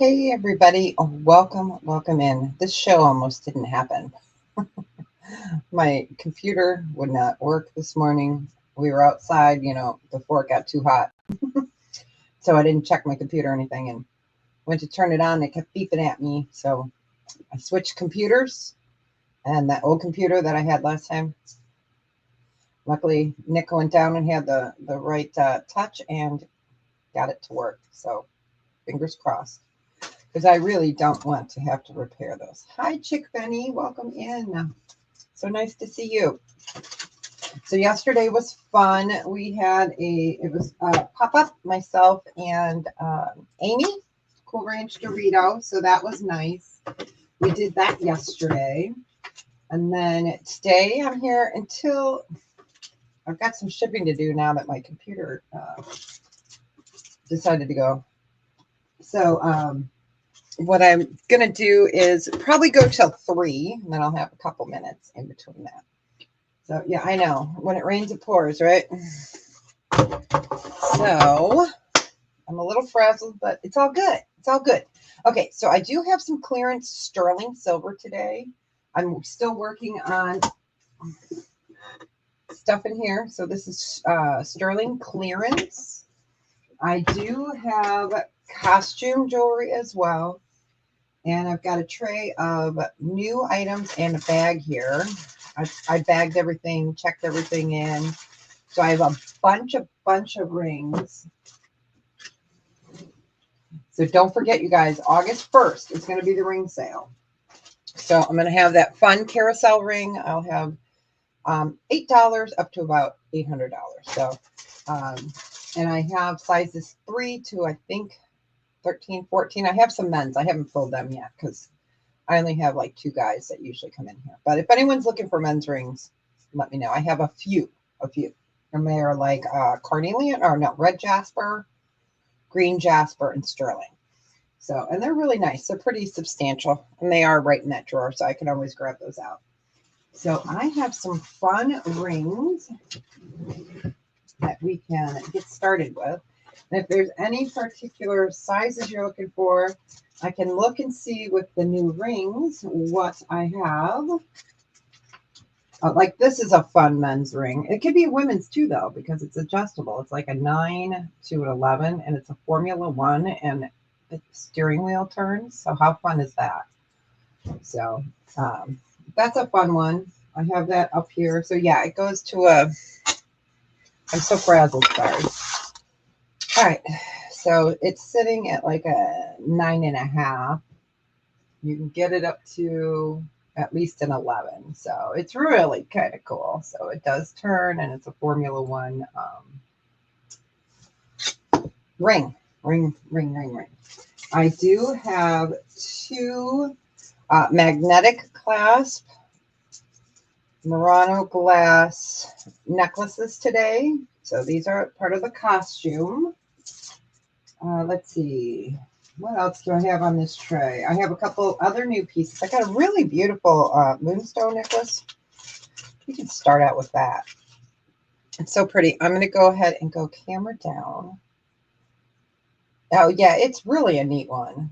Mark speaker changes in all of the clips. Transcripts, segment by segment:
Speaker 1: Hey everybody, welcome in. This show almost didn't happen. My computer would not work this morning. We were outside, before it got too hot. So I didn't check my computer or anything and went to turn it on. It kept beeping at me. So I switched computers, and that old computer that I had last time, luckily Nick went down and had the right touch and got it to work. So fingers crossed. Because I really don't want to have to repair those. Hi, Chick Benny. Welcome in. So nice to see you. So yesterday was fun. We had it was pop-up, myself and Amy, Cool Ranch Dorito. So that was nice. We did that yesterday. And then today I'm here until I've got some shipping to do now that my computer decided to go. So what I'm going to do is probably go till 3, and then I'll have a couple minutes in between that. So, yeah, I know. When it rains, it pours, right? So, I'm a little frazzled, but it's all good. It's all good. Okay, so I do have some clearance sterling silver today. I'm still working on stuff in here. So, this is sterling clearance. I do have costume jewelry as well. And I've got a tray of new items and a bag here. I bagged everything, checked everything in. So I have a bunch of rings. So don't forget, you guys, August 1st is going to be the ring sale. So I'm going to have that fun carousel ring. I'll have $8 up to about $800. So, and I have sizes 3 to, I think, 13, 14. I have some men's. I haven't filled them yet because I only have like 2 guys that usually come in here. But if anyone's looking for men's rings, let me know. I have a few. And they are like carnelian, or no, red jasper, green jasper, and sterling. So, and they're really nice. They're pretty substantial. And they are right in that drawer, so I can always grab those out. So I have some fun rings that we can get started with. And if there's any particular sizes you're looking for, I can look and see with the new rings what I have. Like this is a fun men's ring. It could be a women's too, though, because it's adjustable. It's like a 9 to an 11, and it's a Formula One, and the steering wheel turns. So how fun is that? So that's a fun one. I have that up here. So yeah, it goes to a. I'm so frazzled, sorry. All right, so it's sitting at like a 9.5. You can get it up to at least an 11. So it's really kind of cool. So it does turn, and it's a Formula One ring. I do have 2 magnetic clasp Murano glass necklaces today. So these are part of the costume. Let's see. What else do I have on this tray? I have a couple other new pieces. I got a really beautiful moonstone necklace. You can start out with that. It's so pretty. I'm going to go ahead and go camera down. Oh, yeah, it's really a neat one.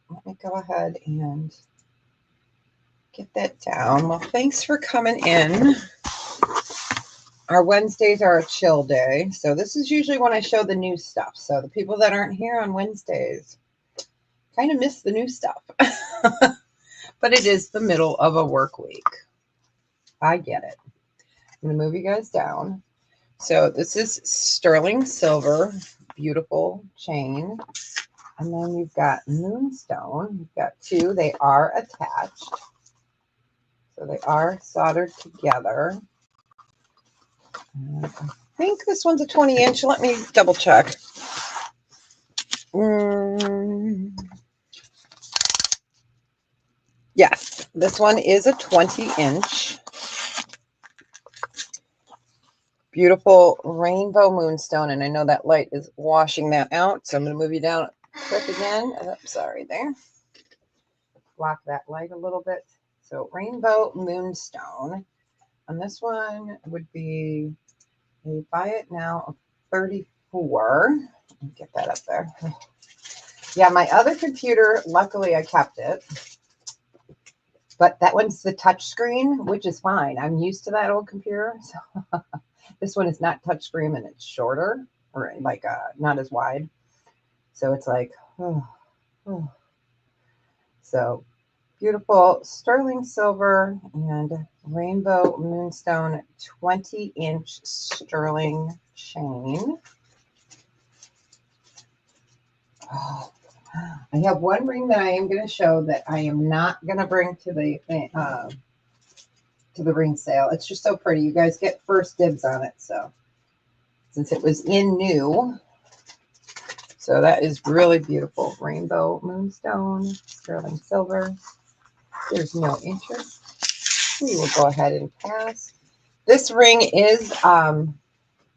Speaker 1: Let me go ahead and get that down. Well, thanks for coming in. Our Wednesdays are a chill day. So this is usually when I show the new stuff. So the people that aren't here on Wednesdays kind of miss the new stuff. But it is the middle of a work week. I get it. I'm going to move you guys down. So this is sterling silver, beautiful chain. And then you've got moonstone. You've got 2. They are attached. So they are soldered together. I think this one's a 20-inch. Let me double check. Yes, this one is a 20-inch. Beautiful rainbow moonstone. And I know that light is washing that out. So I'm going to move you down quick again. Oh, sorry there. Block that light a little bit. So rainbow moonstone. And this one would be a buy it now of 34. Get that up there. Yeah, my other computer, luckily I kept it. But that one's the touch screen, which is fine. I'm used to that old computer. So this one is not touch screen and it's shorter or like not as wide. So it's like, oh, oh. So beautiful sterling silver and rainbow moonstone 20-inch sterling chain. Oh, I have one ring that I am going to show that I am not going to bring to the ring sale. It's just so pretty. You guys get first dibs on it. So since it was in new, so that is really beautiful. Rainbow moonstone, sterling silver. There's no interest. We will go ahead and pass. This ring is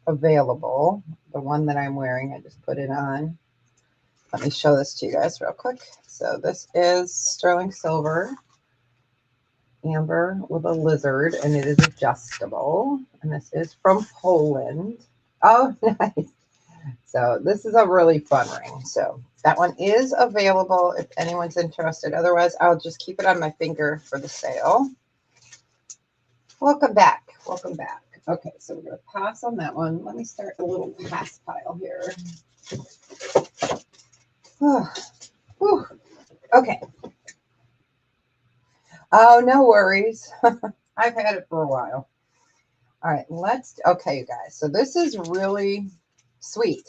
Speaker 1: available. The one that I'm wearing, I just put it on. Let me show this to you guys real quick. So this is sterling silver, amber with a lizard, and it is adjustable. And this is from Poland. Oh, nice. So this is a really fun ring. So that one is available if anyone's interested. Otherwise, I'll just keep it on my finger for the sale. Welcome back. Welcome back. Okay, so we're going to pass on that one. Let me start a little pass pile here. Oh, okay. Oh, no worries. I've had it for a while. All right, okay, you guys. So this is really sweet.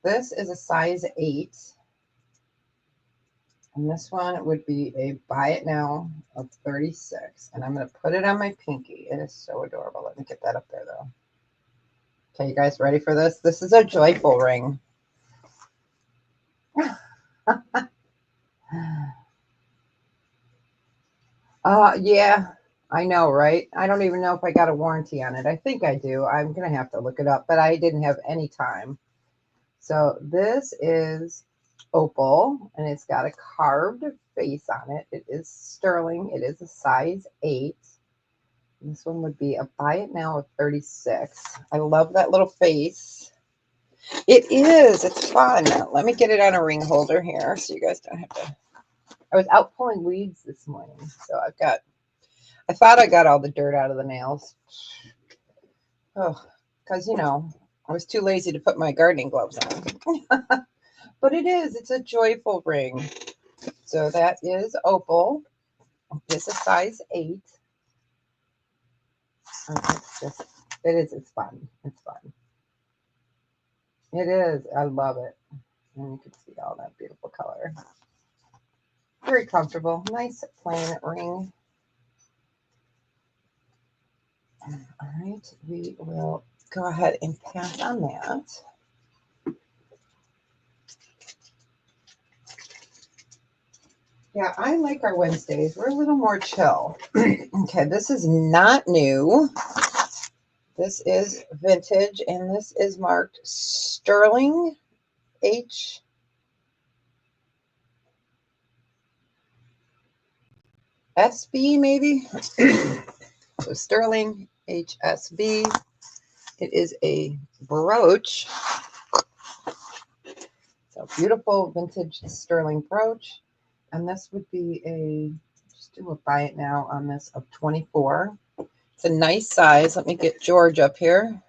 Speaker 1: This is a size 8. And this one would be a buy it now of 36. And I'm going to put it on my pinky. It is so adorable. Let me get that up there, though. Okay, you guys ready for this? This is a joyful ring. Yeah, I know, right? I don't even know if I got a warranty on it. I think I do. I'm going to have to look it up, but I didn't have any time. So this is opal, and it's got a carved face on it. It is sterling. It is a size 8. This one would be a buy it now of 36. I love that little face. It is. It's fun. Let me get it on a ring holder here so you guys don't have to. I was out pulling weeds this morning, so I thought I got all the dirt out of the nails. Oh, because, I was too lazy to put my gardening gloves on. But it's a joyful ring. So that is opal. It's a size 8. It's fun. It's fun. It is. I love it. And you can see all that beautiful color. Very comfortable. Nice plain ring. All right. We will go ahead and pass on that. Yeah, I like our Wednesdays. We're a little more chill. Okay, this is not new. This is vintage, and this is marked Sterling HSB, maybe. So Sterling HSB. It is a brooch. So beautiful vintage sterling brooch. And this would be just do a buy it now on this of 24. It's a nice size. Let me get George up here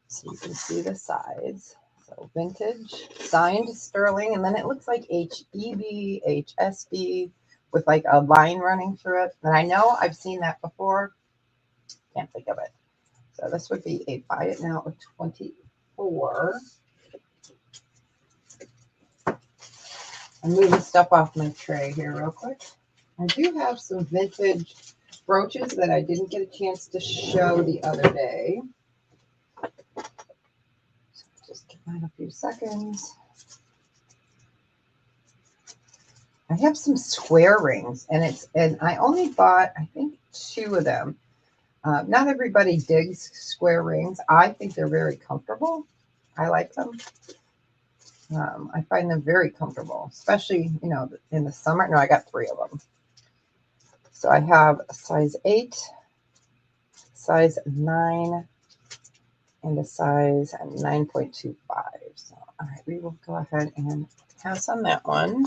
Speaker 1: so you can see the size. So vintage, signed sterling, and then it looks like HEB, HSB with like a line running through it. And I know I've seen that before. Can't think of it. So this would be a buy it now of 24. I'm moving stuff off my tray here real quick. I do have some vintage brooches that I didn't get a chance to show the other day. So just give that a few seconds. I have some square rings, and I only bought, I think, 2 of them. Not everybody digs square rings. I think they're very comfortable. I like them. I find them very comfortable, especially, in the summer. No, I got 3 of them. So I have a size 8, size 9, and a size 9.25. So, all right, we will go ahead and pass on that one.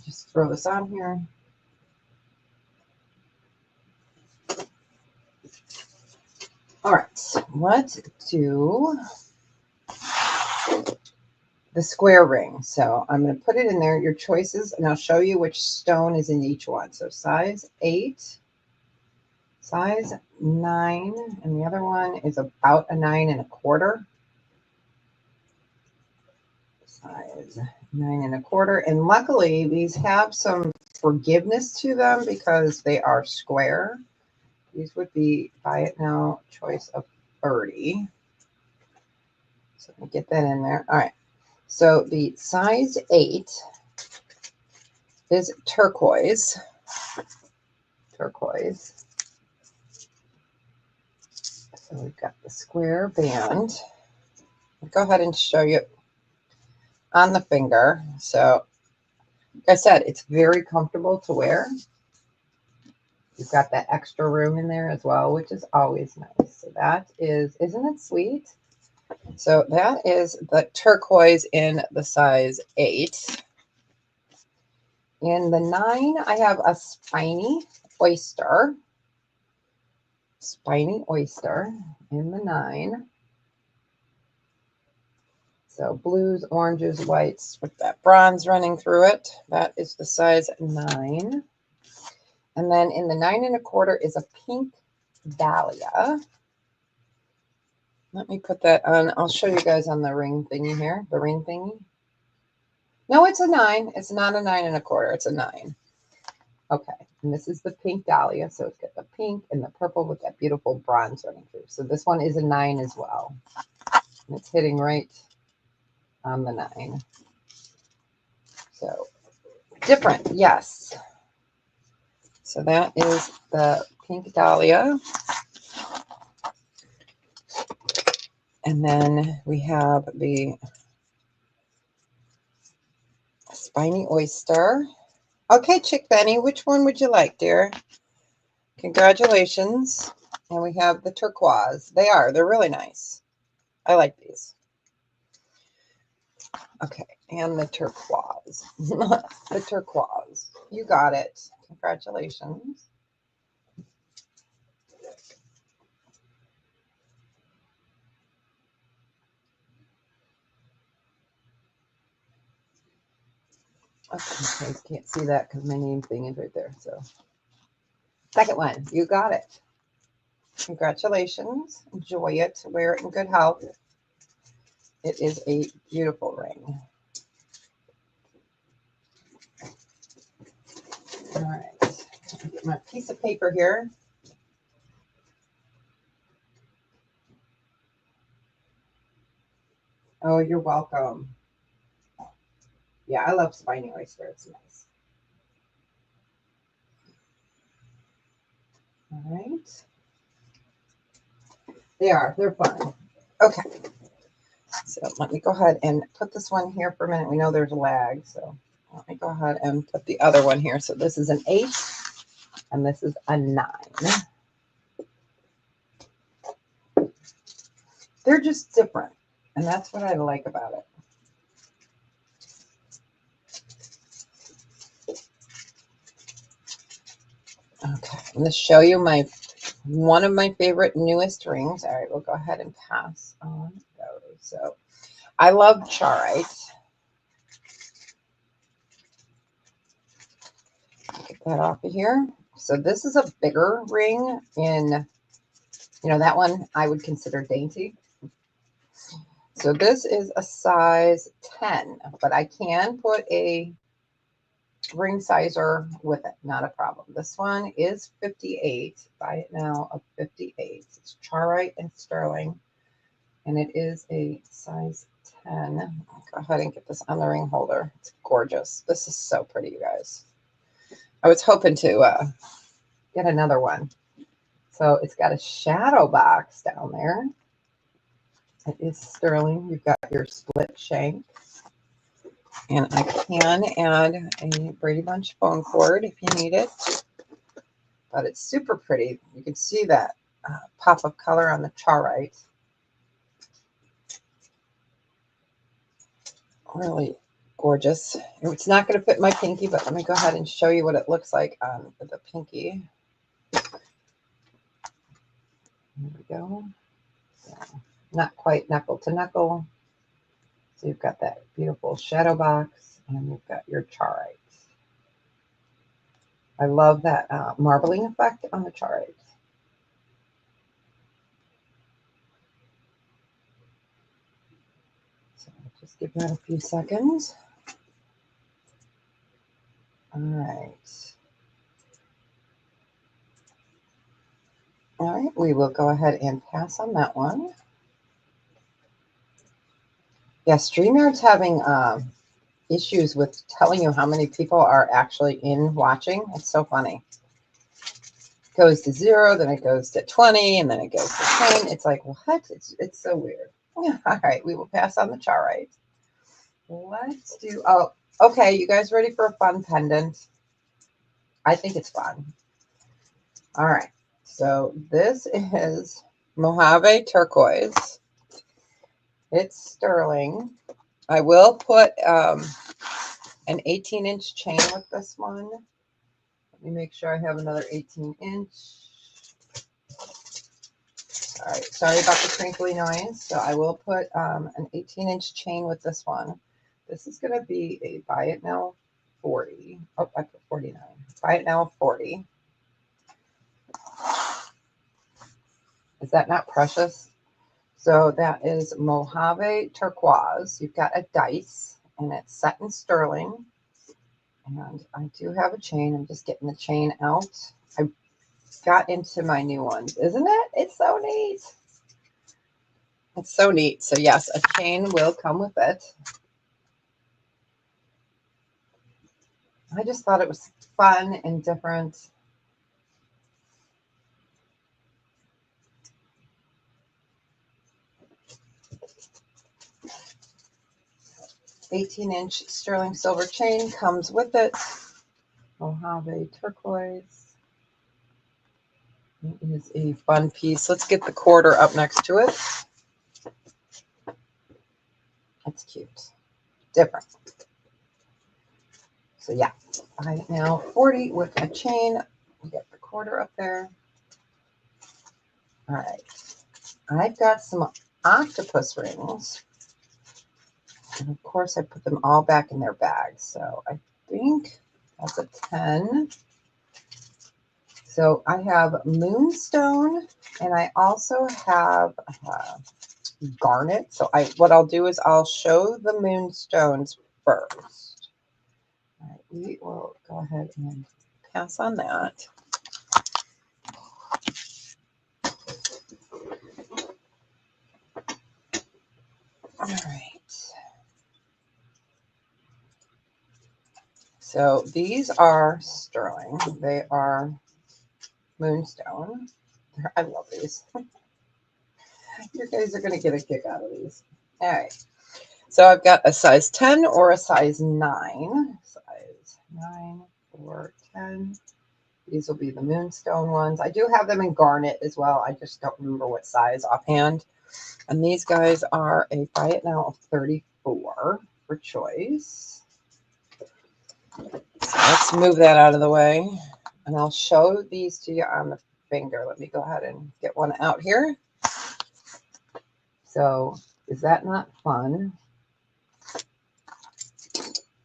Speaker 1: Just throw this on here. All right, let's do the square ring. So I'm going to put it in there, your choices, and I'll show you which stone is in each one. So size 8, size 9, and the other one is about a 9.25. Size 9.25. And luckily, these have some forgiveness to them because they are square. These would be buy it now choice of 30. So let me get that in there. All right. So the size 8 is turquoise. Turquoise. So we've got the square band. I'll go ahead and show you on the finger. So like I said, it's very comfortable to wear. You've got that extra room in there as well, which is always nice. So that is, isn't it sweet? So that is the turquoise in the size 8. In the 9, I have a spiny oyster. Spiny oyster in the 9. So blues, oranges, whites with that bronze running through it. That is the size 9. And then in the 9.25 is a pink dahlia. Let me put that on. I'll show you guys on the ring thingy here. The ring thingy. No, it's a 9. It's not a 9.25. It's a 9. Okay. And this is the pink dahlia. So it's got the pink and the purple with that beautiful bronze running through. So this one is a 9 as well. And it's hitting right on the 9. So different. Yes. So that is the pink dahlia. And then we have the spiny oyster. Okay, Chick Benny, which one would you like, dear? Congratulations. And we have the turquoise. They're really nice. I like these. Okay, and the turquoise. The turquoise. You got it. Congratulations. Okay, you can't see that because my name thing is right there. So, second one, you got it. Congratulations. Enjoy it. Wear it in good health. It is a beautiful ring. All right. Get my piece of paper here. Oh, you're welcome. Yeah, I love spiny oyster. It's nice. All right. They're fun. Okay. So let me go ahead and put this one here for a minute. We know there's a lag, so let me go ahead and put the other one here. So this is an 8 and this is a 9. They're just different, and that's what I like about it. Okay, I'm going to show you one of my favorite newest rings. All right, we'll go ahead and pass on those. So I love charoite. Get that off of here. So this is a bigger ring in, that one I would consider dainty. So this is a size 10, but I can put a ring sizer with it, not a problem. This one is 58. Buy it now of 58. It's charoite and sterling, and it is a size 10. I'll go ahead and get this on the ring holder. It's gorgeous. This is so pretty, you guys. I was hoping to get another one. So it's got a shadow box down there. It is sterling. You've got your split shank. And I can add a Brady Bunch phone cord if you need it. But it's super pretty. You can see that pop of color on the Charite. Really gorgeous. It's not going to fit my pinky, but let me go ahead and show you what it looks like on the pinky. There we go. Yeah, not quite knuckle to knuckle. So you've got that beautiful shadow box, and you've got your Charite. I love that marbling effect on the Charite. So just give that a few seconds. All right. All right, we will go ahead and pass on that one. Yeah, StreamYard's having issues with telling you how many people are actually in watching. It's so funny. It goes to 0, then it goes to 20, and then it goes to 10. It's like, what? It's so weird. Yeah, all right, we will pass on the Charite. Let's do, oh, okay, you guys ready for a fun pendant? I think it's fun. All right, so this is Mojave Turquoise. It's sterling. I will put an 18-inch chain with this one. Let me make sure I have another 18-inch. All right, sorry about the crinkly noise. So I will put an 18-inch chain with this one. This is going to be a buy it now 40. Oh, I put 49. Buy it now 40. Is that not precious? So that is Mojave Turquoise. You've got a dice, and it's set in sterling. And I do have a chain. I'm just getting the chain out. I got into my new ones, isn't it? It's so neat. It's so neat. So yes, a chain will come with it. I just thought it was fun and different. "18-inch sterling silver chain comes with it. Mojave Turquoise. It is a fun piece. Let's get the quarter up next to it. That's cute. Different. So yeah, buy it now 40 with a chain. We got the quarter up there. All right. I've got some octopus rings. And of course, I put them all back in their bags. So I think that's a 10. So I have moonstone, and I also have garnet. So what I'll do is I'll show the moonstones first. All right, we will go ahead and pass on that. All right. So these are sterling. They are moonstone. I love these. You guys are going to get a kick out of these. All right. So I've got a size 10 or a size 9. Size 9 or 10. These will be the moonstone ones. I do have them in garnet as well. I just don't remember what size offhand. And these guys are a buy it now of 34 for choice. So let's move that out of the way. And I'll show these to you on the finger. Let me go ahead and get one out here. So is that not fun?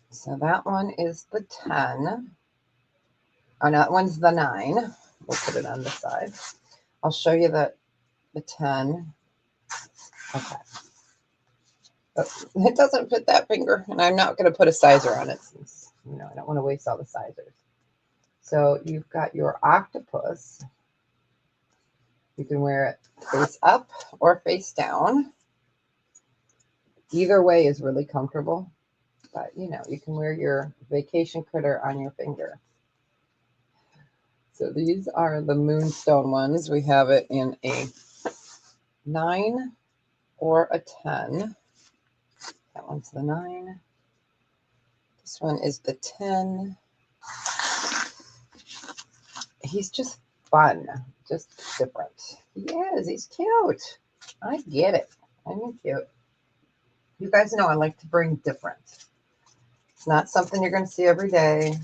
Speaker 1: So that one is the 10. Oh, no, that one's the 9. We'll put it on the side. I'll show you the 10. Okay. Oh, it doesn't fit that finger, and I'm not going to put a sizer on it since, I don't want to waste all the sizers. So you've got your octopus. You can wear it face up or face down. Either way is really comfortable, but you can wear your vacation critter on your finger. So these are the moonstone ones. We have it in a 9 or a 10. That one's the 9. This one is the 10. He's just fun. just different. He is. He's cute. I get it. I'm cute. You guys know I like to bring different. It's not something you're going to see every day.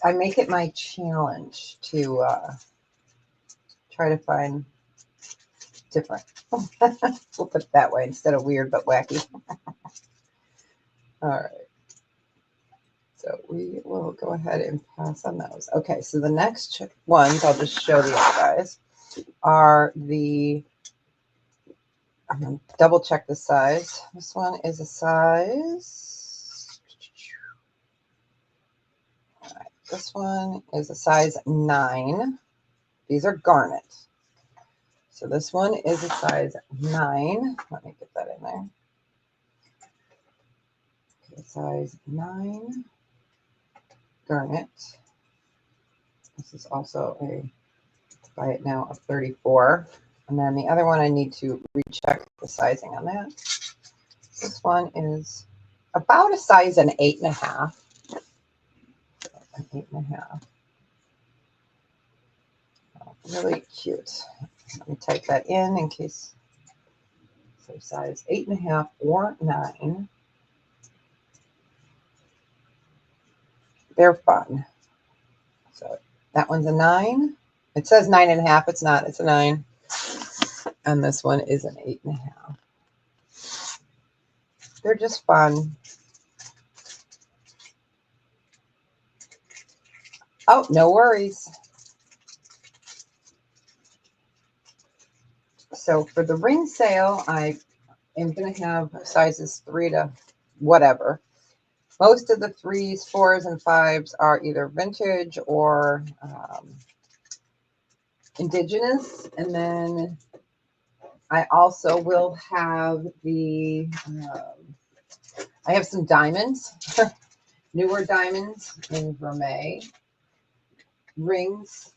Speaker 1: I make it my challenge to try to find different. We'll put it that way instead of weird but wacky. All right. So we will go ahead and pass on those. Okay, so the next ones, I'll just show the other guys, are the, I'm going to double check the size. This one is a size, all right, this one is a size 9. These are garnet. So this one is a size 9. Let me get that in there. Okay, size 9 garnet. This is also a buy it now of 34. And then the other one I need to recheck the sizing on that. This one is about a size an 8.5. An 8.5. Oh, really cute. Let me type that in case. So size 8.5 or 9. They're fun. So that one's a 9. It says 9.5. It's not. It's a 9. And this one is an 8.5. They're just fun. Oh, no worries. So for the ring sale, I am going to have sizes 3 to whatever. Most of the 3s, 4s, and 5s are either vintage or indigenous. And then I also will have I have some diamonds, newer diamonds in vermeil, rings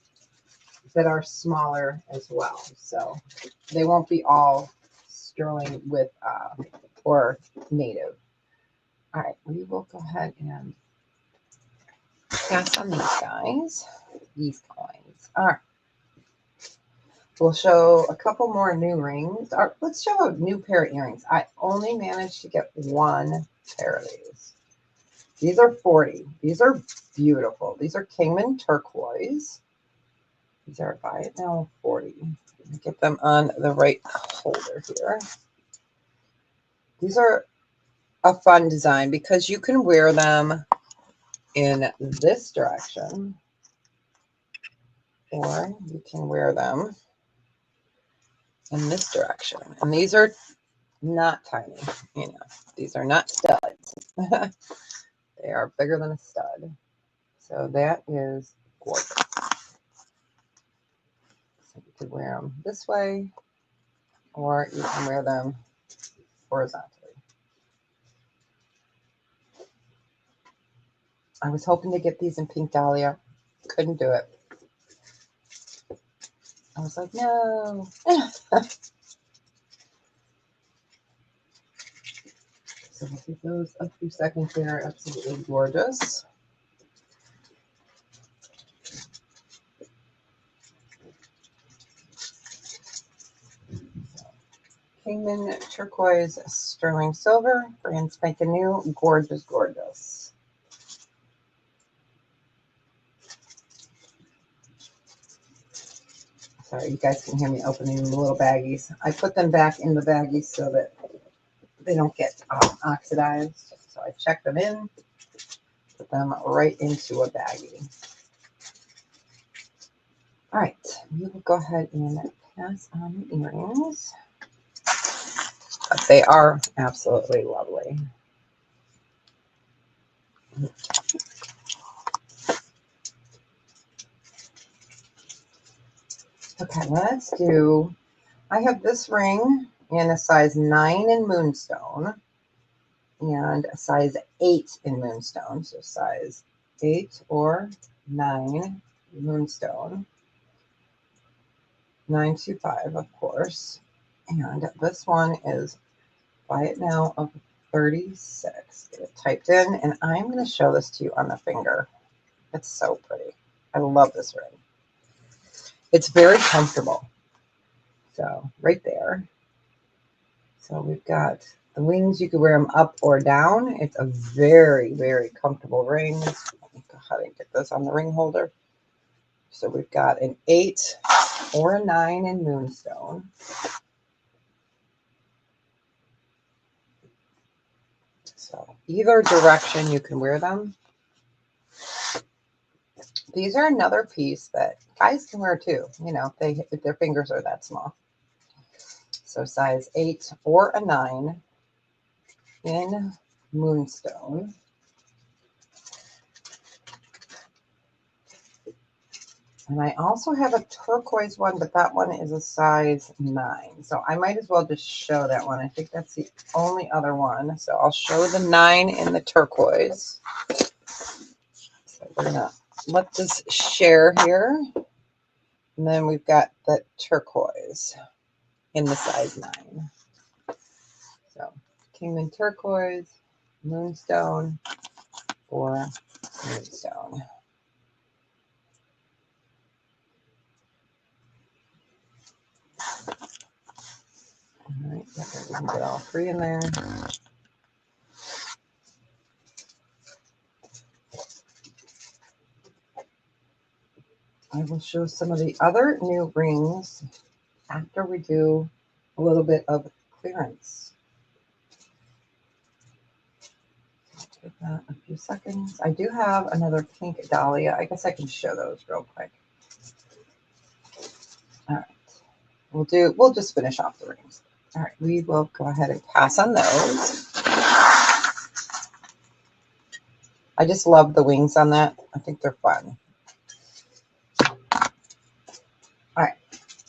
Speaker 1: that are smaller as well. So they won't be all sterling with or native. All right, we will go ahead and pass on these guys, these coins. All right. We'll show a couple more new rings. Or let's show a new pair of earrings. I only managed to get one pair of these. These are 40. These are beautiful. These are Kingman turquoise. These are buy it now 40. Let me get them on the right holder here. These are a fun design because you can wear them in this direction, or you can wear them in this direction. And these are not tiny, you know, these are not studs. They are bigger than a stud. So that is gorgeous. So you could wear them this way, or you can wear them horizontally. I was hoping to get these in pink dahlia. Couldn't do it. I was like, no. So we'll give those a few seconds here. Absolutely gorgeous. Kingman turquoise sterling silver, brand spanking new, gorgeous, gorgeous. Sorry, you guys can hear me opening the little baggies. I put them back in the baggies so that they don't get oxidized. So I check them in, put them right into a baggie. All right, we will go ahead and pass on the earrings. But they are absolutely lovely. Okay, let's do, I have this ring in a size 9 in moonstone and a size 8 in moonstone. So size 8 or 9 moonstone. 925, of course. And this one is buy it now of 36. Get it typed in, and I'm going to show this to you on the finger. It's so pretty. I love this ring. It's very comfortable. So right there. So we've got the wings. You can wear them up or down. It's a very, very comfortable ring. Let me go ahead and get this on the ring holder. So we've got an 8 or a 9 in moonstone. So either direction you can wear them. These are another piece that guys can wear too, you know, if their fingers are that small. So size 8 or a 9 in moonstone. And I also have a turquoise one, but that one is a size 9. So I might as well just show that one. I think that's the only other one. So I'll show the 9 in the turquoise. So we're going to let this share here. And then we've got the turquoise in the size 9. So Kingman turquoise, moonstone, or moonstone. All right, we can get all 3 in there. I will show some of the other new rings after we do a little bit of clearance. Give that a few seconds. I do have another pink dahlia. I guess I can show those real quick. All right, we'll just finish off the rings. All right, we will go ahead and pass on those. I just love the wings on that. I think they're fun. All right,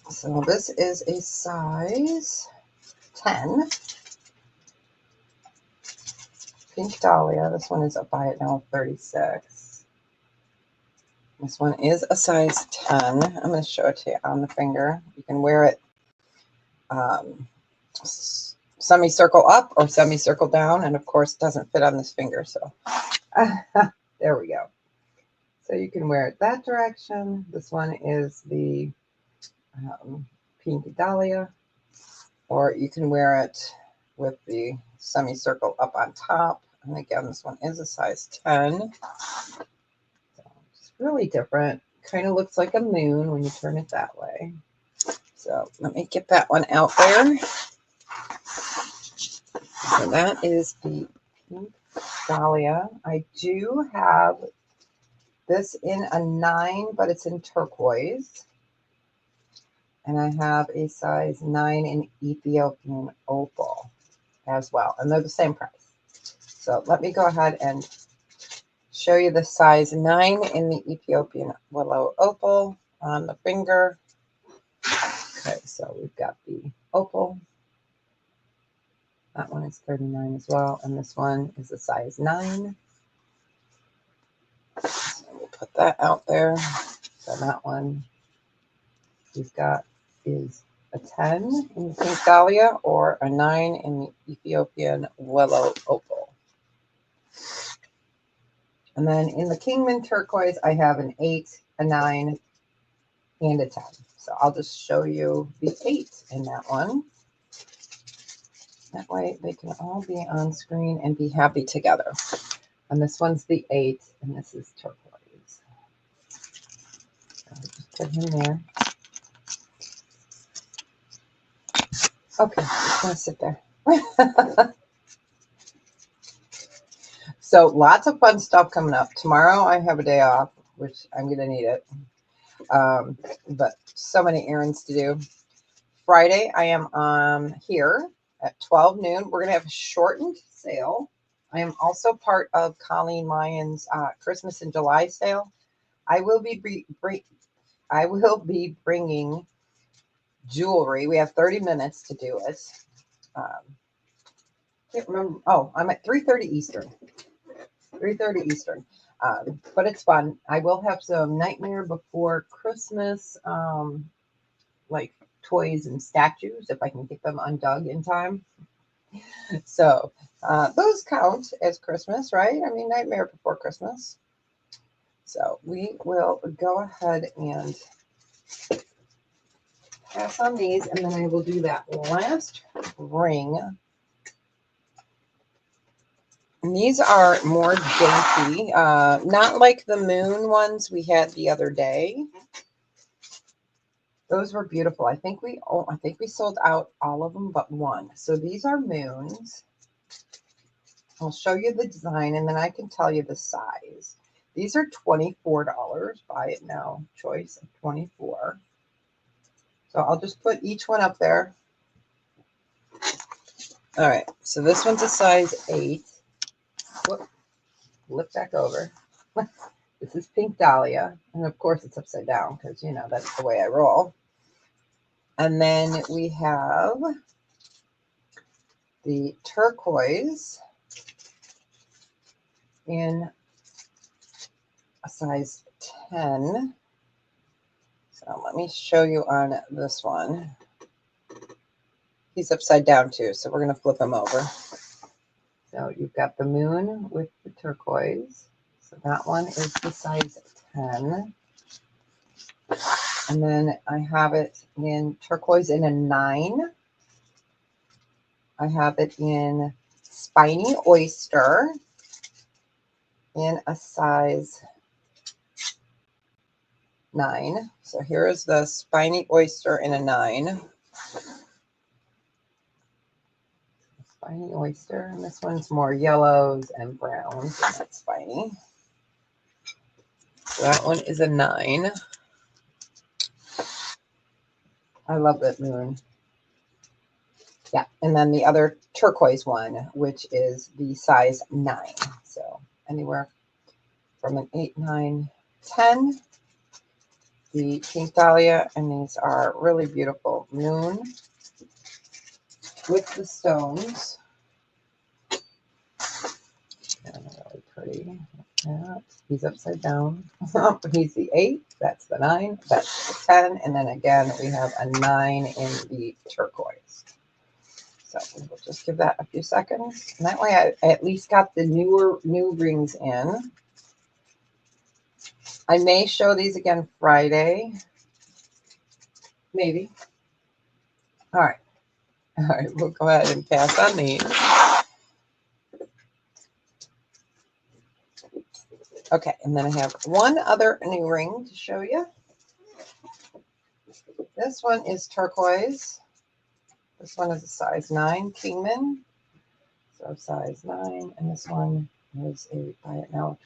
Speaker 1: so this is a size 10. Pink dahlia. This one is a buy it now 36. This one is a size 10. I'm going to show it to you on the finger. You can wear it semicircle up or semicircle down, and of course it doesn't fit on this finger, so there we go. So you can wear it that direction. This one is the pink dahlia, or you can wear it with the semicircle up on top. And again, this one is a size 10. So it's really different. Kind of looks like a moon when you turn it that way. So let me get that one out there. So that is the pink dahlia. I do have this in a 9, but it's in turquoise. And I have a size 9 in Ethiopian opal as well. And they're the same price. So let me go ahead and show you the size 9 in the Ethiopian willow opal on the finger. Okay, so we've got the opal. That one is 39 as well. And this one is a size 9. So we'll put that out there. So that one we've got is a 10 in the pink dahlia or a 9 in the Ethiopian willow opal. And then in the Kingman turquoise, I have an 8, a 9, and a 10. So I'll just show you the 8 in that one. That way they can all be on screen and be happy together. And this one's the 8, and this is turquoise. So I'll just put him there. Okay, just gonna sit there. So lots of fun stuff coming up. Tomorrow I have a day off, which I'm gonna need it. But so many errands to do. Friday I am here at 12 noon. We're gonna have a shortened sale. I am also part of Colleen Lyon's Christmas in July sale. I will be bringing jewelry. We have 30 minutes to do it. Can't remember. Oh, I'm at 3:30 Eastern. 3:30 Eastern. But it's fun. I will have some Nightmare Before Christmas, like toys and statues, if I can get them undug in time. So those count as Christmas, right? I mean, Nightmare Before Christmas. So we will go ahead and pass on these, and then I will do that last ring. And these are more dainty, not like the moon ones we had the other day. Those were beautiful. I think we sold out all of them but one. So these are moons. I'll show you the design and then I can tell you the size. These are $24. Buy it now. Choice of 24. So I'll just put each one up there. All right. So this one's a size 8. Whoop. Flip back over. This is Pink Dahlia. And of course it's upside down because, you know, that's the way I roll. And then we have the turquoise in a size 10. So let me show you on this one. He's upside down too, so we're going to flip him over. So you've got the moon with the turquoise. So that one is the size 10. And then I have it in turquoise in a 9. I have it in spiny oyster in a size 9. So here is the spiny oyster in a 9. Spiny oyster, and this one's more yellows and browns, and that's spiny. So that one is a 9. I love that moon. Yeah, and then the other turquoise one, which is the size 9. So anywhere from an 8, 9, 10. The Pink Dahlia, and these are really beautiful moon with the stones. And really pretty. Yeah, he's upside down. He's the 8. That's the 9. That's the 10. And then again, we have a 9 in the turquoise. So we'll just give that a few seconds. And that way I at least got the new rings in. I may show these again Friday. Maybe. All right. All right. We'll go ahead and pass on these. Okay. And then I have one other new ring to show you. This one is turquoise. This one is a size 9 Kingman. So size 9. And this one is a, buy it now,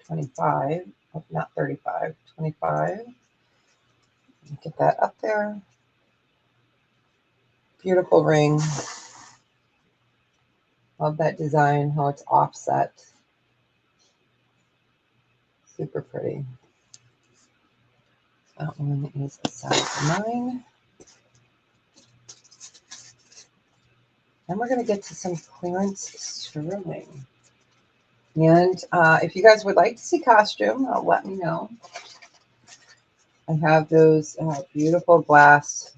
Speaker 1: 25. Oh, not 35, 25. Get that up there. Beautiful ring. Love that design, how it's offset. Super pretty. That one is a size 9. And we're going to get to some clearance sterling. And if you guys would like to see costume, let me know. I have those beautiful glass,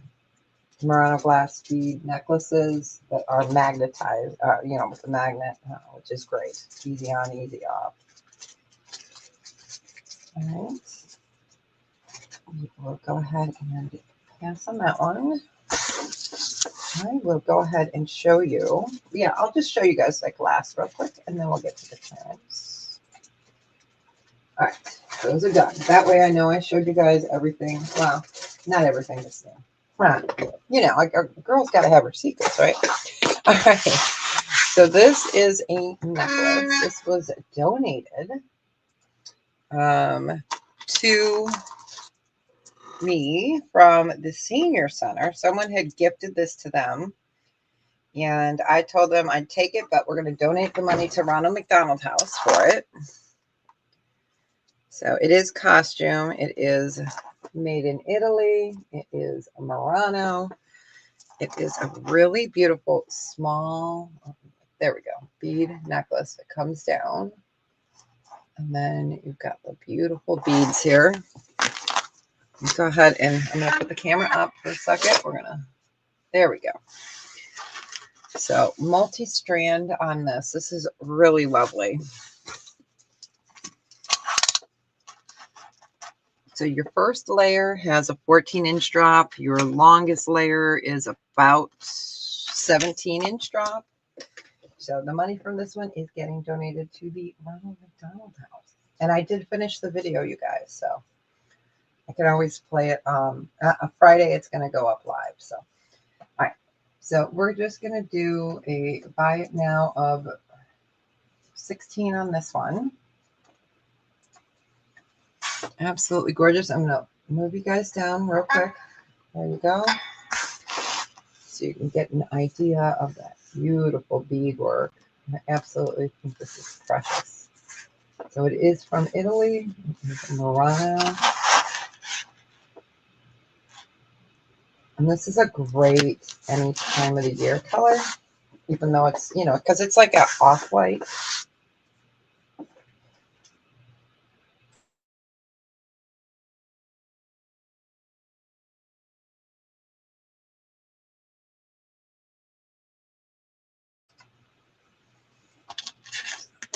Speaker 1: Murano glass bead necklaces that are magnetized, you know, with the magnet, which is great. Easy on, easy off. All right. We'll go ahead and pass on that one. I will go ahead and show you. Yeah, I'll just show you guys like glass real quick, and then we'll get to the clearance. All right, those are done. That way I know I showed you guys everything. Well, not everything this thing. You know, like a girl's got to have her secrets, right? All right. So this is a necklace. This was donated to me from the senior center. Someone had gifted this to them, and I told them I'd take it, but we're going to donate the money to Ronald McDonald House for it. So it is costume. It is made in Italy. It is a Murano. It is a really beautiful small, there we go, bead necklace that comes down. And then you've got the beautiful beads here. Let's go ahead and I'm going to put the camera up for a second. There we go. So multi-strand on this. This is really lovely. So your first layer has a 14-inch drop. Your longest layer is about 17-inch drop. So the money from this one is getting donated to the Ronald McDonald House. And I did finish the video, you guys. So I can always play it. Friday, it's going to go up live. So, all right. So we're just going to do a buy it now of 16 on this one. Absolutely gorgeous. I'm going to move you guys down real quick. There you go. So you can get an idea of that beautiful beadwork. I absolutely think this is precious. So it is from Italy, Murano. And this is a great any time of the year color, even though it's, you know, because it's like an off-white.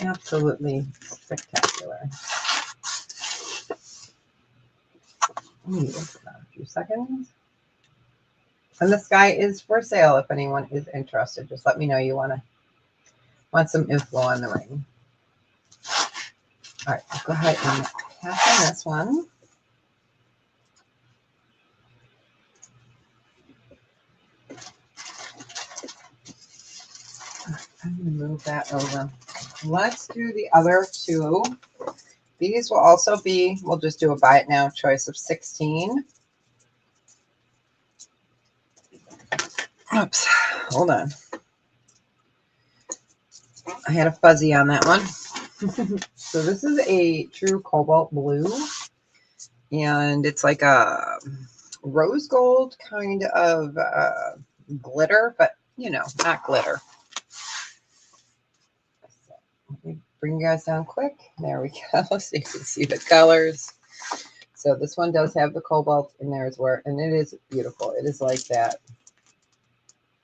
Speaker 1: Absolutely spectacular. A few seconds. And this guy is for sale if anyone is interested. Just let me know you want some info on the ring. All right, I'll go ahead and pass on this one. I'm going to move that over. Let's do the other two. These will also be, we'll just do a buy it now choice of 16. Oops, hold on. I had a fuzzy on that one. So this is a true cobalt blue. And it's like a rose gold kind of glitter, but, you know, not glitter. So let me bring you guys down quick. There we go. So you can see the colors. So this one does have the cobalt in there as well. And it is beautiful. It is like that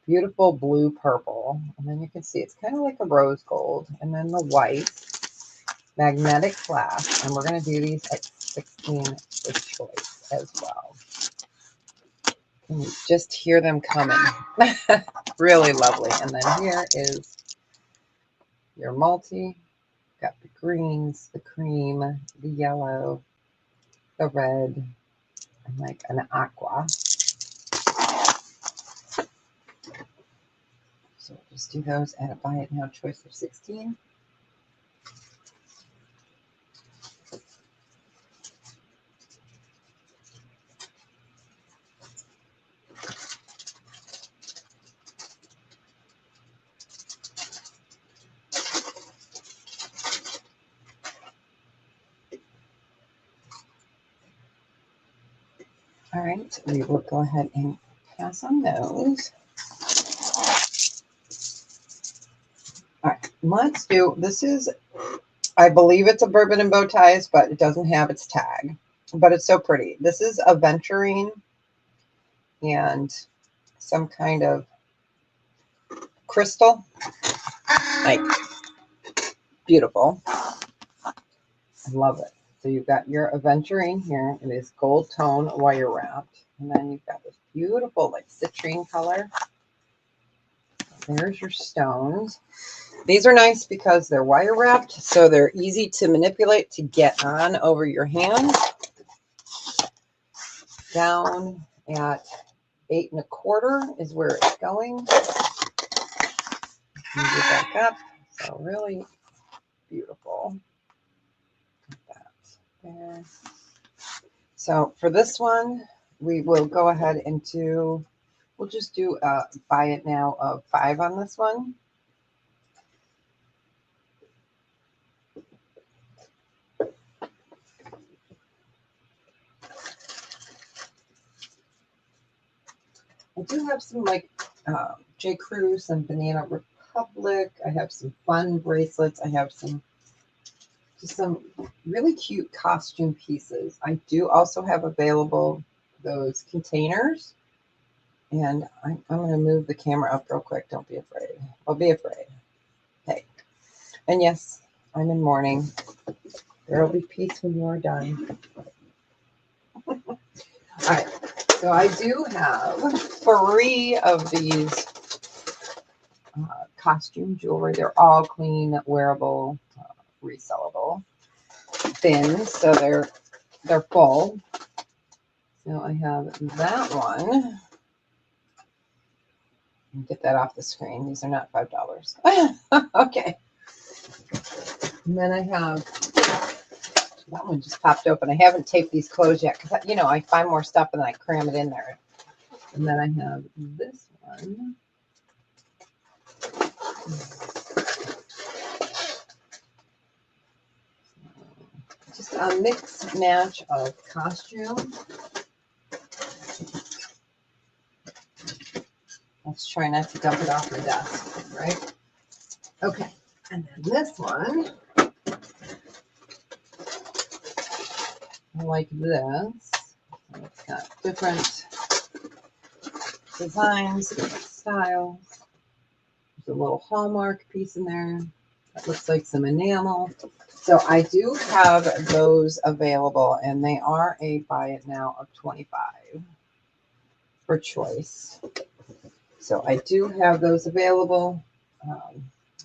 Speaker 1: beautiful blue purple. And then you can see it's kind of like a rose gold. And then the white magnetic glass. And we're going to do these at 16 for choice as well. Can you just hear them coming? Really lovely. And then here is your multi. Got the greens, the cream, the yellow, the red, and like an aqua. So we'll just do those at a buy it now choice of 16. All right, we will go ahead and pass on those. All right, let's do, this is, I believe it's a bourbon and bow ties, but it doesn't have its tag, but it's so pretty. This is aventurine and some kind of crystal, like beautiful. I love it. So you've got your aventurine here. It is gold tone wire wrapped. And then you've got this beautiful like citrine color. There's your stones. These are nice because they're wire wrapped, so they're easy to manipulate to get on over your hand. Down at 8 1/4 is where it's going. Move it back up. So really beautiful. That there. So for this one, we will go ahead and do, we'll just do a buy it now of 5 on this one. I do have some like J. Crew, some Banana Republic. I have some fun bracelets. I have some just some really cute costume pieces. I do also have available those containers. And I'm going to move the camera up real quick. Don't be afraid. Well, be afraid. Hey. And yes, I'm in mourning. There will be peace when you are done. All right, so I do have 3 of these costume jewelry. They're all clean, wearable, resellable bins, so they're full. So I have that one. Get that off the screen. These are not $5. Okay. And then I have that one just popped open. I haven't taped these closed yet because I find more stuff and then I cram it in there. And then I have this one. Just a mix match of costume. Let's try not to dump it off the desk, right? Okay, and then this one, I like this. It's got different designs, different styles. There's a little Hallmark piece in there. That looks like some enamel. So I do have those available, and they are a buy it now of $25 for choice. So I do have those available.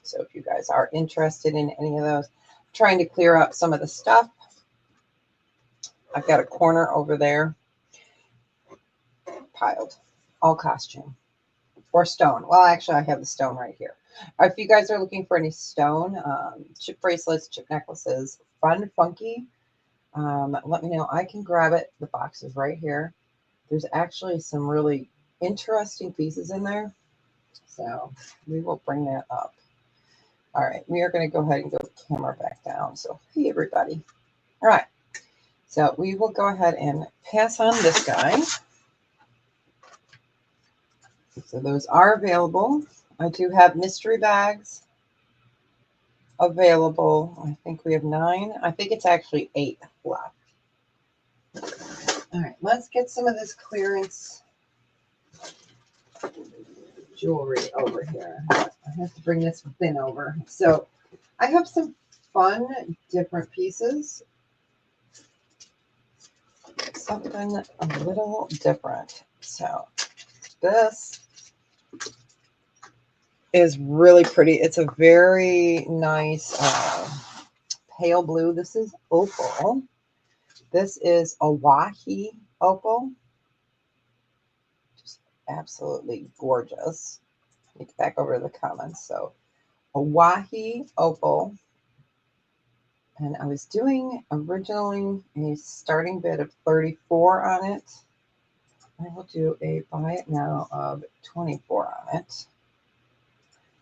Speaker 1: So if you guys are interested in any of those, I'm trying to clear up some of the stuff. I've got a corner over there piled, all costume or stone. Well, actually, I have the stone right here. If you guys are looking for any stone, chip bracelets, chip necklaces, fun, funky, let me know. I can grab it. The box is right here. There's actually some really interesting pieces in there. So we will bring that up. All right, we are going to go ahead and go camera back down. So, hey, everybody. All right, so we will go ahead and pass on this guy. So those are available. I do have mystery bags available. I think we have 9. I think it's actually 8 left. All right, let's get some of this clearance jewelry over here. I have to bring this bin over. So I have some fun, different pieces. Something a little different. So this is really pretty. It's a very nice pale blue. This is opal. This is a wahi opal. Just absolutely gorgeous. Get back over to the comments. So a wahi opal. And I was doing originally a starting bid of 34 on it. I will do a buy it now of 24 on it.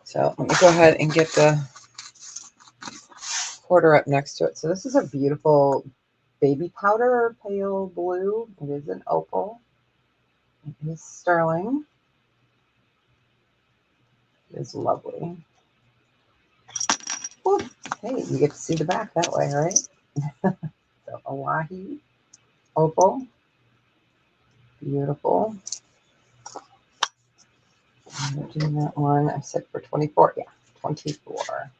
Speaker 1: So let me go ahead and get the quarter up next to it. So this is a beautiful baby powder pale blue. It is an opal. It is sterling. It is lovely. Ooh, hey, you get to see the back that way, right? So Hawaii opal. Beautiful. I'm doing that one. I said for 24. Yeah, 24.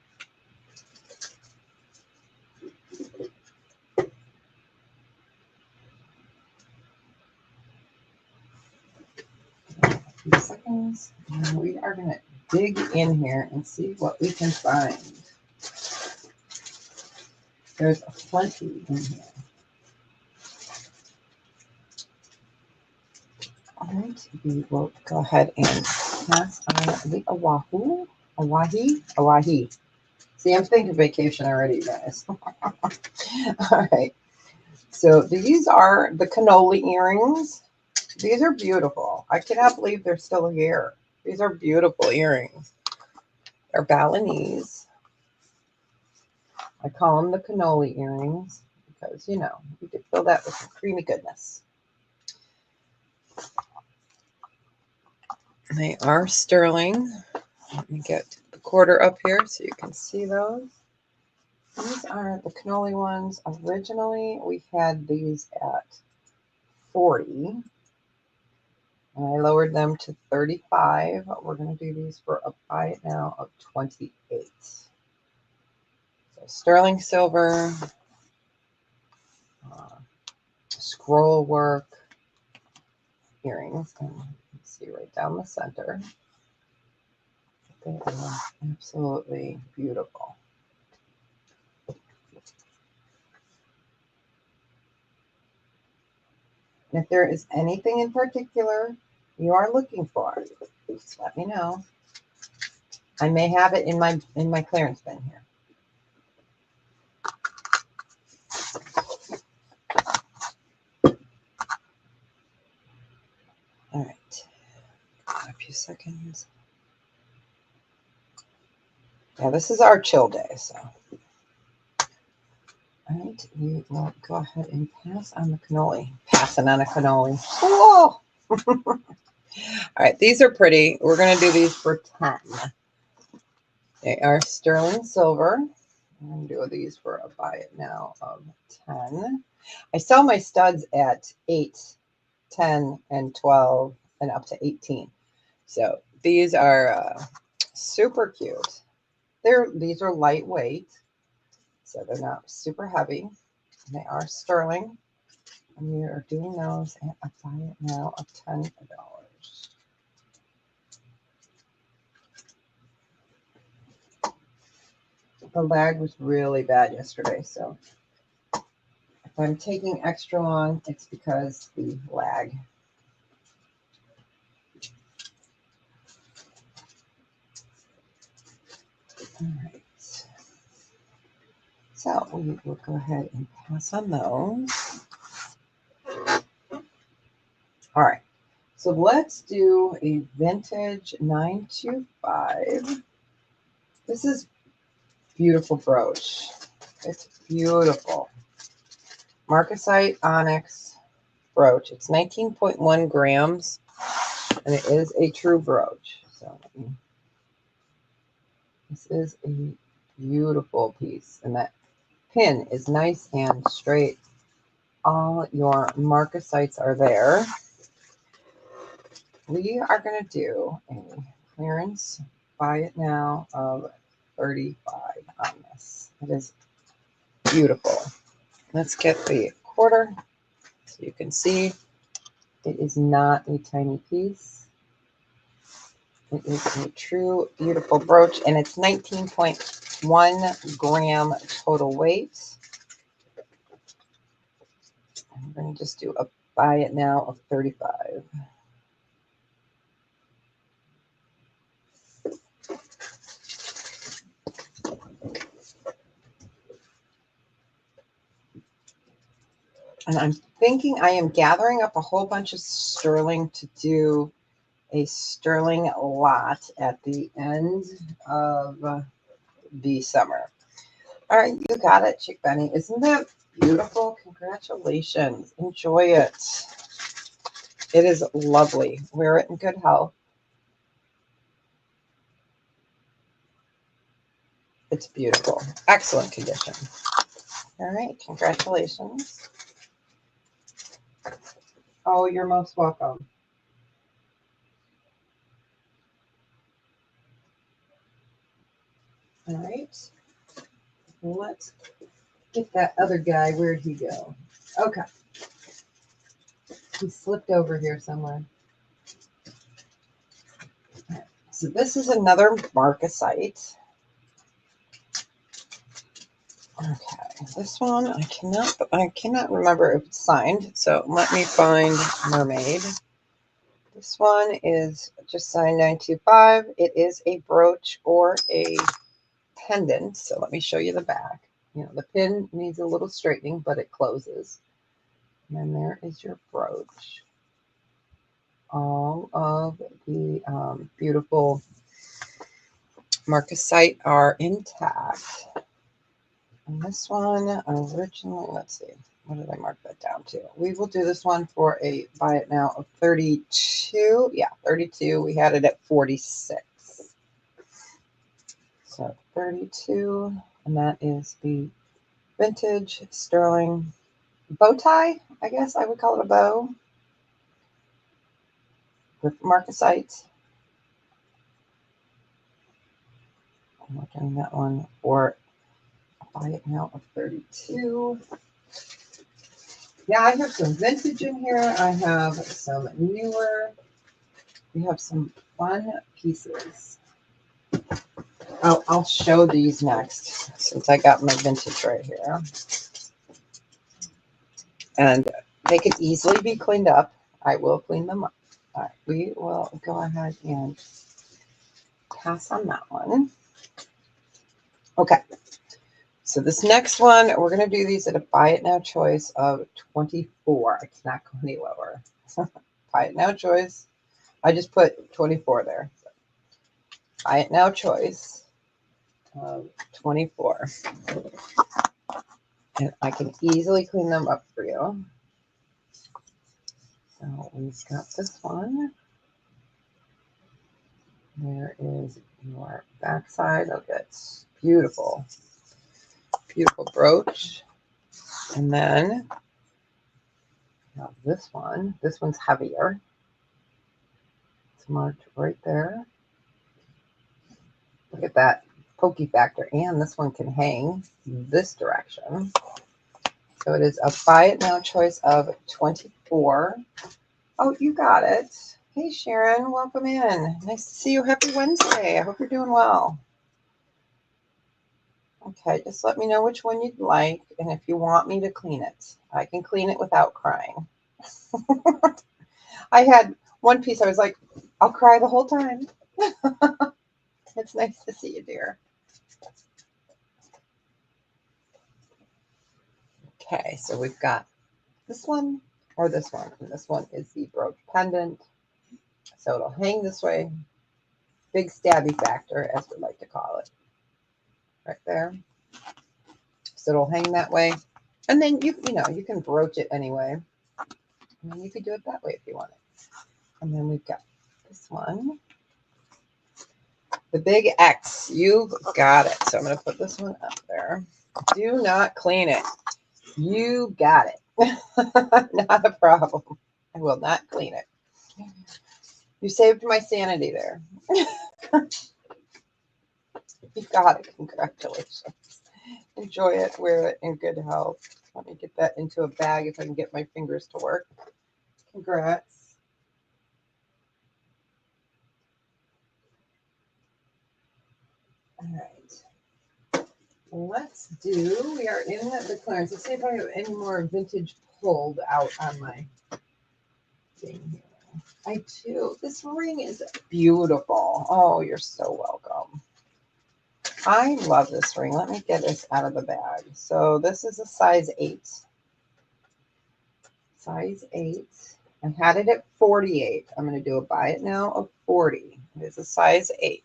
Speaker 1: Few seconds. And we are going to dig in here and see what we can find. There's plenty in here. All right, we will go ahead and pass on the Awahi. See, I'm thinking vacation already, guys. All right. So these are the cannoli earrings. These are beautiful. I cannot believe they're still here. These are beautiful earrings. They're Balinese. I call them the cannoli earrings because, you could fill that with some creamy goodness. They are sterling. Let me get the quarter up here so you can see those. These are the cannoli ones. Originally, we had these at 40. And I lowered them to 35. We're going to do these for a buy it now of 28. So sterling silver, scroll work earrings. And you can see right down the center. They are absolutely beautiful. And if there is anything in particular you are looking for, just let me know. I may have it in my clearance bin here. All right, a few seconds. Yeah, this is our chill day, so. All right, we will go ahead and pass on the cannoli. Passing on a cannoli. Whoa! All right, these are pretty. We're going to do these for 10. They are sterling silver. I'm going to do these for a buy it now of 10. I sell my studs at 8, 10, and 12, and up to 18. So these are super cute. These are lightweight, so they're not super heavy. They are sterling. And we are doing those at a buy it now of $10. The lag was really bad yesterday, so if I'm taking extra long, it's because the lag. All right. So we will go ahead and pass on those. All right. So let's do a vintage 925. This is beautiful brooch. It's beautiful. Marcasite onyx brooch. It's 19.1 grams, and it is a true brooch. So this is a beautiful piece, and that pin is nice and straight. All your marcasites are there. We are going to do a clearance buy it now of 35 on this. It is beautiful. Let's get the quarter so you can see it is not a tiny piece. It is a true beautiful brooch, and it's 19.1 gram total weight. I'm going to just do a buy it now of 35. And I'm thinking I am gathering up a whole bunch of sterling to do a sterling lot at the end of the summer. All right, you got it, Chick Benny. Isn't that beautiful? Congratulations. Enjoy it. It is lovely. Wear it in good health. It's beautiful. Excellent condition. All right, congratulations. Oh, you're most welcome. All right. Let's get that other guy. Where'd he go? Okay. He slipped over here somewhere. Right. So this is another marcasite. Okay, this one I cannot remember if it's signed. So let me find Mermaid. This one is just signed 925. It is a brooch or a pendant. So let me show you the back. You know, the pin needs a little straightening, but it closes. And then there is your brooch. All of the beautiful marcasite are intact. And this one originally, let's see, what did I mark that down to? We will do this one for a buy it now of 32. Yeah, 32. We had it at 46. So 32, and that is the vintage sterling bow tie, I guess I would call it a bow with marcasite. I'm looking at that one for a buy it now of 32. Yeah, I have some vintage in here. I have some newer. We have some fun pieces. I'll show these next since I got my vintage right here. And they can easily be cleaned up. I will clean them up. All right, we will go ahead and pass on that one. Okay, so this next one, we're going to do these at a buy it now choice of 24. I cannot go any lower. Buy it now choice. I just put 24 there. So buy it now choice of 24. And I can easily clean them up for you. So we've got this one. There is your backside of it. Beautiful, beautiful brooch. And then this one. This one's heavier. It's marked right there. Look at that pokey factor. And this one can hang this direction. So it is a buy it now choice of 24. Oh, you got it. Hey, Sharon, welcome in. Nice to see you. Happy Wednesday. I hope you're doing well. Okay, just let me know which one you'd like, and if you want me to clean it. I can clean it without crying. I had one piece, I was like, I'll cry the whole time. It's nice to see you, dear. Okay, so we've got this one or this one, and this one is the brooch pendant. So it'll hang this way. Big stabby factor, as we like to call it. Right there. So it'll hang that way. And then you can brooch it anyway. I mean, you could do it that way if you want it. And then we've got this one. The big X. You got it. So I'm going to put this one up there. Do not clean it. You got it. Not a problem. I will not clean it. You saved my sanity there. You got it. Congratulations. Enjoy it. Wear it in good health. Let me get that into a bag if I can get my fingers to work. Congrats. All right. We are in the clearance. Let's see if I have any more vintage pulled out on my thing here. I do. This ring is beautiful. Oh, you're so welcome. I love this ring. Let me get this out of the bag. So this is a size 8. Size 8. I had it at 48. I'm going to do a buy it now of 40. It is a size 8.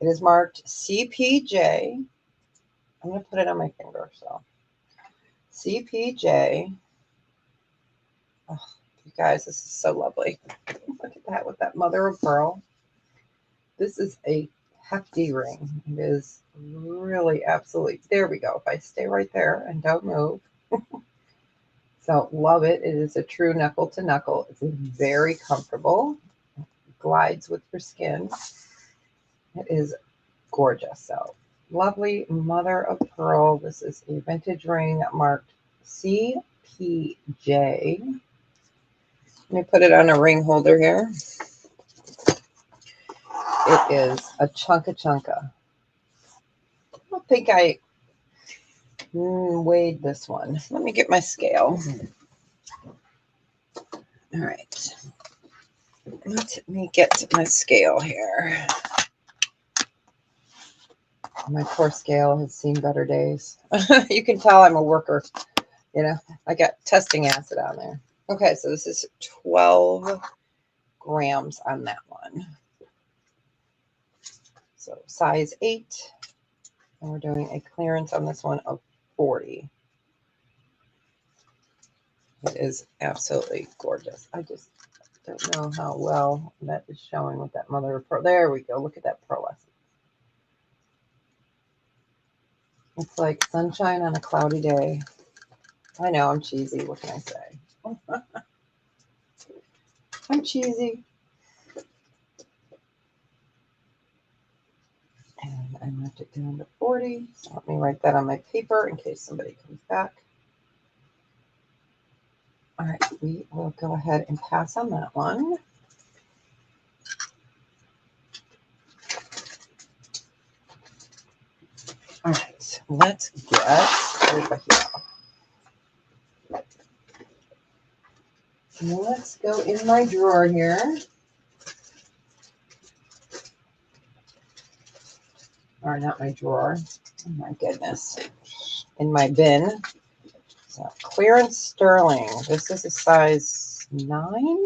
Speaker 1: It is marked CPJ. I'm going to put it on my finger. So CPJ. Oh, you guys, this is so lovely. Look at that with that mother of pearl. This is a hefty ring. It is really absolutely. There we go. If I stay right there and don't move. So love it. It is a true knuckle to knuckle. It's very comfortable. It glides with your skin. It is gorgeous. So lovely mother of pearl. This is a vintage ring marked CPJ. Let me put it on a ring holder here. It is a chunka. I don't think I weighed this one. Let me get my scale. All right. Let me get my scale here. My poor scale has seen better days. You can tell I'm a worker. I got testing acid on there. Okay, so this is 12 grams on that one. So size 8. And we're doing a clearance on this one of 40. It is absolutely gorgeous. I just don't know how well that is showing with that mother of pearl. There we go. Look at that pearlescence. It's like sunshine on a cloudy day. I know I'm cheesy. What can I say? I'm cheesy. And I marked it down to 40. So let me write that on my paper in case somebody comes back. All right, we will go ahead and pass on that one. All right, let's get over here. Let's go in my drawer here. Or not my drawer. Oh my goodness. In my bin. So clearance sterling. This is a size 9.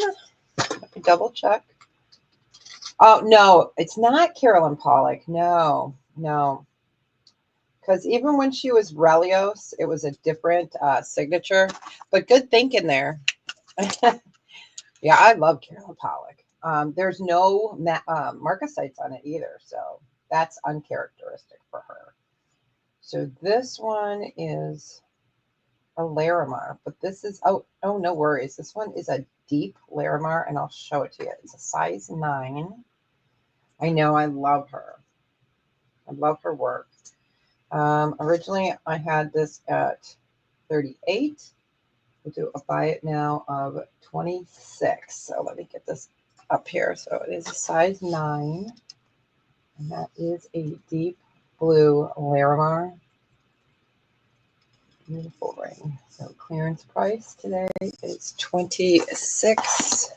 Speaker 1: Let me double check. Oh, no, it's not Carolyn Pollock. No. Because even when she was Relios, it was a different signature. But good thinking there. Yeah, I love Carolyn Pollock. There's no marcasites on it either. So that's uncharacteristic for her. So this one is a Larimar, but this is, oh, no worries. This one is a deep Larimar, and I'll show it to you. It's a size 9. I know, I love her. I love her work. Originally, I had this at 38. We'll do a buy it now of 26. So let me get this up here. So it is a size 9, and that is a deep blue Larimar. Beautiful ring. So clearance price today is 26.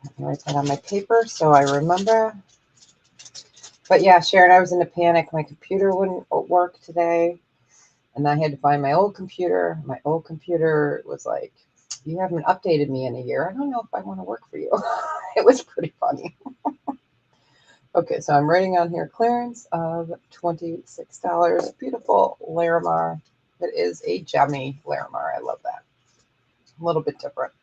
Speaker 1: Let me write that on my paper so I remember. But yeah, Sharon, I was in a panic. My computer wouldn't work today, and I had to find my old computer. My old computer was like, "You haven't updated me in a year. I don't know if I want to work for you." It was pretty funny. Okay, so I'm writing on here clearance of $26. Beautiful Larimar. It is a gemmy Larimar. I love that. A little bit different.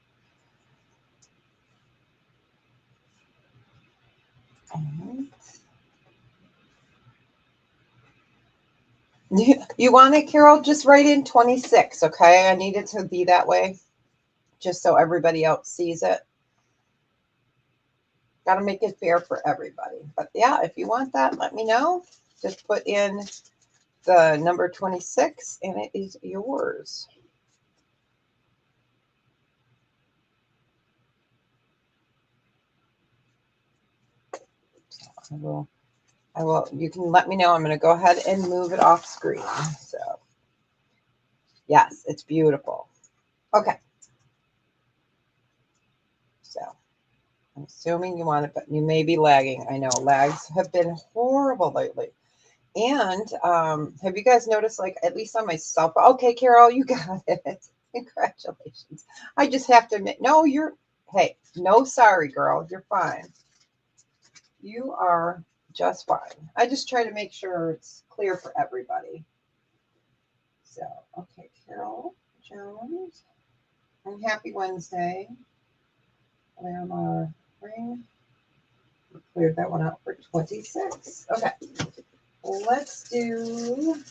Speaker 1: You want it, Carol? Just write in 26, okay? I need it to be that way, just so everybody else sees it. Got to make it fair for everybody. But yeah, if you want that, let me know. Just put in the number 26, and it is yours. I will, you can let me know. I'm going to go ahead and move it off screen. So, yes, it's beautiful. Okay. So, I'm assuming you want it, but you may be lagging. I know lags have been horrible lately. And have you guys noticed, like, at least on my cell phone? Okay, Carol, you got it. Congratulations. I just have to admit, no, hey, no, sorry, girl. You're fine. You are just fine. I just try to make sure it's clear for everybody. So, okay, Carol Jones. And happy Wednesday. Larimar ring. We cleared that one out for 26. Okay. Let's do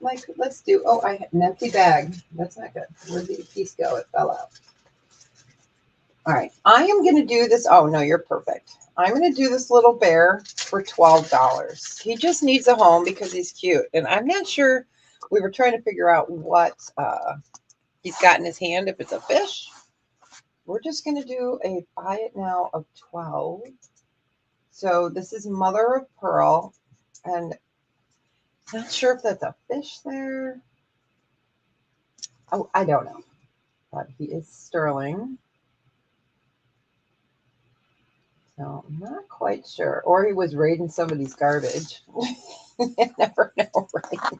Speaker 1: like, let's do, oh, I had an empty bag. That's not good. Where did the piece go? It fell out. All right. I am going to do this. Oh, no, you're perfect. I'm going to do this little bear for $12. He just needs a home because he's cute. And I'm not sure. We were trying to figure out what he's got in his hand, if it's a fish. We're just going to do a buy it now of 12. So this is mother of pearl. And not sure if that's a fish there. Oh, I don't know. But he is sterling. So I'm not quite sure. Or he was raiding somebody's garbage. You never know, right?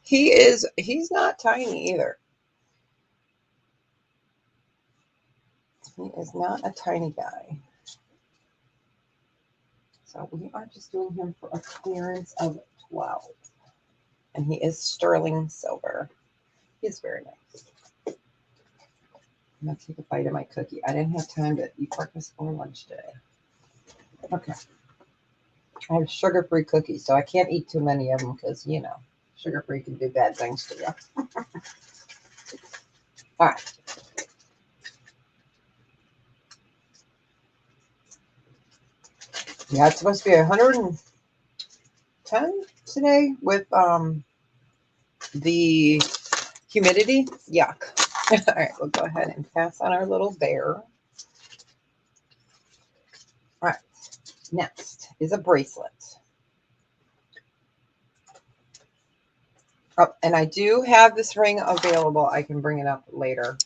Speaker 1: He's not tiny either. He is not a tiny guy. So we are just doing him for a clearance of 12. And he is sterling silver. He's very nice. I'm going to take a bite of my cookie. I didn't have time to eat breakfast or lunch today. Okay. I have sugar-free cookies, so I can't eat too many of them because, you know, sugar-free can do bad things to you. All right. Yeah, it's supposed to be 110 today with the humidity. Yuck. All right, we'll go ahead and pass on our little bear. All right, next is a bracelet. Oh, and I do have this ring available. I can bring it up later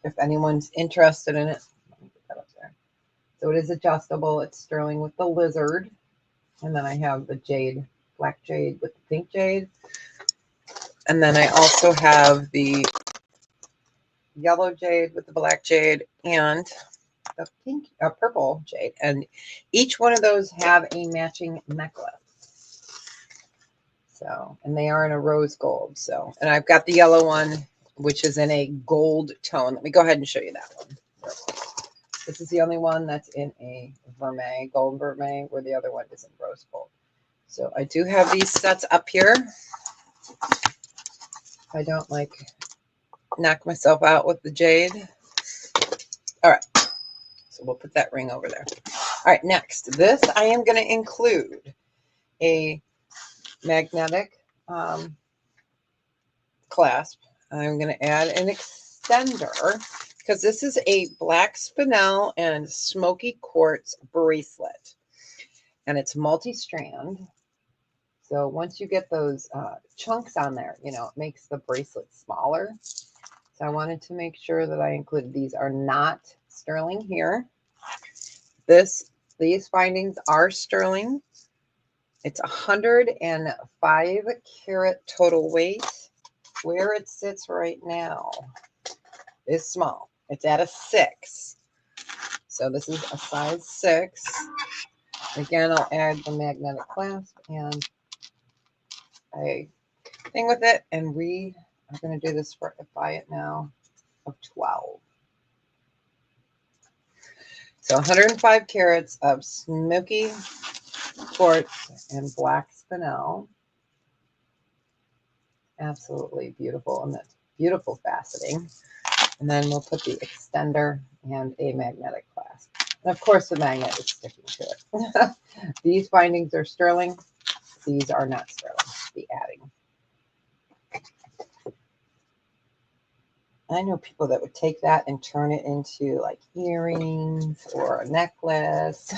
Speaker 1: if anyone's interested in it. Let me put that up there. So it is adjustable. It's sterling with the lizard. And then I have the jade, black jade with the pink jade. And then I also have the yellow jade with the black jade and the pink, purple jade. And each one of those have a matching necklace. So, and they are in a rose gold. So, and I've got the yellow one, which is in a gold tone. Let me go ahead and show you that one. This is the only one that's in a vermeil, gold vermeil, where the other one is in rose gold. So I do have these sets up here. I don't like knock myself out with the jade. All right. So we'll put that ring over there. All right. Next, this I am going to include a magnetic clasp. I'm going to add an extender because this is a black spinel and smoky quartz bracelet. And it's multi-strand. So once you get those chunks on there, you know, it makes the bracelet smaller. So I wanted to make sure that I included these are not sterling here. These findings are sterling. It's 105 carat total weight. Where it sits right now is small. It's at a 6. So this is a size 6. Again, I'll add the magnetic clasp and a thing with it, and we are going to do this for a buy it now of 12. So 105 carats of smoky quartz and black spinel. Absolutely beautiful, and that's beautiful faceting. And then we'll put the extender and a magnetic clasp. And of course, the magnet is sticking to it. These findings are sterling. These are not sterling. The adding. I know people that would take that and turn it into like earrings or a necklace.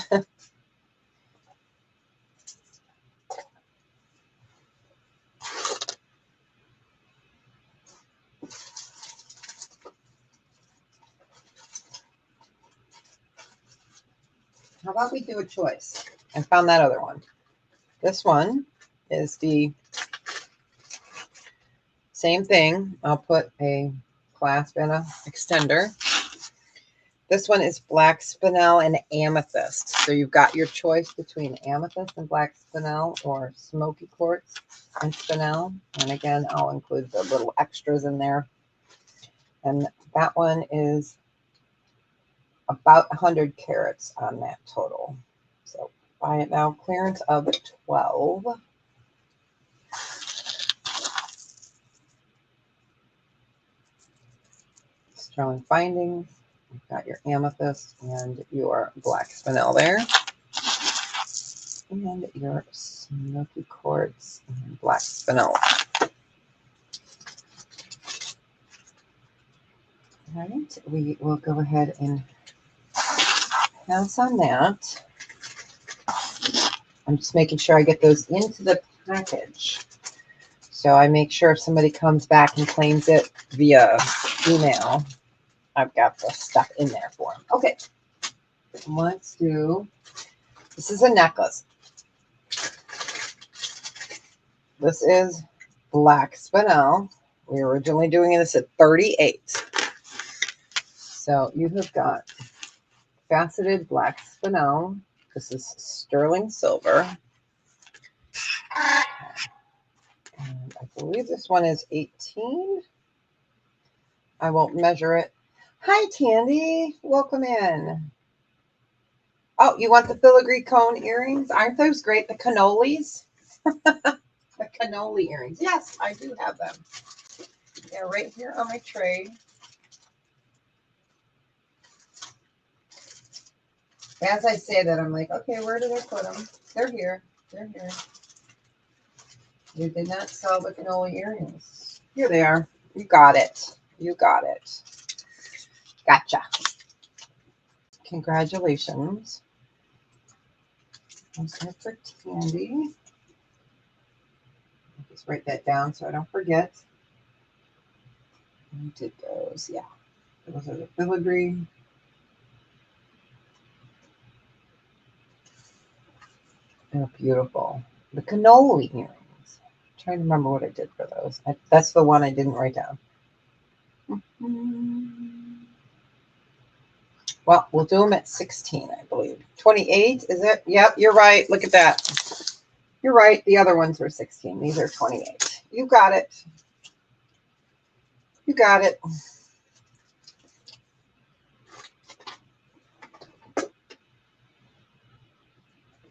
Speaker 1: How about we do a choice? I found that other one. This one is the same thing. I'll put a clasp and a extender. This one is black spinel and amethyst. So you've got your choice between amethyst and black spinel or smoky quartz and spinel. And again, I'll include the little extras in there. And that one is about 100 carats on that total. So buy it now, clearance of 12. Sterling findings. You've got your amethyst and your black spinel there. And your smoky quartz and black spinel. All right, we will go ahead and pass on that. I'm just making sure I get those into the package. So I make sure if somebody comes back and claims it via email, I've got the stuff in there for them. Okay, let's do, this is a necklace. This is black spinel. We were originally doing this at 38. So you have got faceted black spinel. This is sterling silver. And I believe this one is 18. I won't measure it. Hi, Tandy. Welcome in. Oh, you want the filigree cone earrings? Aren't those great? The cannolis? The cannoli earrings. Yes, I do have them. They're right here on my tray. As I say that, I'm like, okay, where did I put them? They're here. They're here. You did not sell the cannoli earrings. Here they are. You got it. You got it. Gotcha. Congratulations. I'm sorry for Tandy. Just write that down so I don't forget. I did those. Yeah. Those are the filigree. They're beautiful. The cannoli earrings. I'm trying to remember what I did for those. That's the one I didn't write down. Well, we'll do them at 16, I believe. 28, is it? Yep, you're right. Look at that. You're right. The other ones were 16. These are 28. You got it. You got it.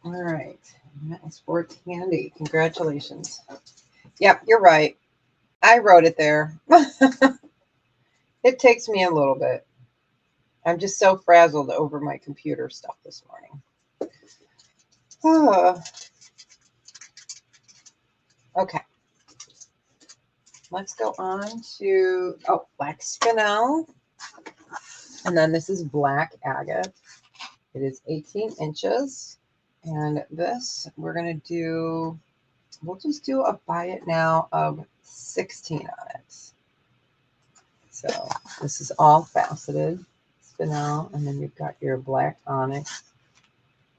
Speaker 1: All right. That is for Tandy. Congratulations. Yep, you're right. I wrote it there. It takes me a little bit. I'm just so frazzled over my computer stuff this morning. Okay. Let's go on to, black spinel. And then this is black agate. It is 18 inches. And this, we're going to do, we'll just do a buy it now of 16 on it. So this is all faceted spinel. And then you've got your black onyx,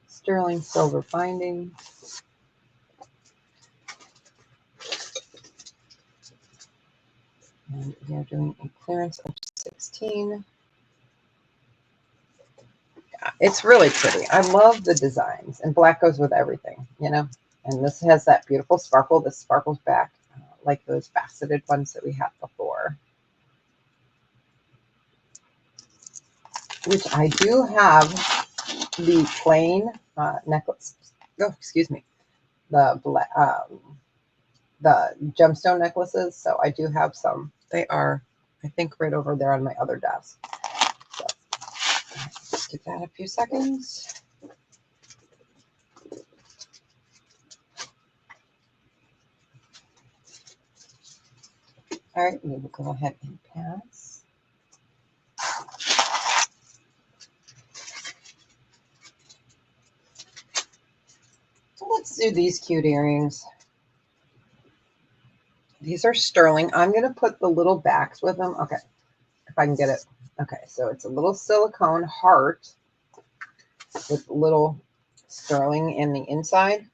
Speaker 1: sterling silver binding. And we are doing a clearance of 16. Yeah, it's really pretty. I love the designs, and black goes with everything, you know. And this has that beautiful sparkle. This sparkles back like those faceted ones that we had before. Which I do have the plain necklace. Oh, excuse me. The gemstone necklaces. So I do have some. They are, I think, right over there on my other desk. So just give that a few seconds. All right, we will go ahead and pass. So let's do these cute earrings. These are sterling. I'm going to put the little backs with them. Okay, if I can get it. Okay, so it's a little silicone heart with little sterling in the inside.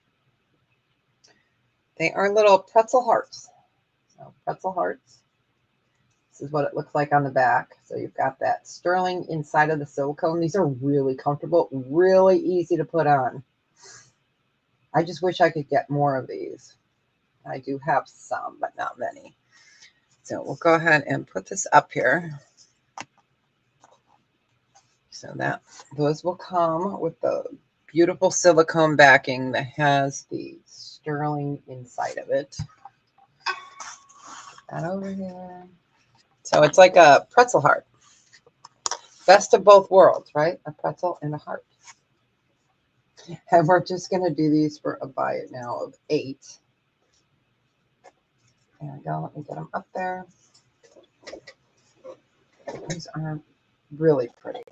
Speaker 1: They are little pretzel hearts. So pretzel hearts. This is what it looks like on the back. So you've got that sterling inside of the silicone. These are really comfortable, really easy to put on. I just wish I could get more of these. I do have some, but not many. So we'll go ahead and put this up here. So that those will come with the beautiful silicone backing that has the sterling inside of it. That over here. So it's like a pretzel heart. Best of both worlds, right? A pretzel and a heart. And we're just going to do these for a buy it now of 8. There we go. Let me get them up there. These are really pretty.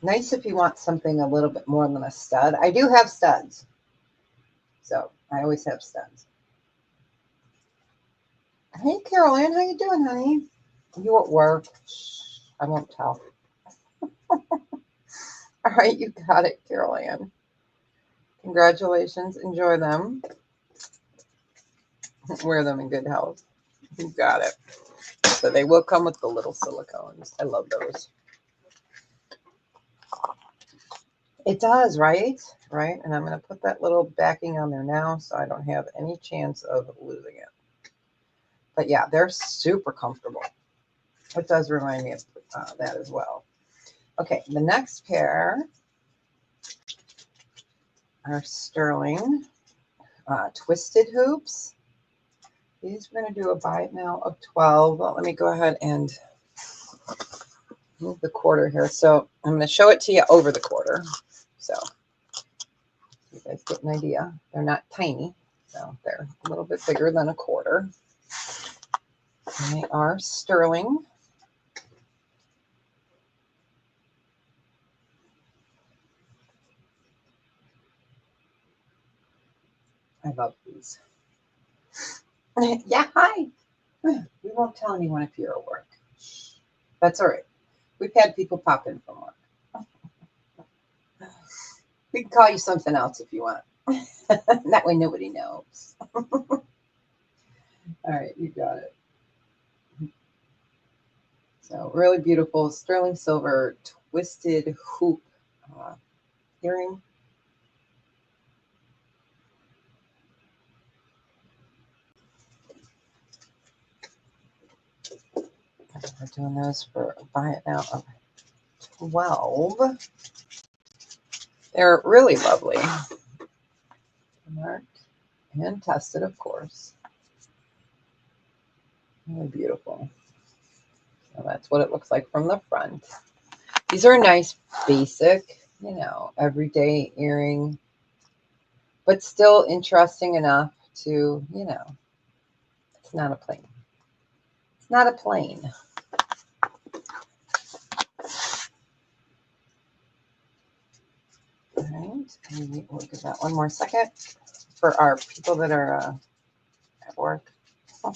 Speaker 1: Nice if you want something a little bit more than a stud. I do have studs. So I always have studs. Hey, Carol Ann, how you doing, honey? You at work? Shh, I won't tell. All right, you got it, Carol Ann. Congratulations. Enjoy them. Wear them in good health. You got it. So they will come with the little silicones. I love those. It does, right? Right? And I'm going to put that little backing on there now so I don't have any chance of losing it. But yeah, they're super comfortable. It does remind me of that as well. Okay, the next pair are sterling twisted hoops. These we're going to do a buy it now of 12. Well, let me go ahead and move the quarter here. So I'm going to show it to you over the quarter. So you guys get an idea. They're not tiny. So they're a little bit bigger than a quarter. And they are sterling. I love these. Yeah, hi. We won't tell anyone if you're at work. That's all right. We've had people pop in from work. We can call you something else if you want. That way nobody knows. All right, you got it. So really beautiful sterling silver twisted hoop earring. We're doing those for buy it now of 12. They're really lovely. Marked and tested, of course. Really beautiful. So that's what it looks like from the front. These are a nice, basic, everyday earring, but still interesting enough to, it's not a plain. It's not a plain. All right, maybe we'll give that one more second for our people that are at work. All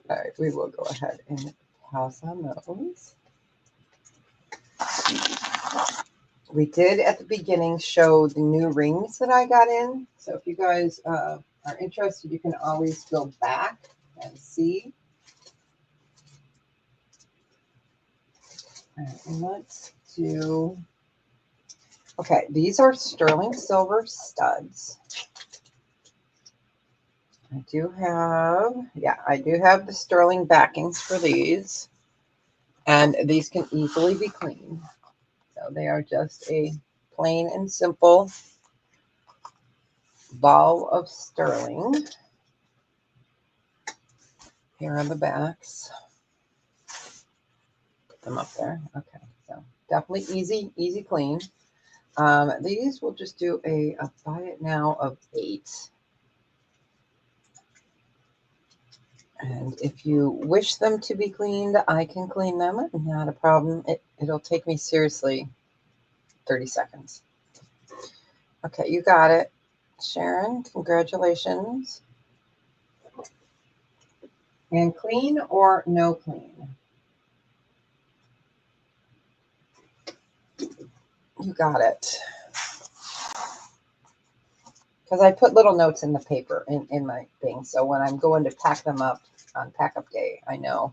Speaker 1: right, we will go ahead and pass on those. We did at the beginning show the new rings that I got in. So if you guys are interested, you can always go back and see. All right, and let's do, okay, these are sterling silver studs. I do have the sterling backings for these. And these can easily be cleaned. So they are just a plain and simple ball of sterling. Here are the backs. Put them up there. Okay, so definitely easy clean. These will just do a buy it now of 8. And if you wish them to be cleaned, I can clean them. Not a problem. It'll take me seriously 30 seconds. Okay, you got it. Sharon, congratulations. And clean or no clean? You got it. Because I put little notes in the paper in my thing. So when I'm going to pack them up on pack up day, I know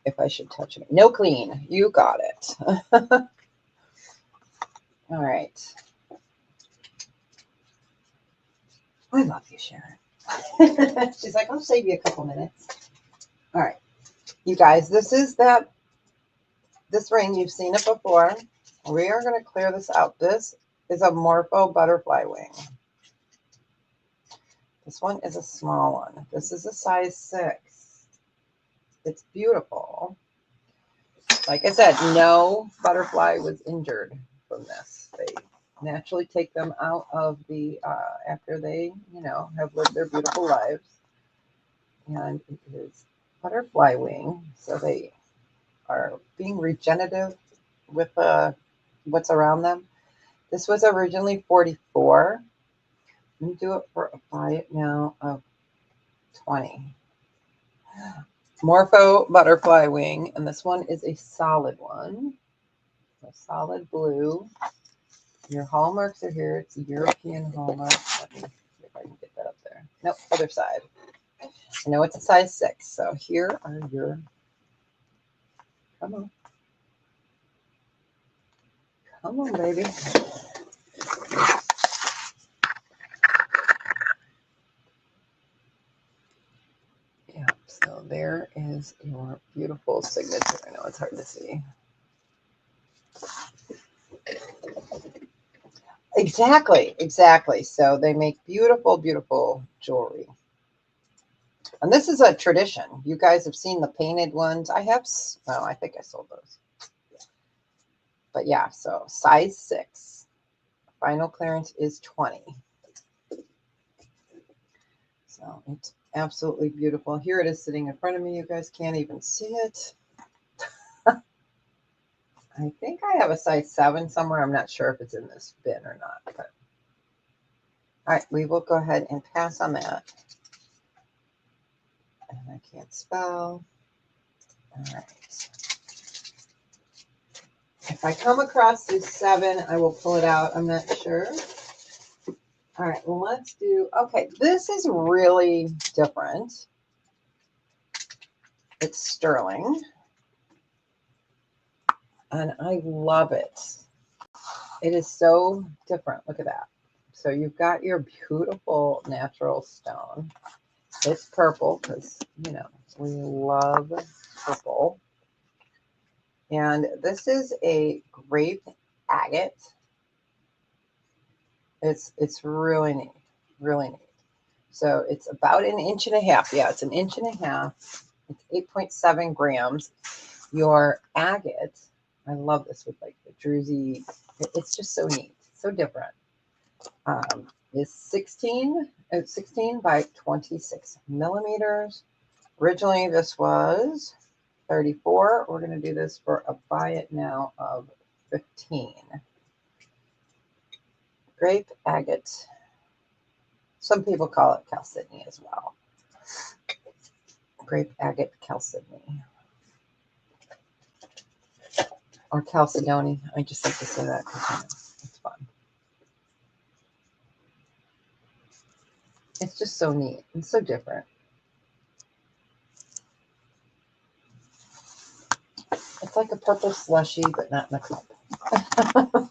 Speaker 1: if I should touch them. No clean. You got it. All right. I love you, Sharon. She's like, I'll save you a couple minutes. All right. You guys, this ring. You've seen it before. We are going to clear this out. This is a Morpho butterfly wing. This one is a small one. This is a size 6. It's beautiful. Like I said, no butterfly was injured from this. They naturally take them out of the, after they, have lived their beautiful lives. And it is butterfly wing. So they are being regenerative with what's around them. This was originally $44. Let me do it for a buy it now of 20. Morpho butterfly wing, and this one is a solid one, a solid blue. Your hallmarks are here. It's a European hallmark. Let me see if I can get that up there. Nope, other side. I know it's a size 6, so here are your, come on, baby. Yeah, so there is your beautiful signature. I know it's hard to see. Exactly. So they make beautiful, beautiful jewelry. And this is a tradition. You guys have seen the painted ones. I have, well, I think I sold those. But yeah, so size 6. Final clearance is 20. So it's absolutely beautiful. Here it is sitting in front of me. You guys can't even see it. I think I have a size 7 somewhere. I'm not sure if it's in this bin or not. But all right, we will go ahead and pass on that. And I can't spell. All right. If I come across this 7, I will pull it out. I'm not sure. All right, well, let's do, okay, this is really different. It's sterling. And I love it. It is so different. Look at that. So you've got your beautiful natural stone. It's purple because, you know, we love purple. And this is a grape agate. It's really neat, really neat. So it's about 1.5 inches. Yeah, it's 1.5 inches. It's 8.7 grams. Your agate, I love this with like the druzy. It's just so neat, so different. Is 16 by 26 millimeters. Originally, this was 34. We're going to do this for a buy it now of 15. Grape agate. Some people call it chalcedony as well. Grape agate chalcedony. Or chalcedony. I just like to say that because it's fun. It's just so neat and so different. It's like a purple slushy, but not in a cup. I'm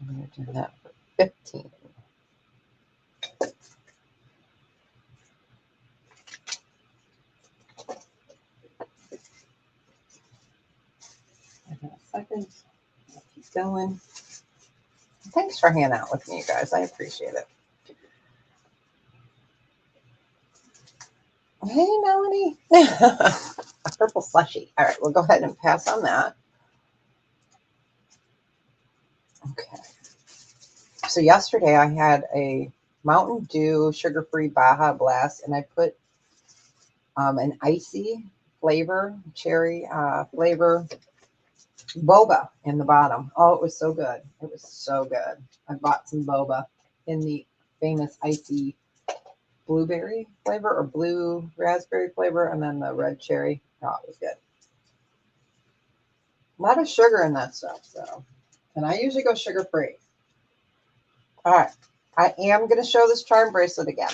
Speaker 1: going to do that for 15. I got a second. I'll keep going. Thanks for hanging out with me, you guys. I appreciate it. Hey, Melanie. A purple slushy. All right, we'll go ahead and pass on that. Okay. So yesterday I had a Mountain Dew sugar-free Baja Blast, and I put an icy flavor, cherry flavor boba in the bottom. Oh, it was so good. It was so good. I bought some boba in the famous icy blueberry flavor or blue raspberry flavor, and then the red cherry. Oh, it was good. A lot of sugar in that stuff, so. And I usually go sugar-free. All right. I am going to show this charm bracelet again.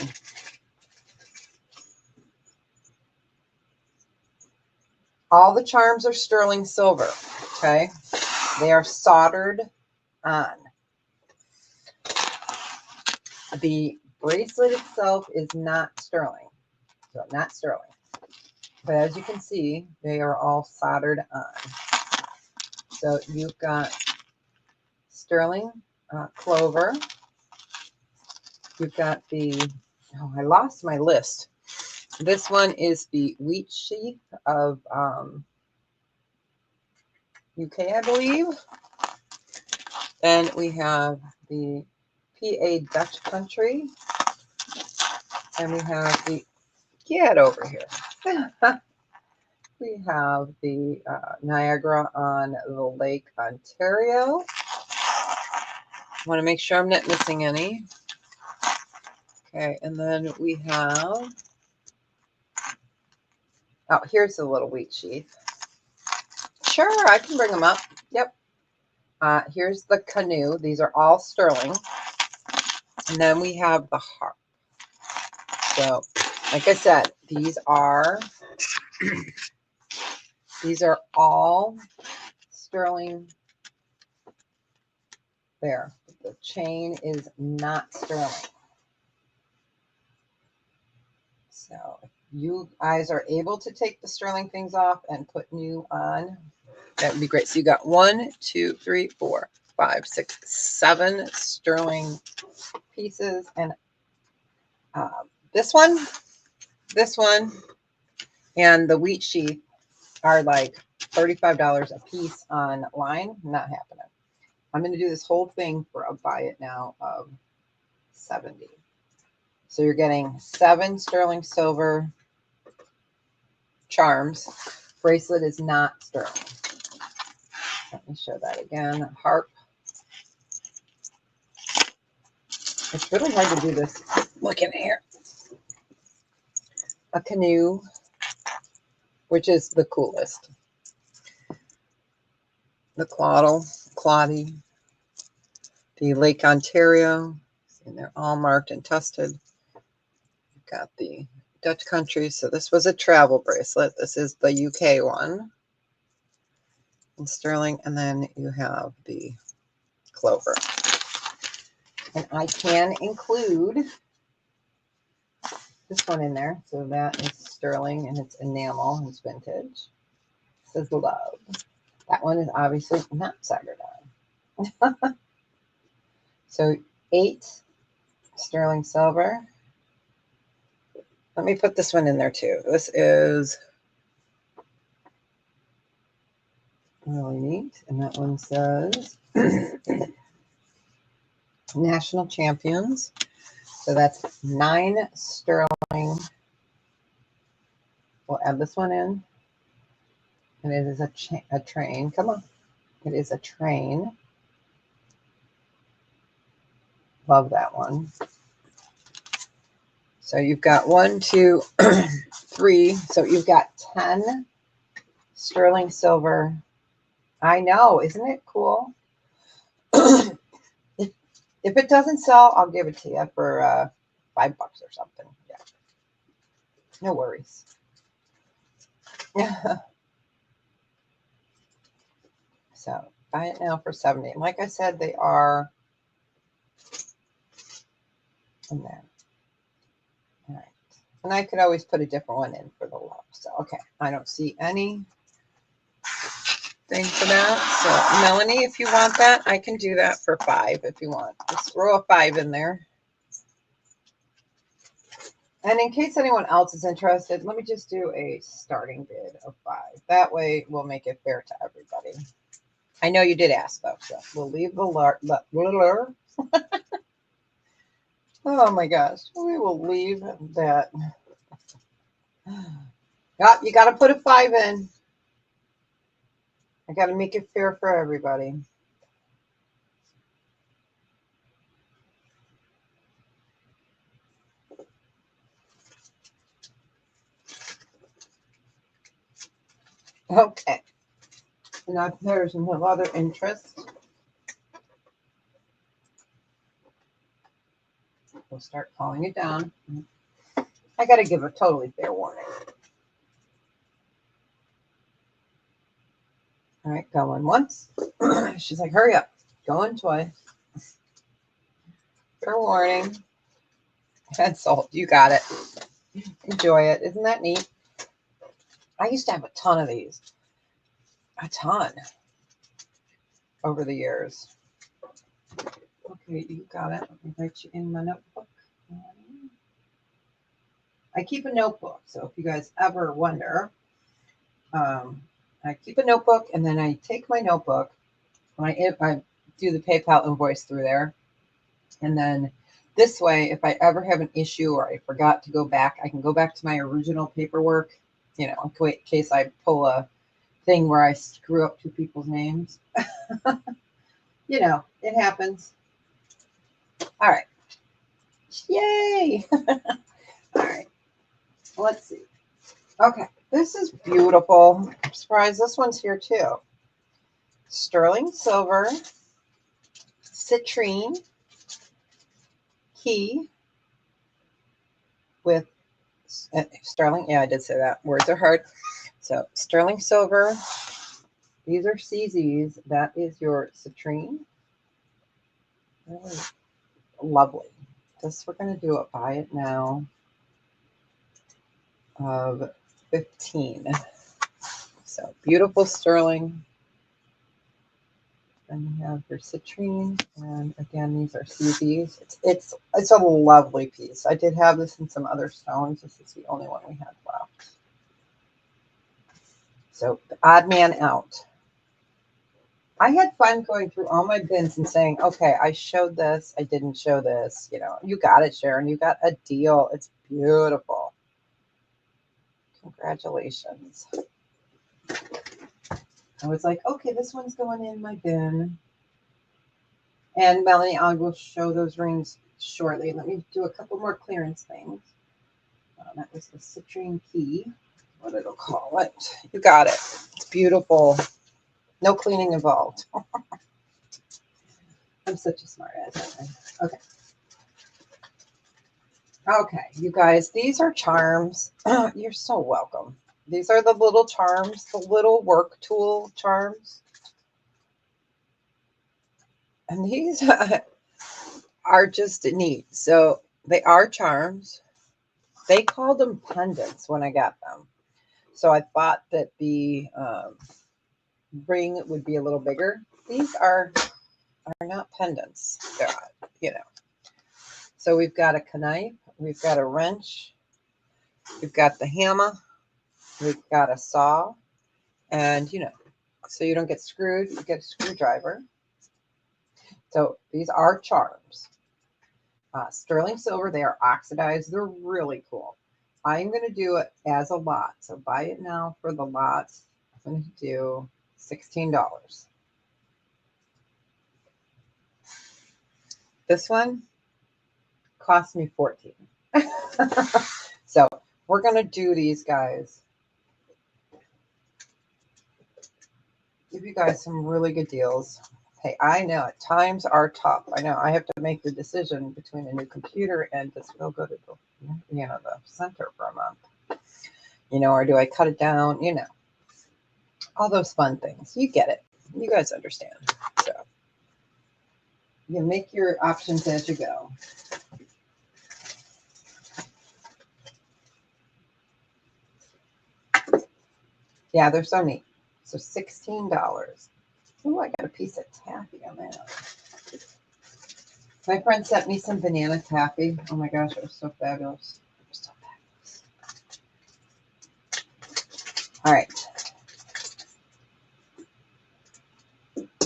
Speaker 1: All the charms are sterling silver, okay? They are soldered on. The bracelet itself is not sterling, so not sterling. But as you can see, they are all soldered on. So you've got sterling clover. You've got the, oh, I lost my list. This one is the wheat sheath of UK, I believe. Then we have the PA Dutch Country. And we have the, get over here. We have the Niagara on the Lake Ontario. I want to make sure I'm not missing any. Okay, and then we have, oh, here's the little wheat sheath. Sure, I can bring them up. Yep. Here's the canoe. These are all sterling. And then we have the harp. So, like I said, these are all sterling there. The chain is not sterling. So if you guys are able to take the sterling things off and put new on, that would be great. So you got 1, 2, 3, 4, 5, 6, 7 sterling pieces. And This one, and the wheat sheath are like $35 a piece online. Not happening. I'm going to do this whole thing for a buy it now of 70. So you're getting 7 sterling silver charms. Bracelet is not sterling. Let me show that again. Harp. It's really hard to do this looking here. A canoe, which is the coolest. The Claudie, the Lake Ontario, and they're all marked and tested. You've got the Dutch country, so this was a travel bracelet. This is the UK one in sterling, and then you have the clover. And I can include this one in there, so that is sterling and it's enamel, it's vintage. It says love. That one is obviously not Sagardon. So 8 sterling silver. Let me put this one in there too. This is really neat. And that one says National Champions. So that's 9 sterling. We'll add this one in. And it is a train. Come on. It is a train. Love that one. So you've got 1, 2, 3. So you've got 10 sterling silver. I know. Isn't it cool? If it doesn't sell, I'll give it to you for $5 or something. Yeah. No worries. So buy it now for 70. And like I said, they are in there. All right. And I could always put a different one in for the love. So, okay. I don't see any thing for that. So, Melanie, if you want that, I can do that for 5 if you want. Just throw a 5 in there. And in case anyone else is interested, let me just do a starting bid of 5. That way, we'll make it fair to everybody. I know you did ask, though, so we'll leave the lure. Oh, my gosh. We will leave that. Yep, you got to put a 5 in. I got to make it fair for everybody. Okay. Now, if there's no other interest, we'll start calling it down. I got to give a totally fair warning. All right, going once. She's like, hurry up. Going twice. Fair warning. That's sold. You got it. Enjoy it. Isn't that neat? I used to have a ton of these. A ton. Over the years. Okay, you got it. Let me write you in my notebook. I keep a notebook. So if you guys ever wonder, I keep a notebook and then I take my notebook. I do the PayPal invoice through there. And then this way, if I ever have an issue or I forgot to go back, I can go back to my original paperwork, you know, in case I pull a thing where I screw up 2 people's names. You know, it happens. All right. Yay. All right. Let's see. Okay. This is beautiful. I'm surprised this one's here too. Sterling silver, citrine key with sterling. Yeah, I did say that. Words are hard. So sterling silver. These are CZs. That is your citrine. Really lovely. This we're going to do it. Buy it now of 15. So beautiful sterling. Then you have your citrine, and again, these are CZs. It's a lovely piece. I did have this in some other stones. This is the only one we had left. So the odd man out. I had fun going through all my bins and saying, okay, I showed this, I didn't show this. You know, you got it, Sharon. You got a deal. It's beautiful. Congratulations. I was like, okay, this one's going in my bin. And Melanie, I will show those rings shortly. Let me do a couple more clearance things. That was the citrine key, what it'll call it. You got it. It's beautiful. No cleaning involved. I'm such a smart ass. Okay. Okay, you guys, these are charms. You're so welcome. These are the little charms, the little work tool charms. And these are just neat. So they are charms. They called them pendants when I got them. So I thought that the ring would be a little bigger. These are not pendants. They're, you know. So we've got a knife, we've got a wrench, we've got the hammer, we've got a saw, and you know, so you don't get screwed, you get a screwdriver. So these are charms. Sterling silver, they are oxidized. They're really cool. I'm going to do it as a lot. So buy it now for the lot. I'm going to do $16. This one cost me $14. So we're going to do these guys. Give you guys some really good deals. Hey, I know times are tough. I know I have to make the decision between a new computer and just go to the, you know, the center for a month. You know, or do I cut it down? You know, all those fun things. You get it. You guys understand. So you make your options as you go. Yeah, they're so neat. So $16. Oh, I got a piece of taffy on that. My friend sent me some banana taffy. Oh my gosh, it was so fabulous. It was so fabulous. All right.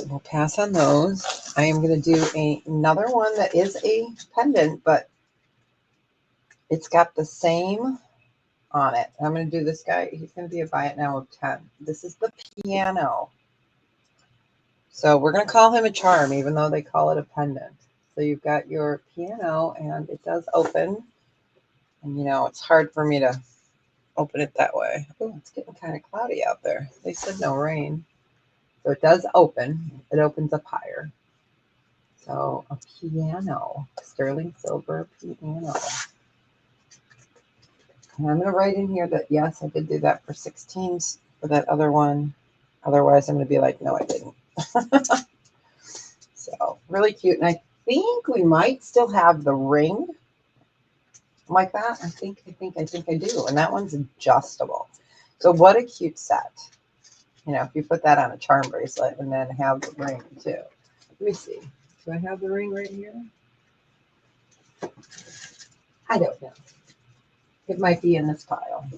Speaker 1: We'll pass on those. I am going to do another one that is a pendant, but it's got the same on it. I'm going to do this guy. He's going to be a buy it now of 10. This is the piano. So we're going to call him a charm, even though they call it a pendant. So you've got your piano, and it does open. And, you know, it's hard for me to open it that way. Oh, it's getting kind of cloudy out there. They said no rain. So it does open. It opens up higher. So a piano, sterling silver piano. And I'm going to write in here that, yes, I did do that for 16 for that other one. Otherwise, I'm going to be like, no, I didn't. So really cute. And I think we might still have the ring like that. I think I do. And that one's adjustable. So what a cute set. You know, if you put that on a charm bracelet and then have the ring too. Let me see. Do I have the ring right here? I don't know. It might be in this pile.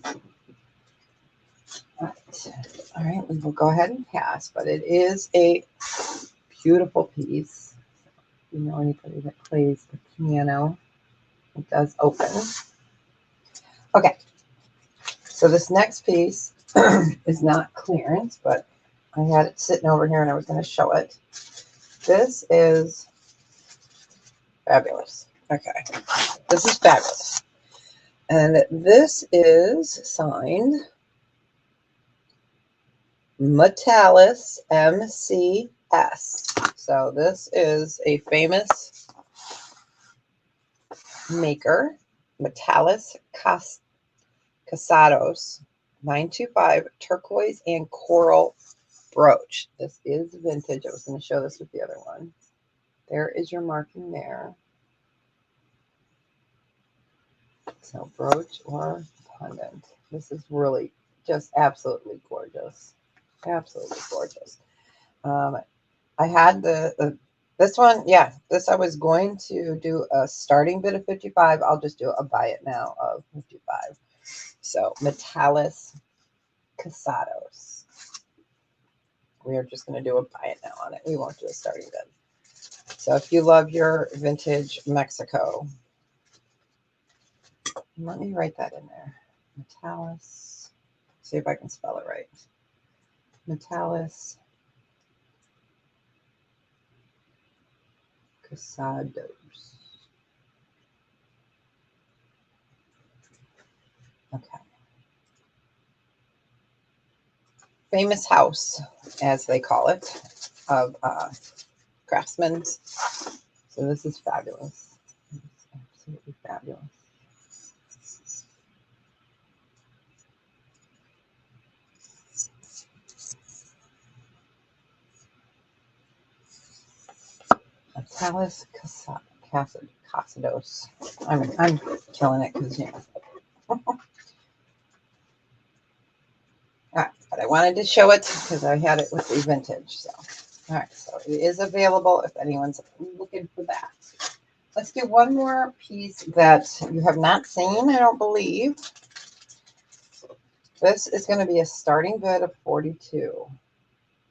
Speaker 1: All right, we will go ahead and pass, but it is a beautiful piece. You know, anybody that plays the piano, it does open. Okay, so this next piece is not clearance, but I had it sitting over here and I was going to show it. This is fabulous. Okay, this is fabulous. And this is signed Metallis MCS. So this is a famous maker, Metallis Casados 925 turquoise and coral brooch. This is vintage. I was going to show this with the other one. There is your marking there. So brooch or pendant. This is really just absolutely gorgeous. Absolutely gorgeous. I had this one. Yeah, this I was going to do a starting bid of 55. I'll just do a buy it now of 55. So Metalis Casados. We are just going to do a buy it now on it. We won't do a starting bid. So if you love your vintage Mexico, let me write that in there. Metalis. See if I can spell it right. Metalis Casados. Okay. Famous house, as they call it, of craftsmen. So this is fabulous. It's absolutely fabulous. Metalis Casados. I'm killing it because, you know. All right, but I wanted to show it because I had it with the vintage. So, all right, so it is available if anyone's looking for that. Let's do one more piece that you have not seen, I don't believe. This is going to be a starting bid of 42.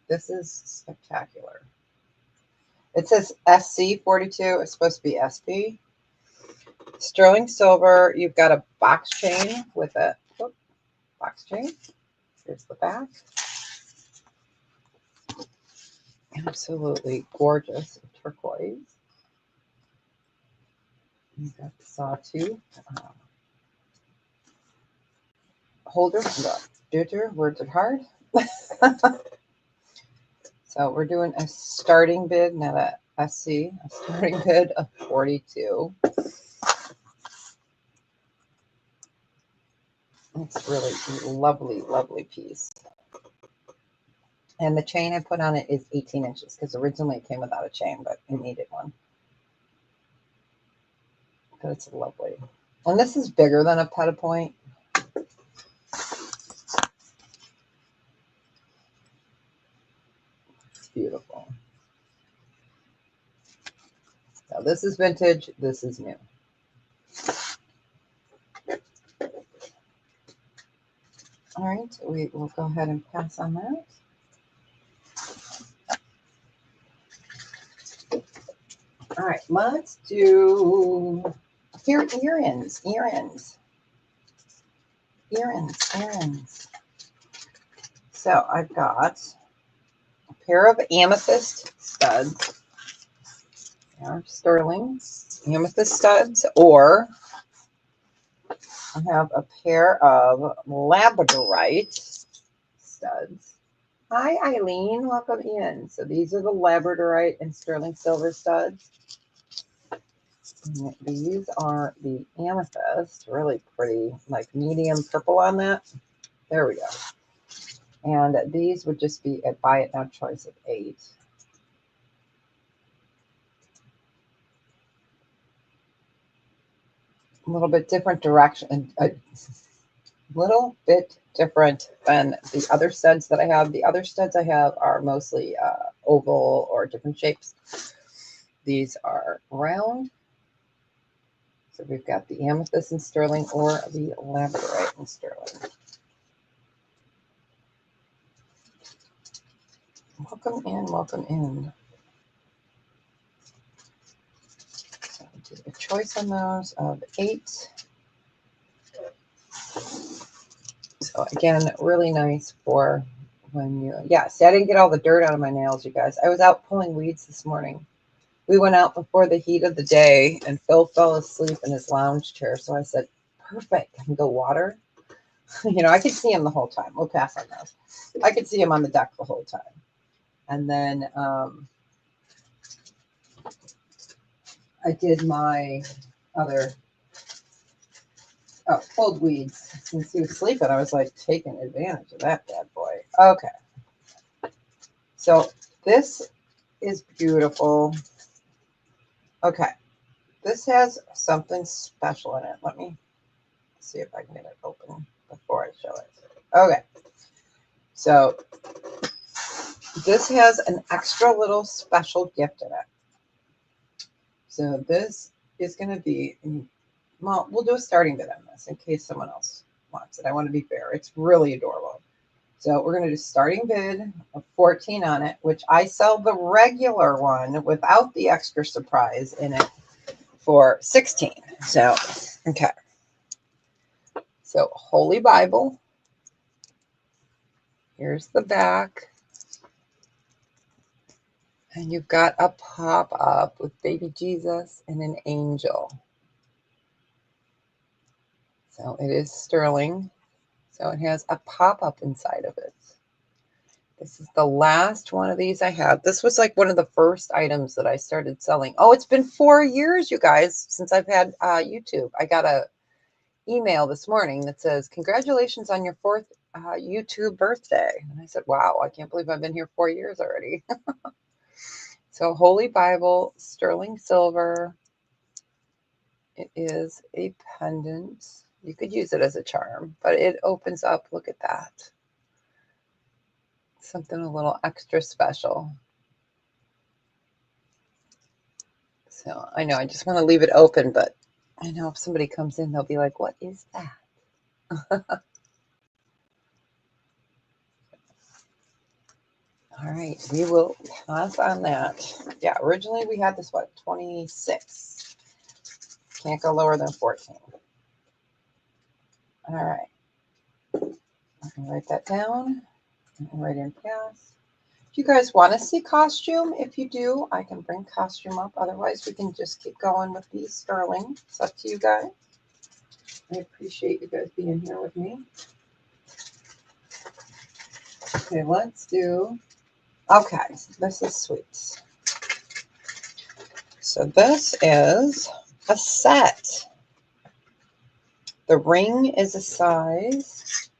Speaker 1: This is spectacular. It says SC 42. It's supposed to be SP. Sterling silver. You've got a box chain with a box chain. Here's the back. Absolutely gorgeous turquoise. You've got the sawtooth holder. Deuter, words are hard. So we're doing a starting bid, not a SC, a starting bid of 42. It's really lovely, lovely piece. And the chain I put on it is 18 inches because originally it came without a chain, but it needed one. But it's lovely. And this is bigger than a petit point. It's beautiful. Now this is vintage. This is new. All right, we will go ahead and pass on that. All right, let's do earrings. So I've got a pair of amethyst studs. They are sterling amethyst studs, or I have a pair of labradorite studs. Hi, Eileen. Welcome in. So these are the labradorite and sterling silver studs. And these are the amethyst. Really pretty, like medium purple on that. There we go. And these would just be a buy it now choice of 8. A little bit different direction. A little bit different than the other studs that I have. The other studs I have are mostly oval or different shapes. These are round. So we've got the amethyst and sterling or the labradorite and sterling. Welcome in, welcome in. So do a choice on those of 8. So again, really nice for when you, see, I didn't get all the dirt out of my nails, you guys. I was out pulling weeds this morning. We went out before the heat of the day, and Phil fell asleep in his lounge chair. So I said, perfect, I can go water. You know, I could see him the whole time. We'll pass on those. I could see him on the deck the whole time. And then I did my other, pulled weeds. Since he was sleeping, I was like taking advantage of that bad boy. Okay. So this is beautiful. Okay. This has something special in it. Let me see if I can get it open before I show it. Okay. So this has an extra little special gift in it. So this is going to be, well, we'll do a starting bid on this in case someone else wants it. I want to be fair. It's really adorable. So we're going to do starting bid of 14 on it, which I sell the regular one without the extra surprise in it for 16. So, okay. So Holy Bible. Here's the back. And you've got a pop-up with baby Jesus and an angel. So it is sterling. So it has a pop-up inside of it. This is the last one of these I had. This was like one of the first items that I started selling. Oh, it's been 4 years, you guys, since I've had YouTube. I got a email this morning that says, congratulations on your 4th YouTube birthday. And I said, wow, I can't believe I've been here 4 years already. So Holy Bible, sterling silver. It is a pendant. You could use it as a charm, but it opens up. Look at that. Something a little extra special. So I know I just want to leave it open, but I know if somebody comes in, they'll be like, what is that? All right, we will pass on that. Yeah, originally we had this, what, 26. Can't go lower than 14. All right. Let me write that down. Write in pass. If you guys want to see costume, if you do, I can bring costume up. Otherwise, we can just keep going with these sterling. It's up to you guys. I appreciate you guys being here with me. Okay, let's do... Okay, this is sweet. So this is a set. The ring is a size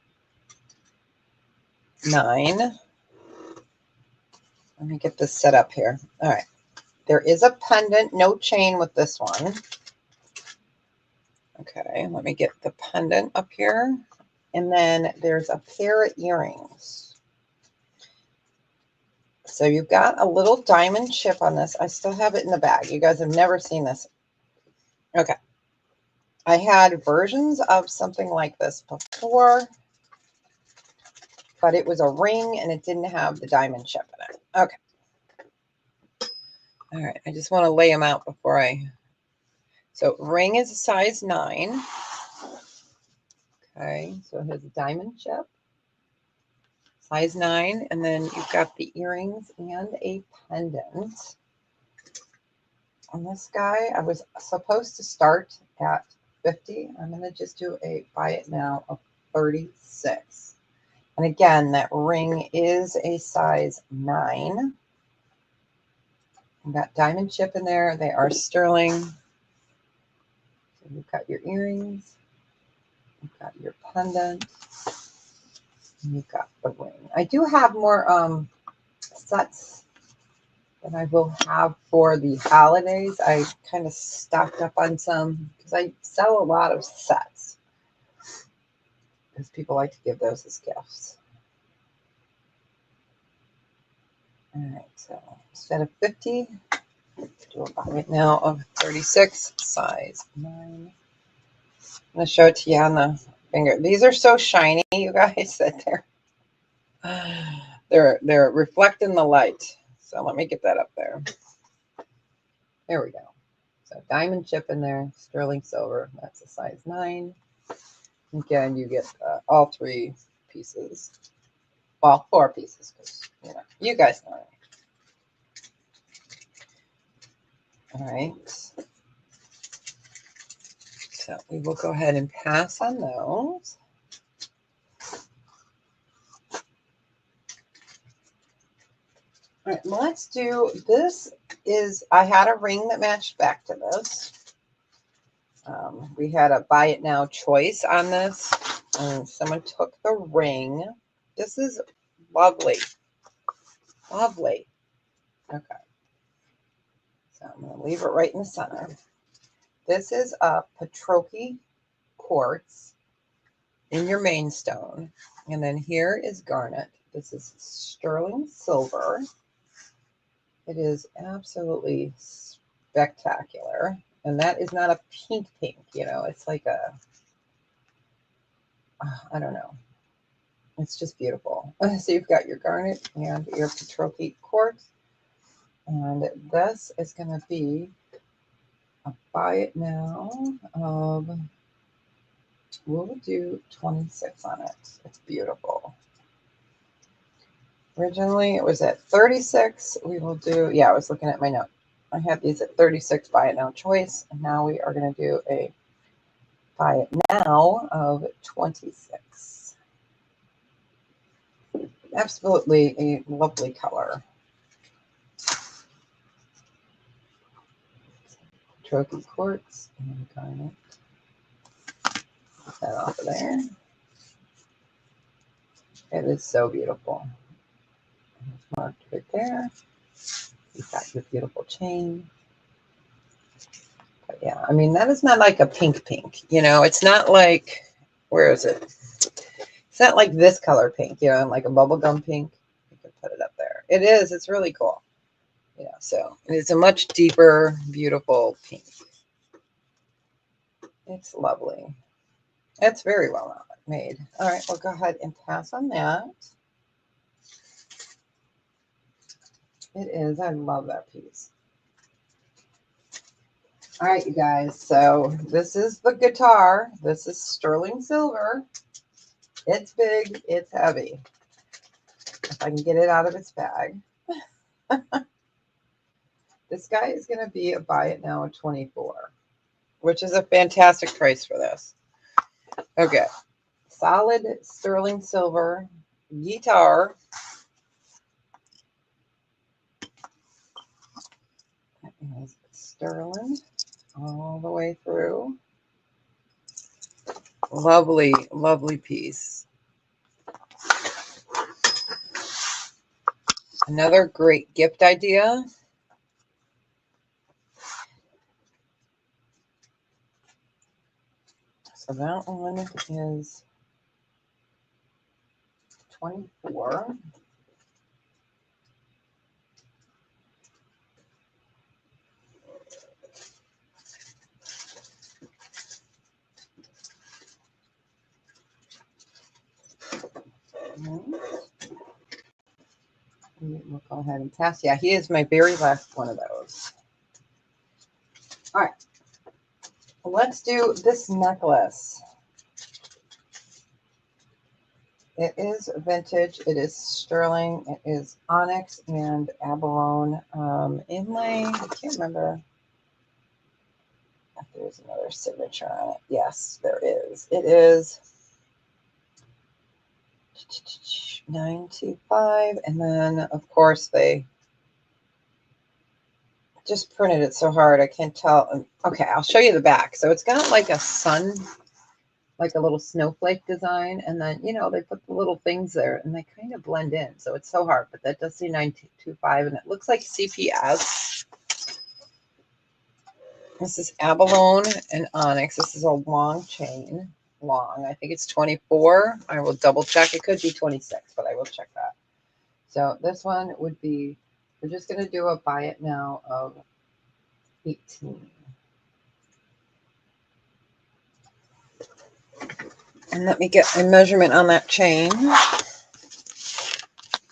Speaker 1: 9. Let me get this set up here. All right. There is a pendant, no chain with this one. Okay, let me get the pendant up here. And then there's a pair of earrings. So you've got a little diamond chip on this. I still have it in the bag. You guys have never seen this. Okay. I had versions of something like this before, but it was a ring and it didn't have the diamond chip in it. Okay. All right. I just want to lay them out before I... So ring is a size 9. Okay. So it has a diamond chip. Size 9, and then you've got the earrings and a pendant. On this guy, I was supposed to start at 50. I'm going to just do a buy it now of 36. And again, that ring is a size 9. You've got diamond chip in there. They are sterling. So you've got your earrings. You've got your pendant. And you've got the ring. I do have more sets that I will have for the holidays. I kind of stocked up on some because I sell a lot of sets because people like to give those as gifts. All right, so instead of 50, do a buy it now of 36, size 9. I'm going to show it to you on the finger. These are so shiny, you guys, that they're reflecting the light. So let me get that up there. There we go. So diamond chip in there, sterling silver. That's a size 9. Again, you get all 3 pieces. Well, 4 pieces, because you guys know it. All right. So we will go ahead and pass on those. All right, let's do this. I had a ring that matched back to this. We had a buy it now choice on this, and someone took the ring. This is lovely. Lovely. Okay. So I'm going to leave it right in the center. This is a Patroki quartz in your main stone. And then here is garnet. This is sterling silver. It is absolutely spectacular. And that is not a pink, you know, it's like a, I don't know. It's just beautiful. So you've got your garnet and your petrocate quartz. And this is going to be a buy it now of, we'll do 26 on it. It's beautiful. Originally it was at 36. We will do, yeah, I was looking at my note. I have these at 36 buy it now choice. And now we are going to do a buy it now of 26. Absolutely a lovely color. Trophy quartz and garnet. Put that off of there. It is so beautiful. It's marked right there. You've got your beautiful chain. But yeah, I mean, that is not like a pink, you know, it's not like, where is it? It's not like this color pink, you know, like a bubblegum pink. You can put it up there. It is, it's really cool. Yeah, so it's a much deeper, beautiful pink. It's lovely. It's very well made. All right, we'll go ahead and pass on that. It is. I love that piece. All right, you guys. So this is the guitar. This is sterling silver. It's big. It's heavy. If I can get it out of its bag. This guy is going to be a buy it now at 24, which is a fantastic price for this. Okay. Solid sterling silver guitar. That is sterling all the way through. Lovely, lovely piece. Another great gift idea. So that one is 24. We'll go ahead and pass. Yeah, he is my very last one of those. All right. Let's do this necklace. It is vintage. It is sterling. It is onyx and abalone inlay. I can't remember if there's another signature on it. Yes, there is. It is 925. And then, of course, they just printed it so hard. I can't tell. Okay, I'll show you the back. So it's got like a sun, like a little snowflake design. And then, you know, they put the little things there and they kind of blend in. So it's so hard, but that does say 925 and it looks like CPS. This is abalone and onyx. This is a long chain. Long. I think it's 24. I will double check. It could be 26, but I will check that. So this one would be, we're just going to do a buy it now of 18. And let me get a measurement on that chain.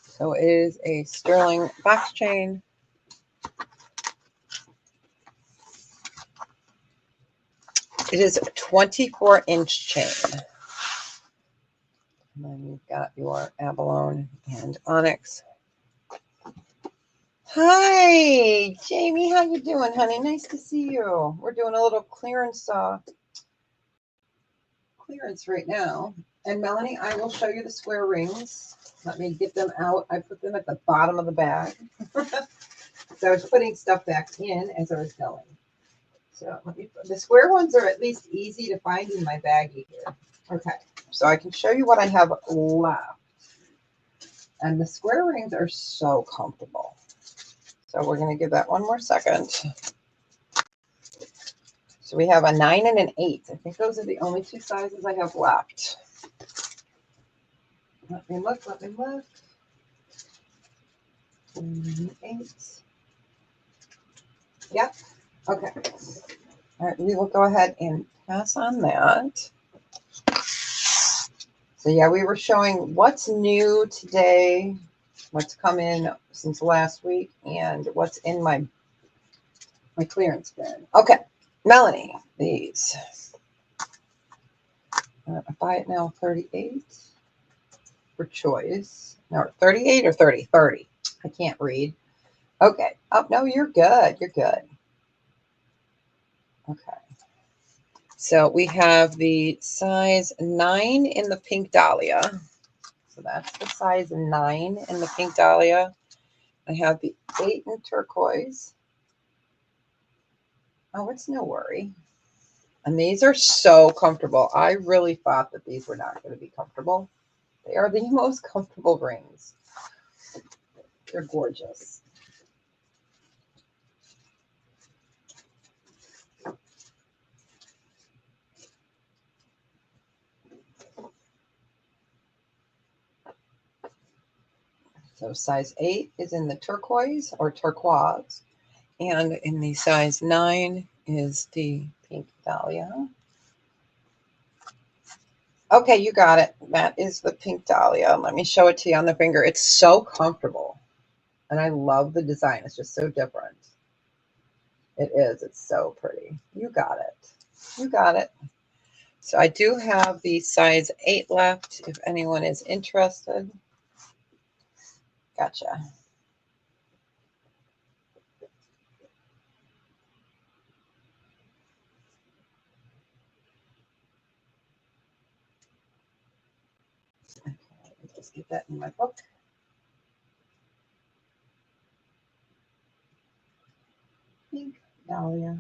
Speaker 1: So it is a sterling box chain. It is a 24-inch chain. And then you've got your abalone and onyx. Hi, Jamie. How you doing, honey? Nice to see you. We're doing a little clearance right now. And Melanie, I will show you the square rings. Let me get them out. I put them at the bottom of the bag. So I was putting stuff back in as I was going. So let me, the square ones are at least easy to find in my baggie here. Okay, so I can show you what I have left. And the square rings are so comfortable. So we're going to give that one more second. So we have a 9 and an 8. I think those are the only two sizes I have left. Let me look, let me look. 8. Yep. Okay. All right, we will go ahead and pass on that. So yeah, we were showing what's new today, what's come in since last week, and what's in my clearance bin. Okay, Melanie, these. I buy it now 38 for choice. No, 38 or 30? 30. I can't read. Okay. Oh, no, you're good. You're good. Okay. So we have the size 9 in the pink dahlia. So that's the size 9 in the pink dahlia. I have the 8 in turquoise. Oh, it's no worry. And these are so comfortable. I really thought that these were not going to be comfortable. They are the most comfortable rings. They're gorgeous. So size 8 is in the turquoise or turquoise. And in the size 9 is the pink dahlia. Okay, you got it. That is the pink dahlia. Let me show it to you on the finger. It's so comfortable. And I love the design. It's just so different. It is. It's so pretty. You got it. You got it. So I do have the size 8 left if anyone is interested. Gotcha. Okay, just get that in my book. Pink dahlia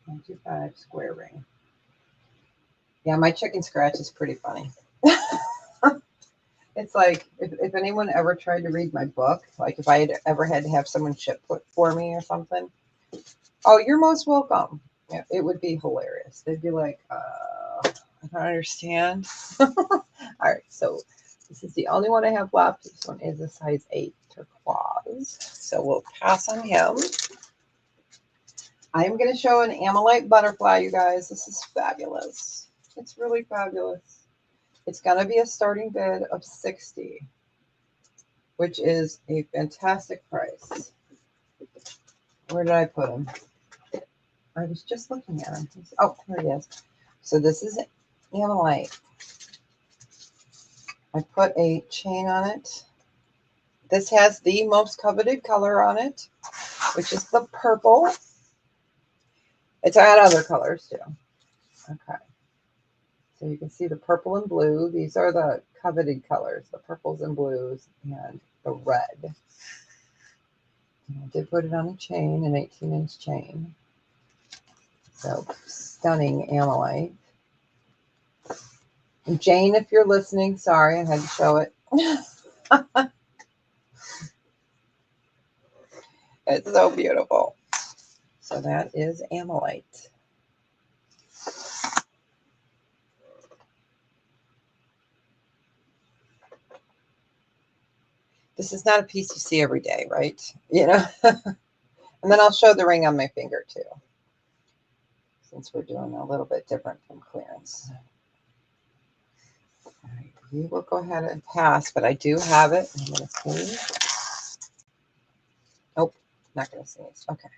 Speaker 1: 125 square ring. Yeah, my chicken scratch is pretty funny. It's like if anyone ever tried to read my book, like if I had ever had to have someone ship it for me or something, oh, you're most welcome. Yeah, it would be hilarious. They'd be like, I don't understand. All right, so this is the only one I have left. This one is a size 8 turquoise. So we'll pass on him. I am going to show an Ammonite butterfly, you guys. This is fabulous. It's really fabulous. It's going to be a starting bid of 60, which is a fantastic price. Where did I put him? I was just looking at him. Oh, here he is. So this is Ammonite. I put a chain on it. This has the most coveted color on it, which is the purple. It's had other colors too. Okay. So you can see the purple and blue. These are the coveted colors, the purples and blues and the red. And I did put it on a chain, an 18-inch chain. So stunning Ammonite. And Jane, if you're listening, sorry, I had to show it. It's so beautiful. So that is Ammonite. This is not a piece you see every day, right? You know. And then I'll show the ring on my finger too, since we're doing a little bit different from clearance. All right, we will go ahead and pass, but I do have it. I'm going to sneeze. Nope, not going to sneeze. Okay.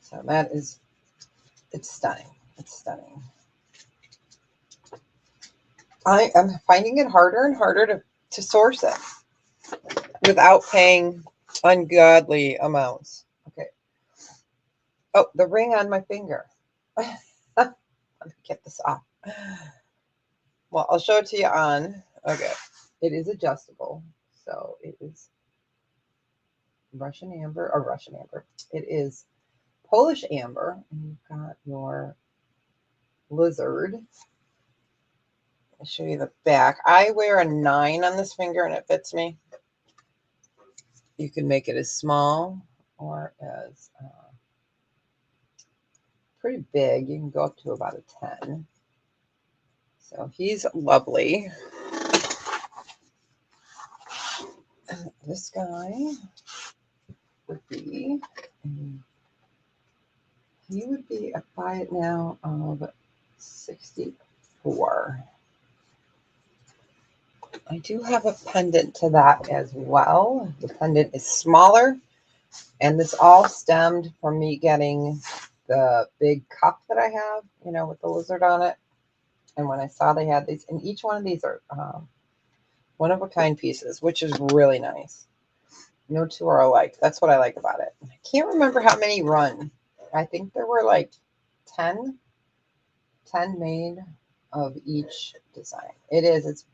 Speaker 1: So that is, it's stunning. It's stunning. I am finding it harder and harder to source it without paying ungodly amounts. Okay. Oh, the ring on my finger. Let me get this off. Well, I'll show it to you on. Okay. It is adjustable. So it is Russian amber or Russian amber. It is Polish amber. And you've got your lizard. I'll show you the back. I wear a 9 on this finger and it fits me. You can make it as small or as pretty big. You can go up to about a 10. So he's lovely. This guy would be, he would be a buy it now of 64. I do have a pendant to that as well. The pendant is smaller, and this all stemmed from me getting the big cup that I have, you know, with the lizard on it. And when I saw they had these, and each one of these are one-of-a-kind pieces, which is really nice. No two are alike. That's what I like about it. I can't remember how many run. I think there were like 10 made of each design. It's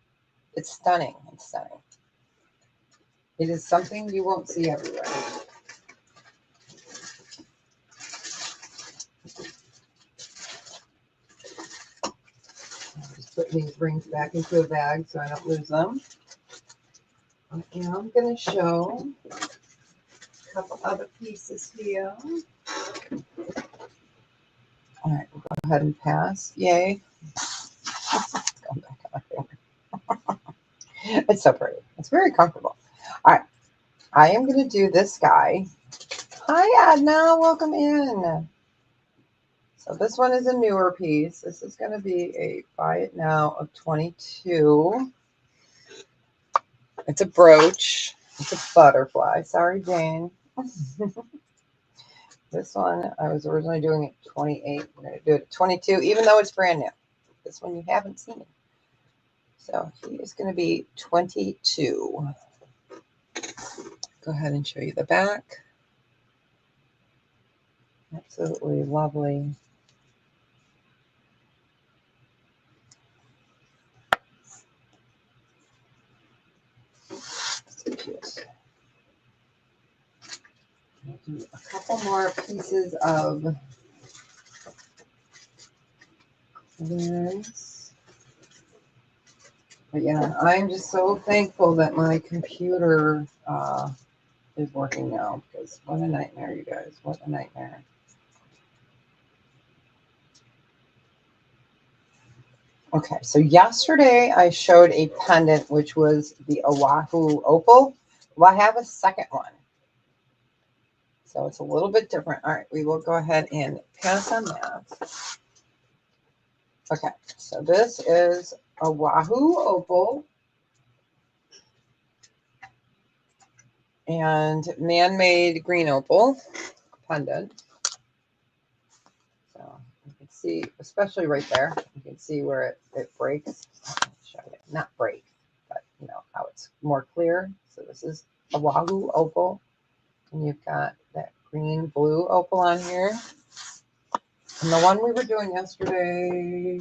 Speaker 1: stunning. It's stunning. It is something you won't see everywhere. I'm just putting these rings back into a bag so I don't lose them. I am going to show a couple other pieces here. All right, we'll go ahead and pass. Yay. Going back on my finger. It's so pretty. It's very comfortable. All right, I am going to do this guy. Hi, Adna. Welcome in. So this one is a newer piece. This is going to be a buy it now of 22. It's a brooch. It's a butterfly. Sorry, Jane. This one, I was originally doing it 28. We're going to do it at 22, even though it's brand new. This one you haven't seen. So he is going to be 22. Go ahead and show you the back. Absolutely lovely. So cute. I'll do a couple more pieces of clearance. But yeah, I'm just so thankful that my computer is working now, because what a nightmare, you guys. What a nightmare. Okay, so yesterday I showed a pendant, which was the Oahu Opal. Well, I have a second one. So it's a little bit different. All right, we will go ahead and pass on that. Okay, so this is Oahu Opal and man-made green opal pendant. So you can see, especially right there, you can see where it breaks. I'll show you. Not break, but you know how it's more clear. So this is Oahu Opal, and you've got that green blue opal on here. And the one we were doing yesterday,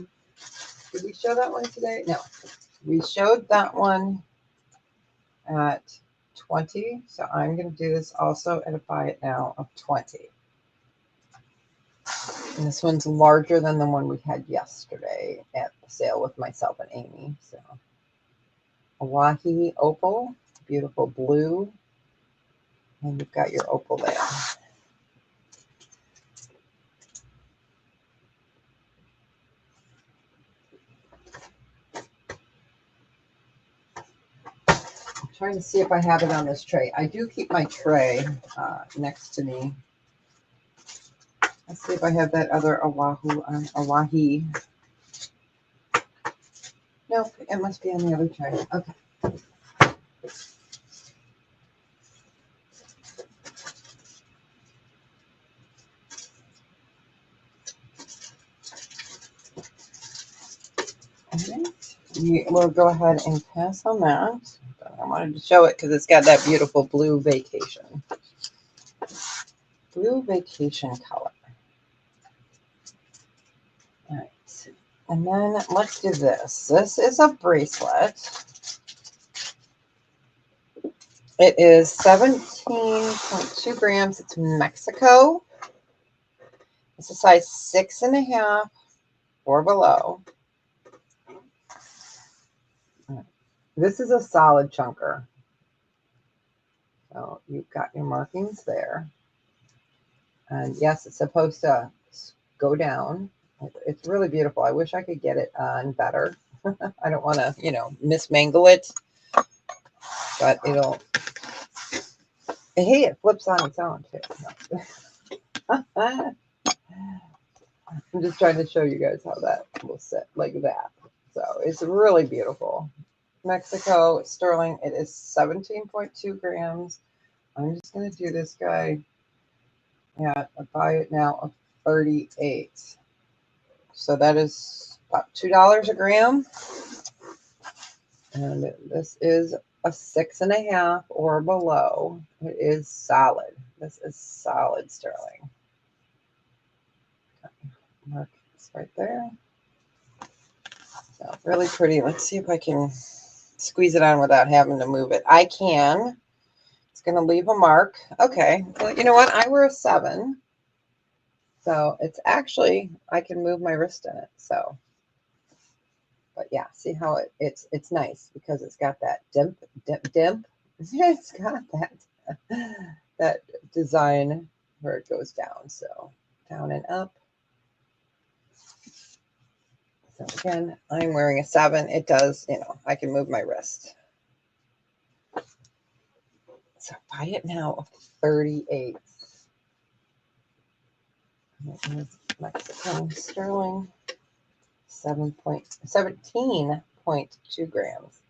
Speaker 1: did we show that one today? No, we showed that one at 20. So I'm going to do this also at a buy it now of 20. And this one's larger than the one we had yesterday at the sale with myself and Amy. So Hawaii opal, beautiful blue. And you've got your opal there. I'm trying to see if I have it on this tray. I do keep my tray next to me. Let's see if I have that other Oahu on Hawaii. Nope, it must be on the other tray. Okay. We'll go ahead and pass on that. I wanted to show it because it's got that beautiful blue vacation. Blue vacation color. All right. And then let's do this. This is a bracelet. It is 17.2 grams. It's Mexico. It's a size 6.5 or below. This is a solid chunker. So you've got your markings there. And yes, it's supposed to go down. It's really beautiful. I wish I could get it on better. I don't want to, you know, mismangle it, but it'll, hey, it flips on its own too. No. I'm just trying to show you guys how that will sit like that. So it's really beautiful. Mexico sterling, it is 17.2 grams. I'm just going to do this guy at a buy it now of 38. So that is about $2 a gram. And this is a 6.5 or below. It is solid. This is solid sterling. Mark this right there. So really pretty. Let's see if I can squeeze it on without having to move it. I can. It's going to leave a mark. Okay. Well, you know what? I wear a 7. So it's actually, I can move my wrist in it. So, but yeah, see how it's nice because it's got that dimp. It's got that design where it goes down. So down and up. So again, I'm wearing a 7. It does, you know, I can move my wrist. So buy it now of 38. Mexican sterling, 17.2 grams.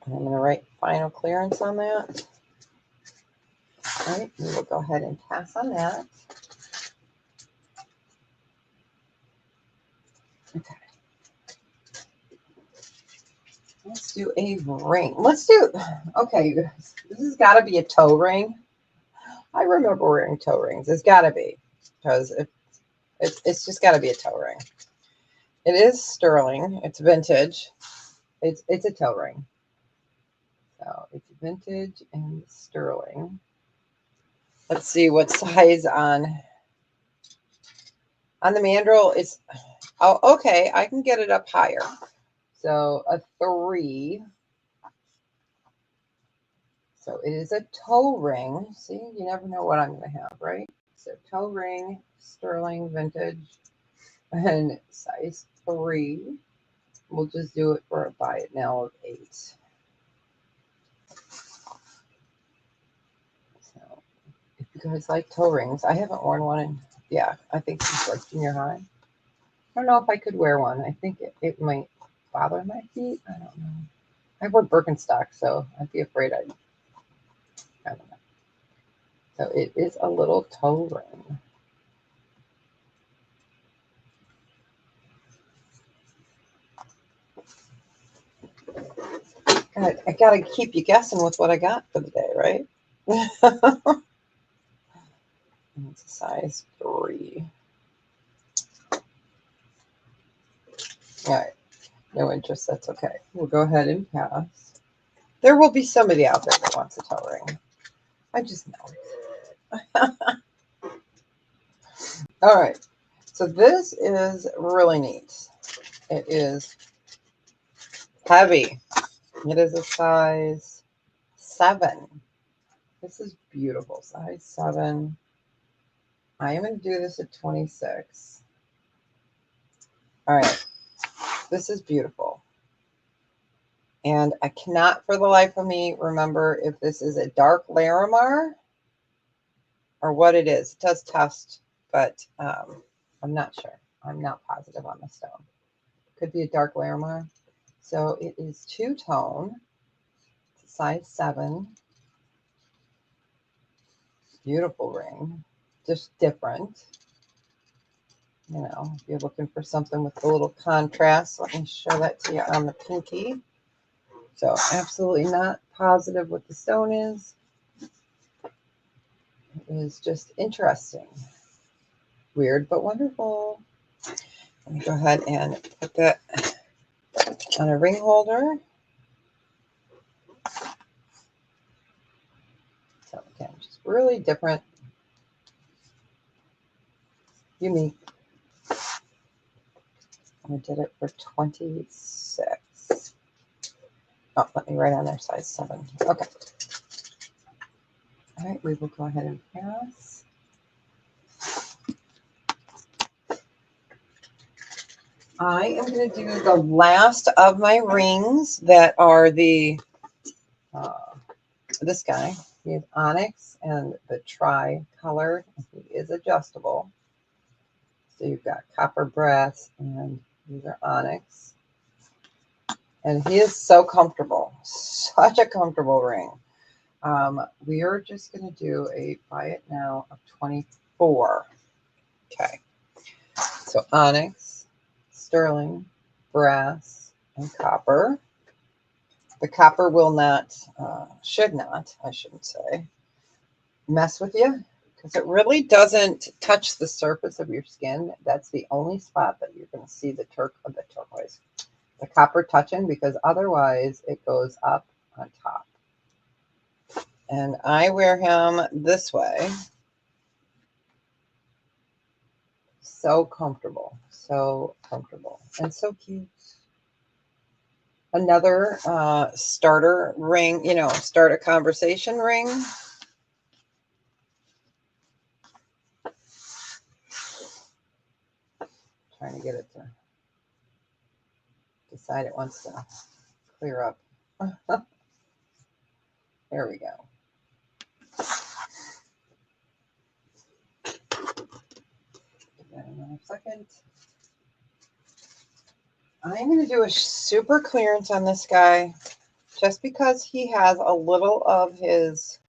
Speaker 1: And I'm going to write final clearance on that. All right, we will go ahead and pass on that. Okay. Let's do a ring. Let's do, okay, this has got to be a toe ring. I remember wearing toe rings. It's got to be, because it's just got to be a toe ring. It is sterling. It's vintage. It's a toe ring. So it's vintage and sterling. Let's see what size on the mandrel is. Oh, okay. I can get it up higher. So a 3. So it is a toe ring. See, you never know what I'm going to have, right? So toe ring, sterling, vintage, and size 3. We'll just do it for a buy it now of 8. So if you guys like toe rings, I haven't worn one in, yeah, I think since like junior high. I don't know if I could wear one. I think it might bother my feet. I don't know. I wear Birkenstock, so I'd be afraid I don't know. So it is a little toe ring. God, I got to keep you guessing with what I got for the day, right? It's a size 3. All right. No interest. That's okay. We'll go ahead and pass. There will be somebody out there that wants a toe ring. I just know it. All right. So this is really neat. It is heavy. It is a size 7. This is beautiful. Size 7. I am going to do this at 26. All right. This is beautiful. And I cannot for the life of me remember if this is a dark Larimar or what it is. It does test, but I'm not sure. I'm not positive on the stone. Could be a dark Larimar. So it is 2-tone, size 7. Beautiful ring, just different. You know, if you're looking for something with a little contrast, let me show that to you on the pinky. So absolutely not positive what the stone is. It is just interesting. Weird, but wonderful. Let me go ahead and put that on a ring holder. So again, just really different, unique. I did it for 26. Oh, let me write on there, size 7. Okay. All right, we will go ahead and pass. I am going to do the last of my rings that are the, this guy. He is onyx and the tri-colored. He is adjustable. So you've got copper brass and these are onyx. And he is so comfortable. Such a comfortable ring. We are just going to do a buy it now of 24. Okay. So onyx, sterling, brass, and copper. The copper will not, should not, I shouldn't say, mess with you because it really doesn't touch the surface of your skin. That's the only spot that you're going to see the turquoise, the copper touching, because otherwise it goes up on top. And I wear him this way. So comfortable, and so cute. Another starter ring, start a conversation ring. Trying to get it to decide it wants to clear up. There we go. Give that another second. I'm going to do a super clearance on this guy just because he has a little of his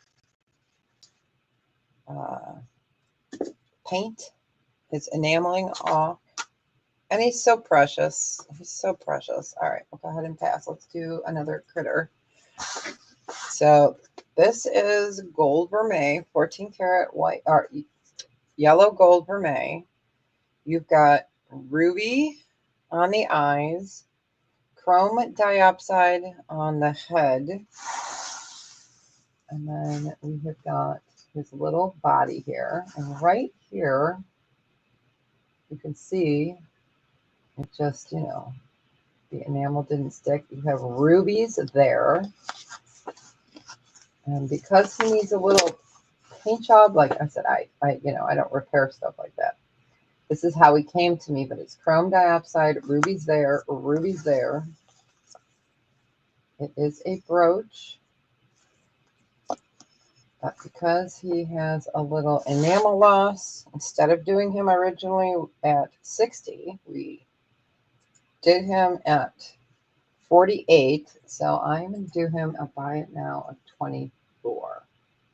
Speaker 1: paint, his enameling off. And he's so precious. He's so precious. All right, we'll go ahead and pass. Let's do another critter. So this is gold vermeil, 14 karat white, or yellow gold vermeil. You've got ruby on the eyes, chrome diopside on the head. And then we have got his little body here. And right here, you can see it just, the enamel didn't stick. You have rubies there. And because he needs a little paint job, like I said, I don't repair stuff like that. This is how he came to me, but it's chrome diopside, rubies there, rubies there. It is a brooch. But because he has a little enamel loss, instead of doing him originally at 60, we did him at 48. So I'm going to do him a buy it now of 24.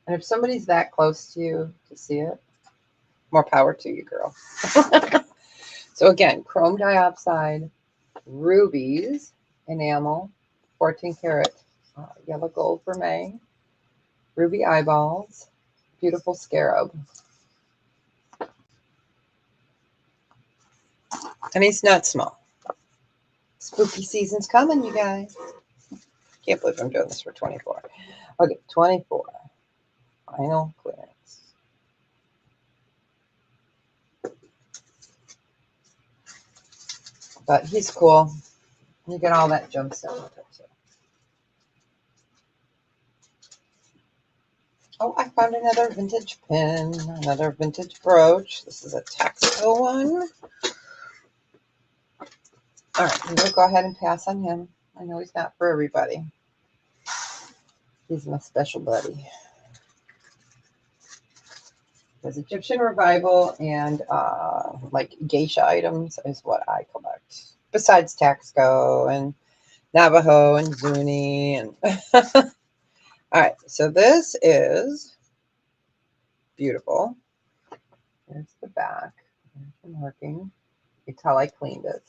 Speaker 1: And if somebody's that close to you to see it, more power to you, girl. So again, chrome diopside, rubies, enamel, 14 karat yellow gold vermeil, ruby eyeballs, beautiful scarab. And he's not small. Spooky season's coming, you guys. Can't believe I'm doing this for 24. Okay, 24. Final clearance. But he's cool. You get all that gemstone with it too. Oh, I found another vintage pin, another vintage brooch. This is a Texaco one. All right, we'll go ahead and pass on him. I know he's not for everybody. He's my special buddy. There's Egyptian revival and like geisha items is what I collect. Besides Taxco and Navajo and Zuni and all right, so this is beautiful. There's the back. There's the marking. You can tell I cleaned it.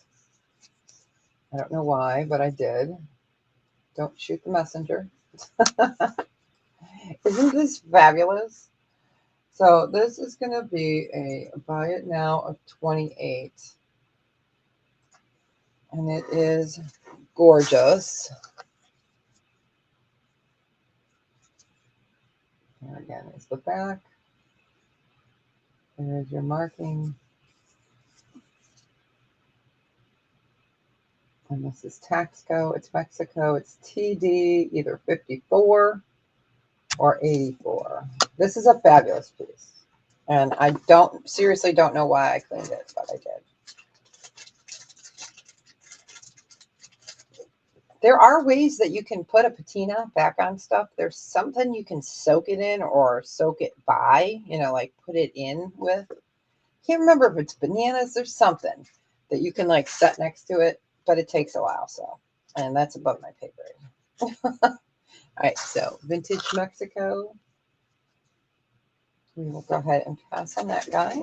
Speaker 1: I don't know why, but I did. Don't shoot the messenger. Isn't this fabulous? So this is going to be a buy it now of 28. And it is gorgeous. Here again is the back. There's your marking. And this is Taxco. It's Mexico. It's TD, either 54 or 84. This is a fabulous piece. And I seriously don't know why I cleaned it, but I did. There are ways that you can put a patina back on stuff. There's something you can soak it in or soak it by, you know, like put it in with. Can't remember if it's bananas or something that you can like set next to it, but it takes a while. So, and that's above my pay grade. All right, so Vintage Mexico. We will go ahead and pass on that guy. I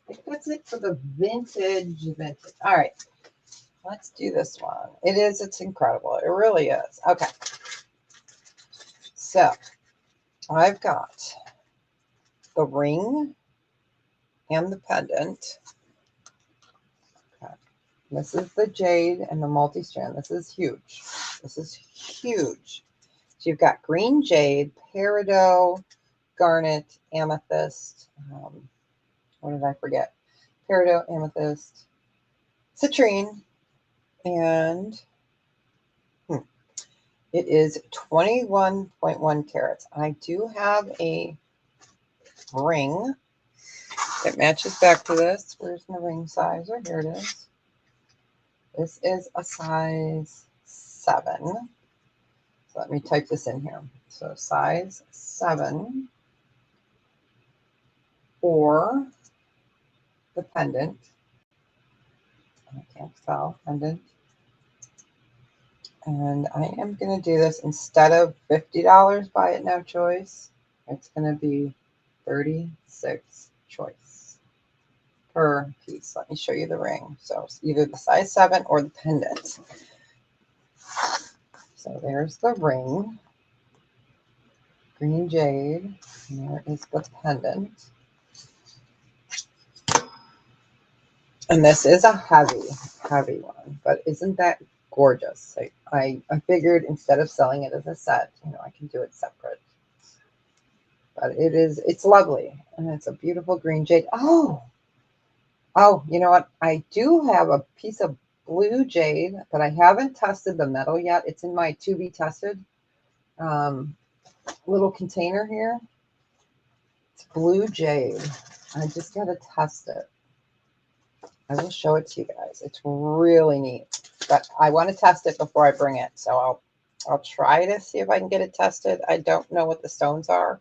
Speaker 1: think that's it for the vintage. All right, let's do this one. It's incredible. It really is. Okay. So I've got the ring and the pendant. Okay. This is the jade and the multi-strand. This is huge. This is huge. So you've got green jade, peridot, garnet, amethyst. What did I forget? Peridot, amethyst, citrine, and it is 21.1 carats. I do have a ring that matches back to this. Where's my ring size? Oh, here it is. This is a size 7. So let me type this in here. So size 7 for the pendant. I can't spell pendant. And I am going to do this instead of $50 buy it now choice. It's going to be 36 choice per piece. Let me show you the ring. So it's either the size 7 or the pendant. So there's the ring. Green jade. And there is the pendant. And this is a heavy one. But isn't that gorgeous? I figured instead of selling it as a set, you know, I can do it separate. But it's lovely. And it's a beautiful green jade. Oh, you know what? I do have a piece of blue jade, but I haven't tested the metal yet. It's in my to be tested little container here. It's blue jade. I just got to test it. I will show it to you guys. It's really neat, but I want to test it before I bring it. So I'll try to see if I can get it tested. I don't know what the stones are.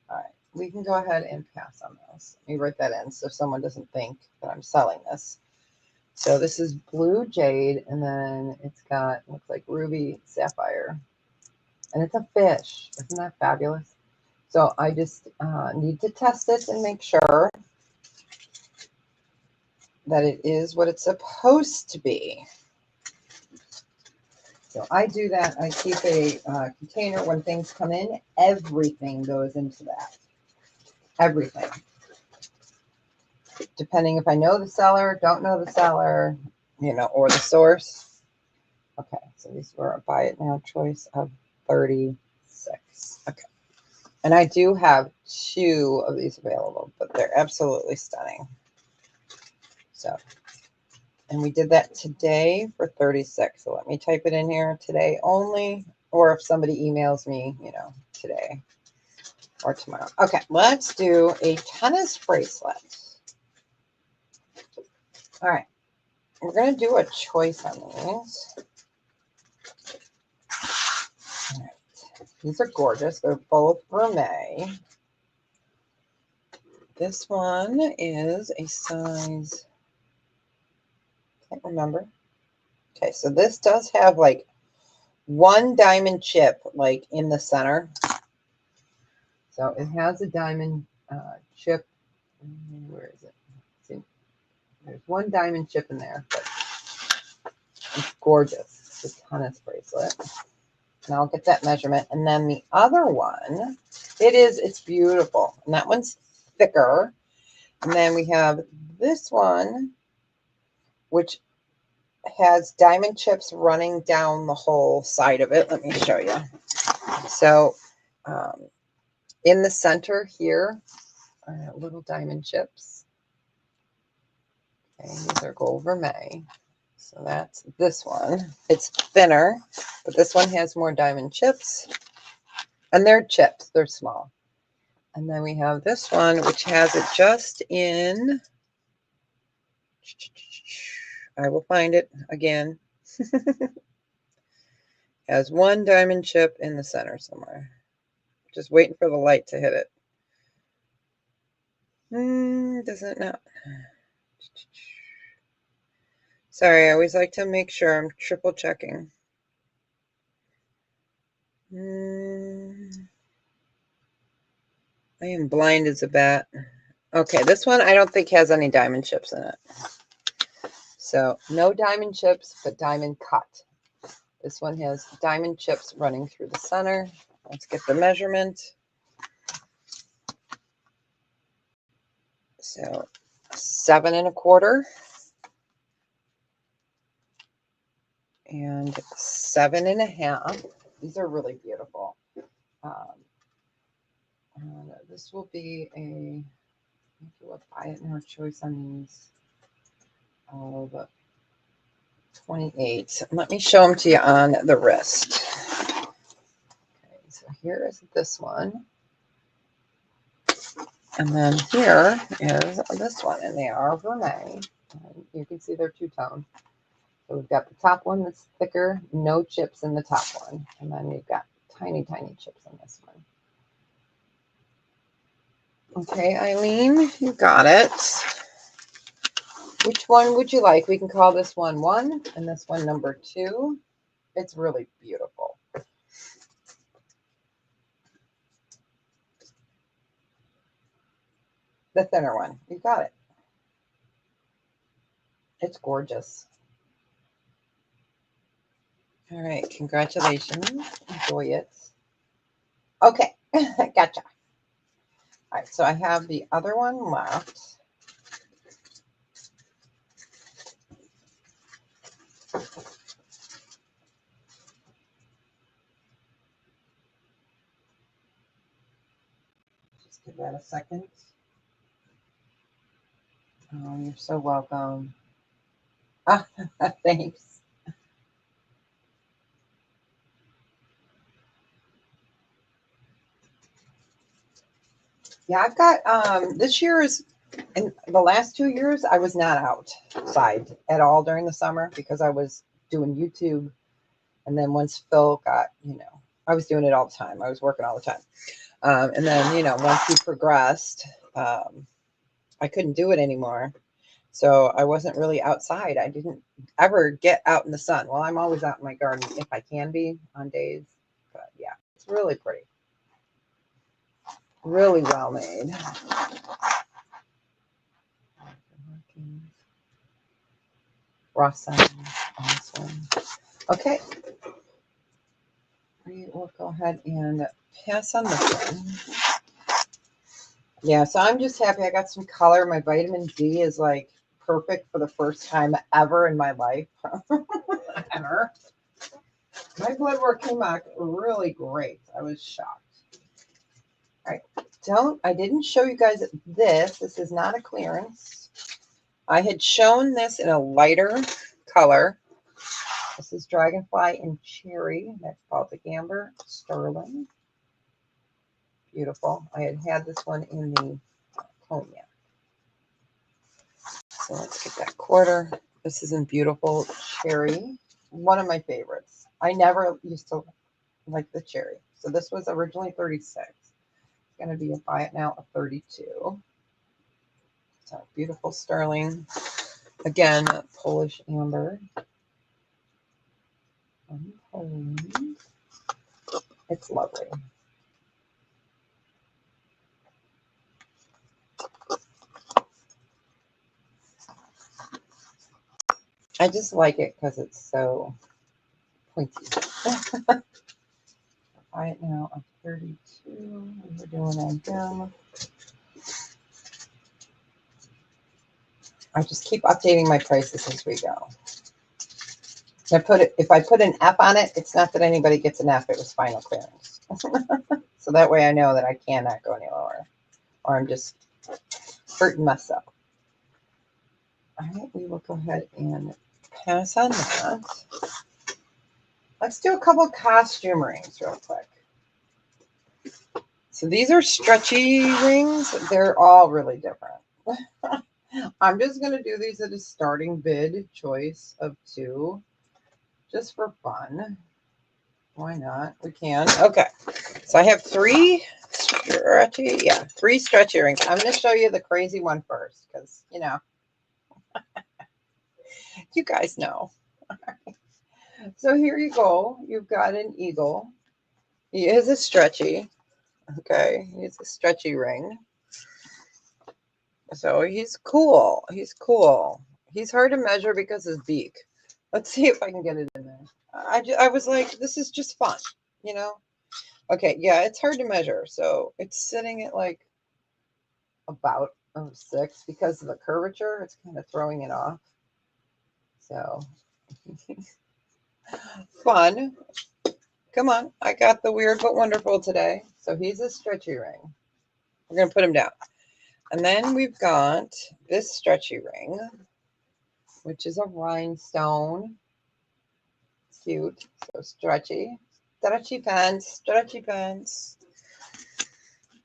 Speaker 1: All right, we can go ahead and pass on this. Let me write that in so someone doesn't think that I'm selling this. So this is blue jade, and then it's got, looks like ruby sapphire, and it's a fish. Isn't that fabulous? So I just need to test it and make sure that it is what it's supposed to be. So I do that. I keep a container when things come in. Everything goes into that. Everything. Depending if I know the seller, don't know the seller, you know, or the source. Okay, so these were a buy it now choice of 36. Okay. And I do have 2 of these available, but they're absolutely stunning. So, and we did that today for 36. So let me type it in here, today only, or if somebody emails me, you know, today or tomorrow. Okay, let's do a tennis bracelet. All right, we're going to do a choice on these. All right, these are gorgeous. They're both vermeil. This one is a size, can't remember. Okay, so this does have like 1 diamond chip like in the center. So it has a diamond chip. Where is it? See, there's 1 diamond chip in there, but it's gorgeous. It's a tennis bracelet. And I'll get that measurement. And then the other one, it's beautiful. And that one's thicker. And then we have this one, which has diamond chips running down the whole side of it. Let me show you. So in the center here are little diamond chips. Okay, these are gold vermeil. So that's this one. It's thinner, but this one has more diamond chips. And they're chips. They're small. And then we have this one, which has it just in, I will find it again. Has one diamond chip in the center somewhere. Just waiting for the light to hit it. Does it not? Sorry, I always like to make sure I'm triple checking. I am blind as a bat. Okay, this one I don't think has any diamond chips in it. So no diamond chips, but diamond cut. This one has diamond chips running through the center. Let's get the measurement. So 7 1/4 and 7 1/2. These are really beautiful. And this will be a, if you will buy it now, choice on these of 28. Let me show them to you on the wrist. Okay, so here is this one. And then here is this one, and they are vermeil. You can see they're two-tone. So we've got the top one that's thicker, no chips in the top one. And then you've got tiny, tiny chips in this one. Okay, Eileen, you got it. Which one would you like? We can call this one 1 and this one number 2. It's really beautiful. The thinner one. You got it. It's gorgeous. All right, congratulations. Enjoy it. Okay, gotcha. All right, so I have the other one left. Just give that a second. Oh, you're so welcome. Thanks. Yeah, I've got this year is, in the last 2 years, I was not outside at all during the summer because I was doing YouTube. And then once Phil got, I was doing it all the time. I was working all the time. And then, once he progressed, I couldn't do it anymore. So I wasn't really outside. I didn't ever get out in the sun. Well, I'm always out in my garden if I can be on days. But yeah, it's really pretty. Really well made. Raw sign on this one. Okay. We will go ahead and pass on this one. Yeah, so I'm just happy I got some color. My vitamin D is like perfect for the first time ever in my life. Ever. My blood work came back really great. I was shocked. All right. I didn't show you guys this. This is not a clearance. I had shown this in a lighter color. This is Dragonfly and Cherry. That's Baltic Amber, Sterling. Beautiful. I had this one in the cognac. So let's get that quarter. This is in beautiful cherry. One of my favorites. I never used to like the cherry. So this was originally 36. It's going to be a buy it now a 32. So beautiful sterling. Again, Polish amber. It's lovely. I just like it because it's so pointy. Buy it now a 32. We're doing on them. I just keep updating my prices as we go. If I put an F on it, it's not that anybody gets an F. It was final clearance. So that way I know that I cannot go any lower, or I'm just hurting myself. All right, we will go ahead and pass on that. Let's do a couple of costume rings real quick. So these are stretchy rings. They're all really different. I'm just going to do these at a starting bid choice of 2, just for fun. Why not? We can. Okay. So I have three stretchy rings. I'm going to show you the crazy one first because, you know, you guys know. So here you go. You've got an eagle. He is a stretchy. Okay. He's a stretchy ring. So he's cool. He's cool. He's hard to measure because his beak. Let's see if I can get it in there. I was like, this is just fun, you know? Okay, yeah, it's hard to measure. So it's sitting at like about 6 because of the curvature. It's kind of throwing it off. So fun. Come on. I got the weird but wonderful today. So he's a stretchy ring. We're going to put him down. And then we've got this stretchy ring, which is a rhinestone. Cute. So stretchy. Stretchy pants. Stretchy pants.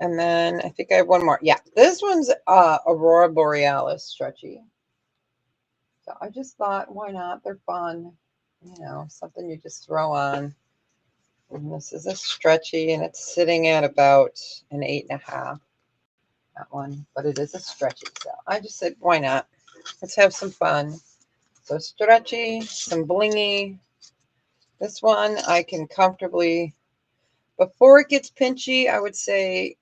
Speaker 1: And then I think I have one more. Yeah, this one's Aurora Borealis stretchy. So I just thought, why not? They're fun. You know, something you just throw on. And this is a stretchy, and it's sitting at about an 8.5. That one, but it is a stretchy. So I just said, why not? Let's have some fun. So stretchy, some blingy. This one I can comfortably, before it gets pinchy, I would say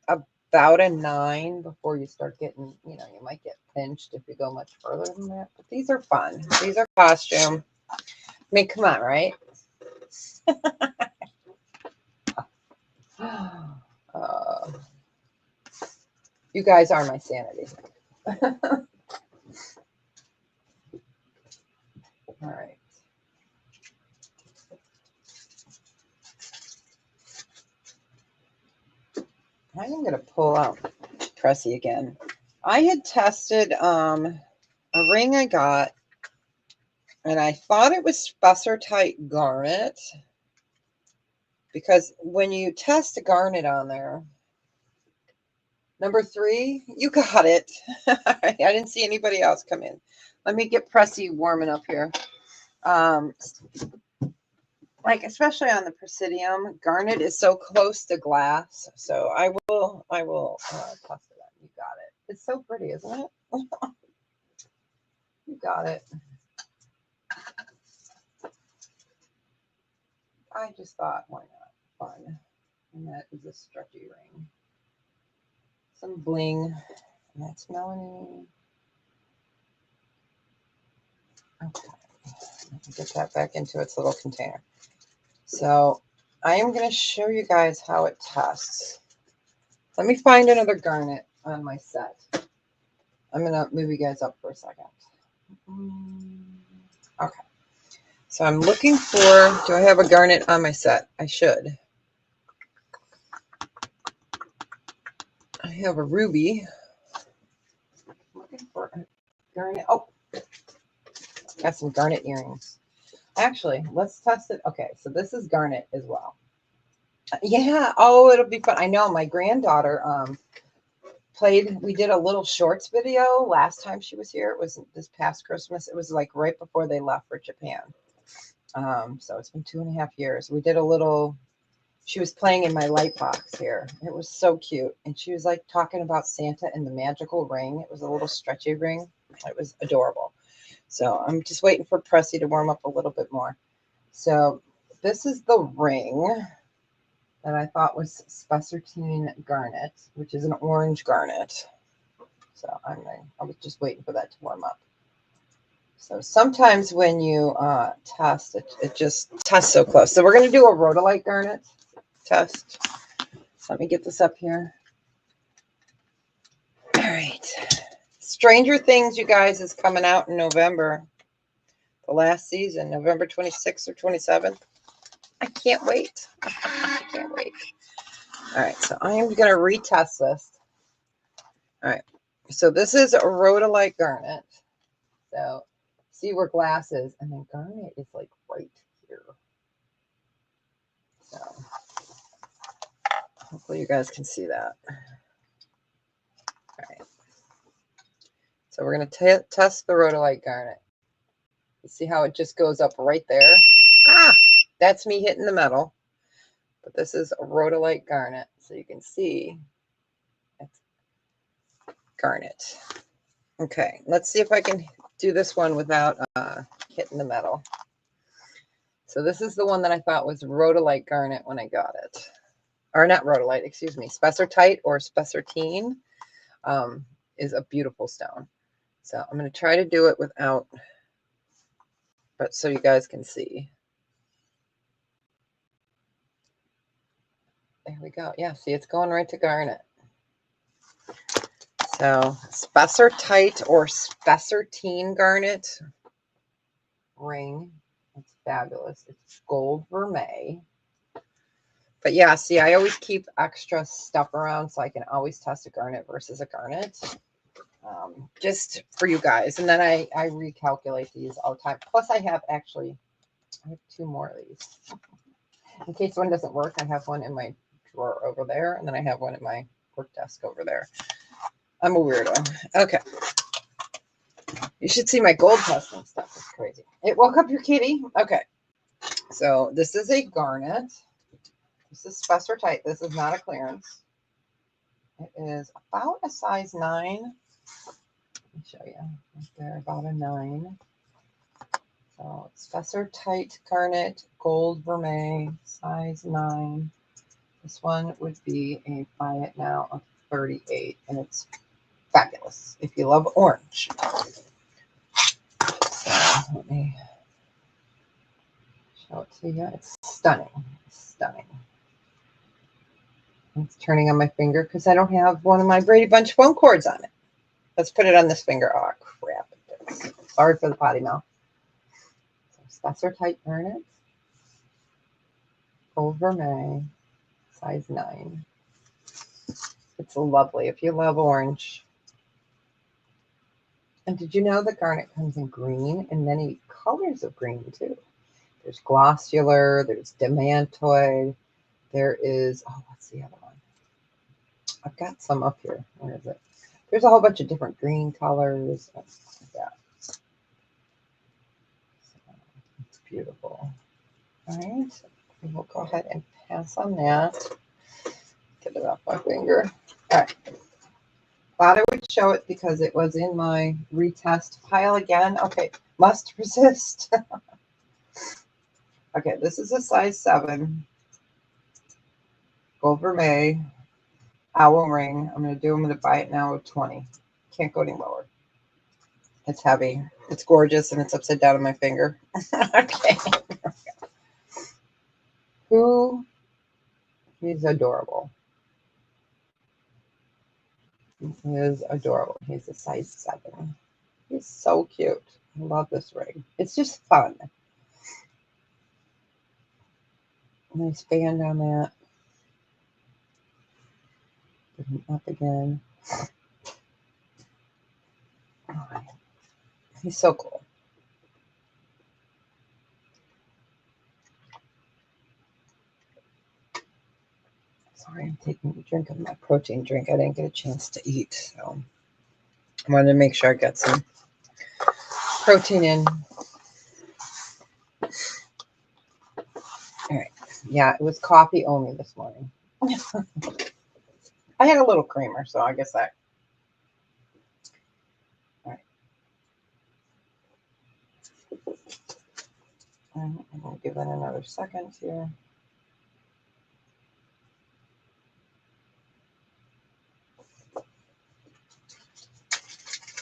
Speaker 1: about a 9 before you start getting, you know, you might get pinched if you go much further than that. But these are fun. These are costume. I mean, come on, right? You guys are my sanity. All right. I am going to pull out Pressy again. I had tested a ring I got, and I thought it was Spessartite garnet, because when you test a garnet on there, number 3, you got it. I didn't see anybody else come in. Let me get Pressy warming up here. Like especially on the Presidium, garnet is so close to glass. So I will test it out. You got it. It's so pretty, isn't it? You got it. I just thought, why not? Fun. And that is a stretchy ring. Some bling. And that's Melanie. Okay. Let me get that back into its little container. So I am going to show you guys how it tests. Let me find another garnet on my set. I'm going to move you guys up for a second. Okay. So I'm looking for, do I have a garnet on my set? I should. I have a ruby. I'm looking for a garnet. Oh, got some garnet earrings. Actually, let's test it. Okay, so this is garnet as well. Yeah. Oh, it'll be fun. I know my granddaughter we did a little shorts video last time she was here. It was this past Christmas. It was like right before they left for Japan. So it's been 2.5 years. We did a little, she was playing in my light box here. It was so cute. And she was like talking about Santa and the magical ring. It was a little stretchy ring. It was adorable. So I'm just waiting for Pressy to warm up a little bit more. So this is the ring that I thought was Spessartine garnet, which is an orange garnet. So I was just waiting for that to warm up. So sometimes when you test, it just tests so close. So we're going to do a rhodolite garnet test. Let me get this up here. All right. Stranger Things, you guys, is coming out in November. The last season, November 26th or 27th. I can't wait. I can't wait. All right, so I am going to retest this. All right, so this is a rhodolite garnet. So see where glass is, and then garnet is like right here. So hopefully you guys can see that. All right. So we're going to test the rhodolite garnet. You see how it just goes up right there? Ah! That's me hitting the metal. But this is a rhodolite garnet, so you can see it's garnet. Okay, let's see if I can do this one without hitting the metal. So this is the one that I thought was rhodolite garnet when I got it. Or not rhodolite, excuse me. Spessartite or spessartine is a beautiful stone. So I'm going to try to do it without, but so you guys can see. There we go. Yeah, see, it's going right to garnet. So spessartite or spessartine garnet ring. It's fabulous. It's gold vermeil. But yeah, see, I always keep extra stuff around so I can always test a garnet versus a garnet. Just for you guys. And then I recalculate these all the time. Plus I have 2 more of these. In case one doesn't work, I have one in my drawer over there. And then I have one in my work desk over there. I'm a weirdo. Okay. You should see my gold testing stuff. It's crazy. It woke up your kitty. Okay. So this is a garnet. This is spessartite. This is not a clearance. It is about a size 9. Let me show you. Right there, about a 9. So spessartite garnet, gold vermeil, size 9. This one would be a buy it now of 38, and it's fabulous if you love orange. So let me show it to you. It's stunning. Stunning. It's turning on my finger because I don't have one of my Brady Bunch phone cords on it. Let's put it on this finger. Oh, crap. Sorry for the potty mouth. So spessartite garnet, gold vermeil, size 9. It's lovely if you love orange. And did you know that garnet comes in green and many colors of green too? There's glossular, there's demantoid, there is, oh, what's the other one? I've got some up here. Where is it? There's a whole bunch of different green colors. Yeah. So, it's beautiful. All right. We'll go ahead and pass on that. Get it off my finger. All right. Thought I would show it because it was in my retest pile again. Okay. Must resist. Okay. This is a size 7. Gold vermeil. Owl ring. I'm going to buy it now with 20. Can't go any lower. It's heavy. It's gorgeous, and it's upside down on my finger. Okay. He's adorable. He is adorable. He's a size 7. He's so cute. I love this ring. It's just fun. Nice band on that. Put him up again. Oh, he's so cool. Sorry, I'm taking a drink of my protein drink. I didn't get a chance to eat, so I wanted to make sure I got some protein in. All right. Yeah, it was coffee only this morning. I had a little creamer, so I guess that. All right. I'm going to give that another second here.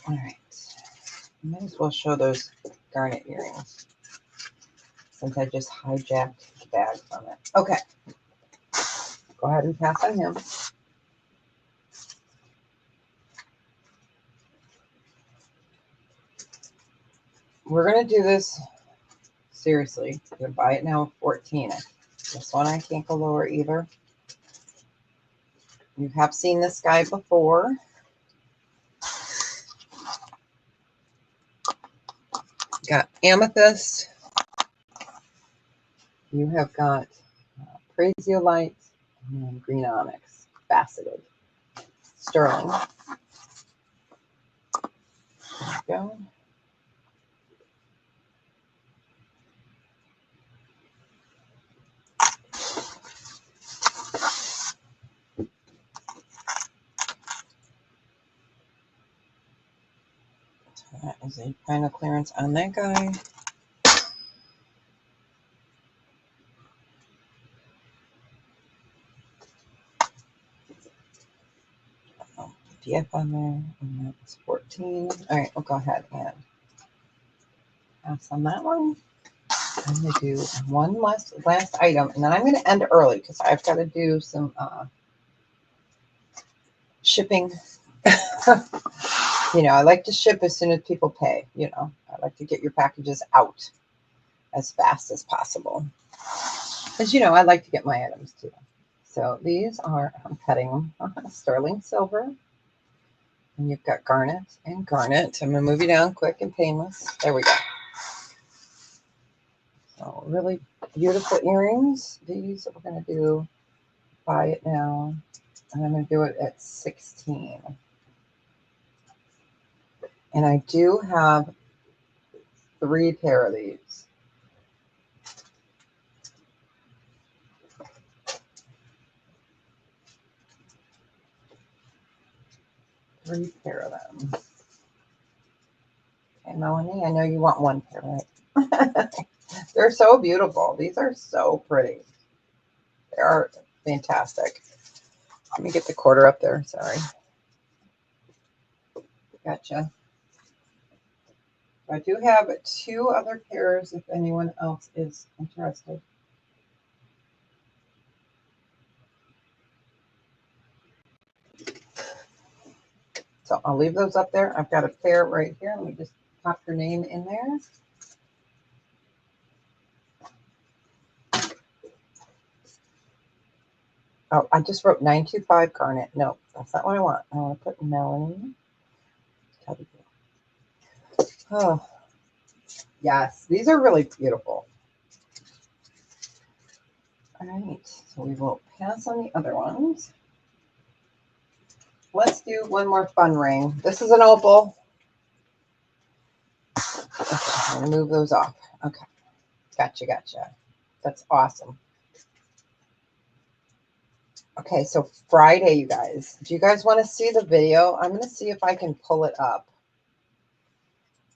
Speaker 1: All right. Might as well show those garnet earrings since I just hijacked the bag from it. Okay. Go ahead and pass on him. We're going to do this seriously. I'm going to buy it now 14. This one I can't go lower either. You have seen this guy before. Got amethyst. You have got prasiolite and green onyx, faceted. Sterling. There we go. There's a final clearance on that guy. PDF on there, and that's 14. All right, we'll go ahead and pass on that one. I'm going to do one last item, and then I'm going to end early because I've got to do some shipping. You know, I like to ship as soon as people pay. You know, I like to get your packages out as fast as possible. As you know, I like to get my items too. So these are, I'm cutting sterling silver. And you've got garnet and garnet. I'm going to move you down quick and painless. There we go. So really beautiful earrings. These we're going to do, buy it now. And I'm going to do it at 16. And I do have 3 pair of these. Three pair of them. Okay, Melanie, I know you want 1 pair, right? They're so beautiful. These are so pretty. They are fantastic. Let me get the quarter up there. Sorry. Gotcha. I do have 2 other pairs if anyone else is interested. So I'll leave those up there. I've got a pair right here. Let me just pop your name in there. Oh, I just wrote 925 garnet. No, that's not what I want. I want to put Melanie. Oh, yes. These are really beautiful. All right. So we will pass on the other ones. Let's do one more fun ring. This is an opal. Okay, I'm going to move those off. Okay. Gotcha. That's awesome. Okay, so Friday, you guys. Do you guys want to see the video? I'm going to see if I can pull it up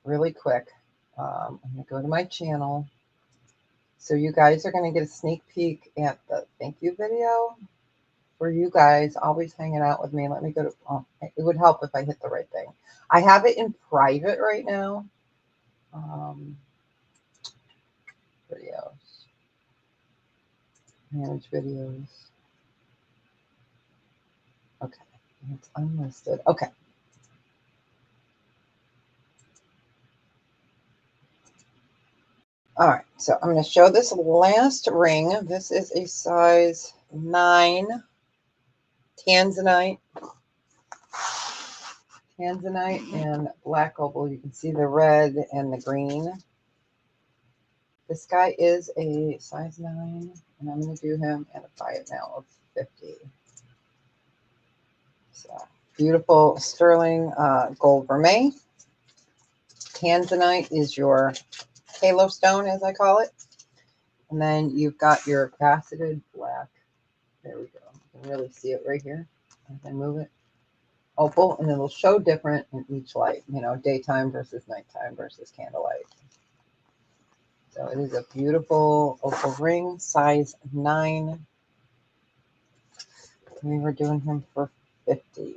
Speaker 1: really quick. I'm going to go to my channel. So you guys are going to get a sneak peek at the thank you video for you guys always hanging out with me. Let me go to, oh, it would help if I hit the right thing. I have it in private right now. Videos. Manage videos. Okay. It's unlisted. Okay. All right. So I'm going to show this last ring. This is a size 9 Tanzanite. Tanzanite and black opal. You can see the red and the green. This guy is a size 9, and I'm going to do him at a buy it now of 50. So beautiful sterling gold vermeil. Tanzanite is your halo stone, as I call it. And then you've got your faceted black. There we go. You can really see it right here. I can move it. Opal, and it'll show different in each light, you know, daytime versus nighttime versus candlelight. So it is a beautiful opal ring, size 9. We were doing him for 50.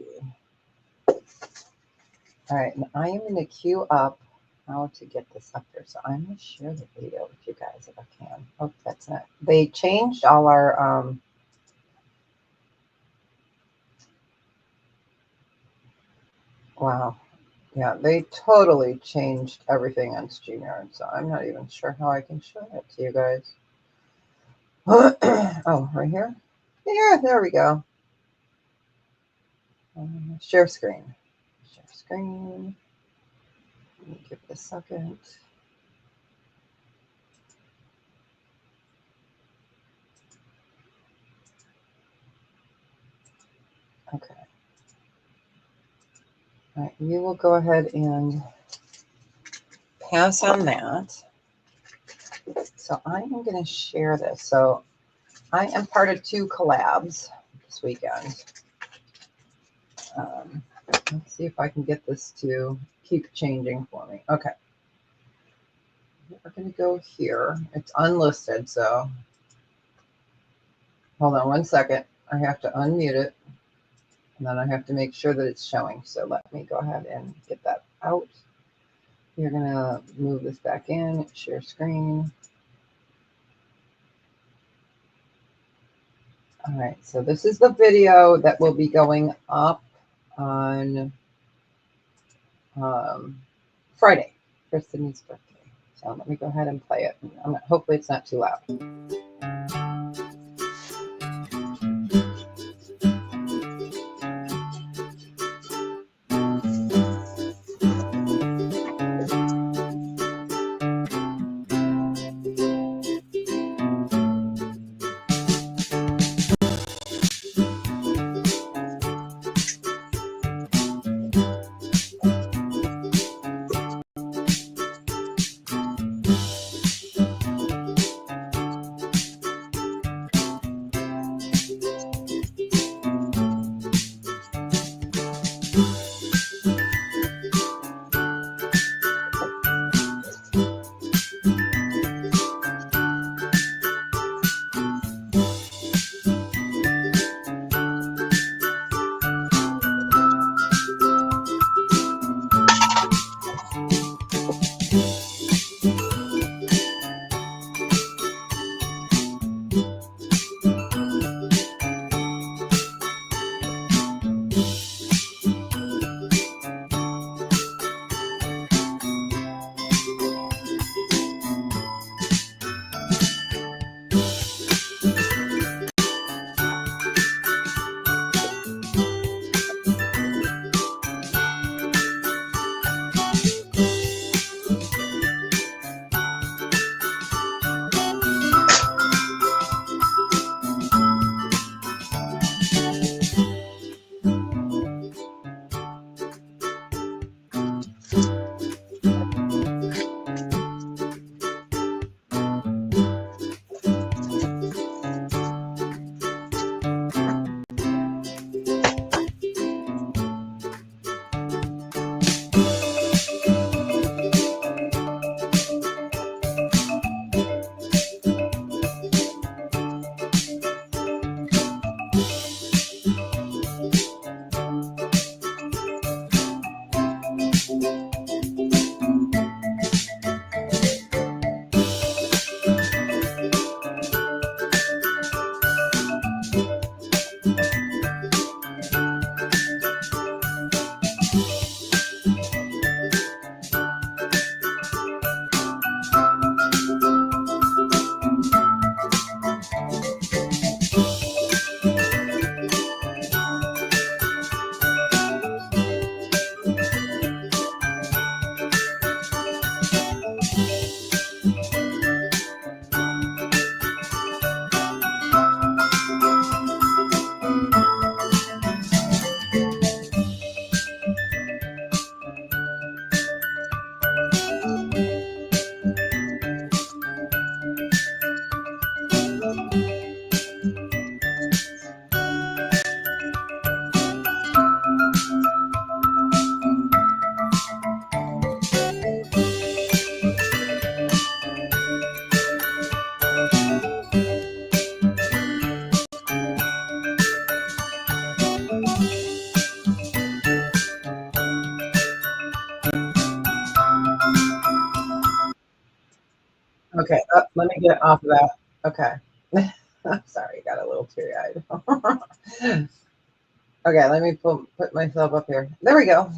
Speaker 1: All right, and I am going to queue up how to get this up there. So I'm going to share the video with you guys if I can. Oh, that's not. They changed all our wow. Yeah, they totally changed everything on StreamYard, so I'm not even sure how I can show that to you guys. Oh, right here? Yeah, there we go. Share screen. Share screen. Let me give it a second. Okay. All right, you will go ahead and pass on that. So I am going to share this. So I am part of 2 collabs this weekend. Let's see if I can get this to keep changing for me. Okay. We're going to go here. It's unlisted, so hold on one second. I have to unmute it, and then I have to make sure that it's showing. So let me go ahead and get that out. You're going to move this back in, share screen. All right, so this is the video that will be going up on Friday, Kristen's birthday. So let me go ahead and play it. Hopefully it's not too loud. Okay, let me get off of that. Okay. I'm sorry, got a little teary-eyed. Okay, let me put myself up here. There we go.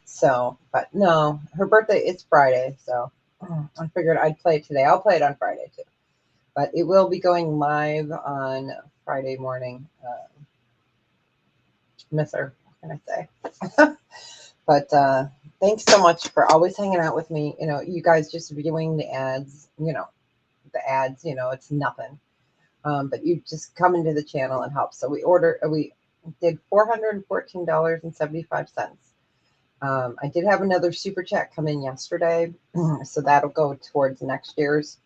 Speaker 1: So, but no, her birthday is Friday, so I figured I'd play it today. I'll play it on Friday too, but it will be going live on Friday morning. Miss her, what can I say? But thanks so much for always hanging out with me. You know, you guys just viewing the ads, it's nothing. But you just come into the channel and help. So we did $414.75. I did have another super chat come in yesterday. So that'll go towards next year's.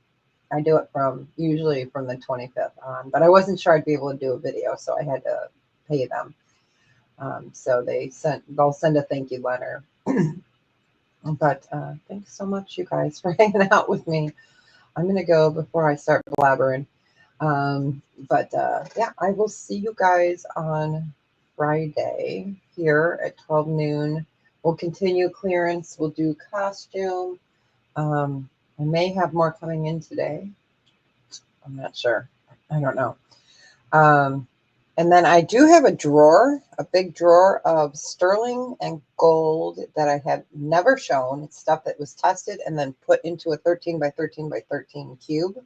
Speaker 1: I do it usually from the 25th on, but I wasn't sure I'd be able to do a video, so I had to pay them. So they'll send a thank you letter But thanks so much, you guys, for hanging out with me. I'm going to go before I start blabbering. Yeah, I will see you guys on Friday here at 12 noon. We'll continue clearance. We'll do costume. I may have more coming in today. I'm not sure. I don't know. And then I do have a drawer, a big drawer of sterling and gold that I have never shown. It's stuff that was tested and then put into a 13 by 13 by 13 cube.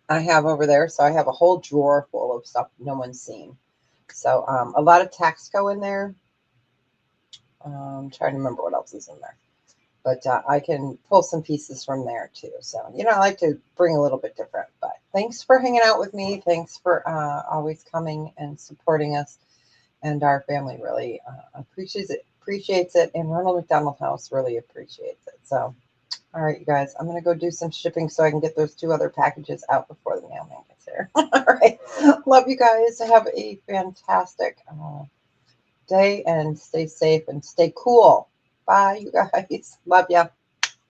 Speaker 1: I have over there. So I have a whole drawer full of stuff no one's seen. So a lot of text go in there. I'm trying to remember what else is in there. But I can pull some pieces from there too. So, I like to bring a little bit different. But thanks for hanging out with me. Thanks for always coming and supporting us. And our family really appreciates it. And Ronald McDonald House really appreciates it. So, all right, you guys, I'm going to go do some shipping so I can get those 2 other packages out before the mailman gets here. All right. Love you guys. Have a fantastic day and stay safe and stay cool. Bye, you guys. Love ya.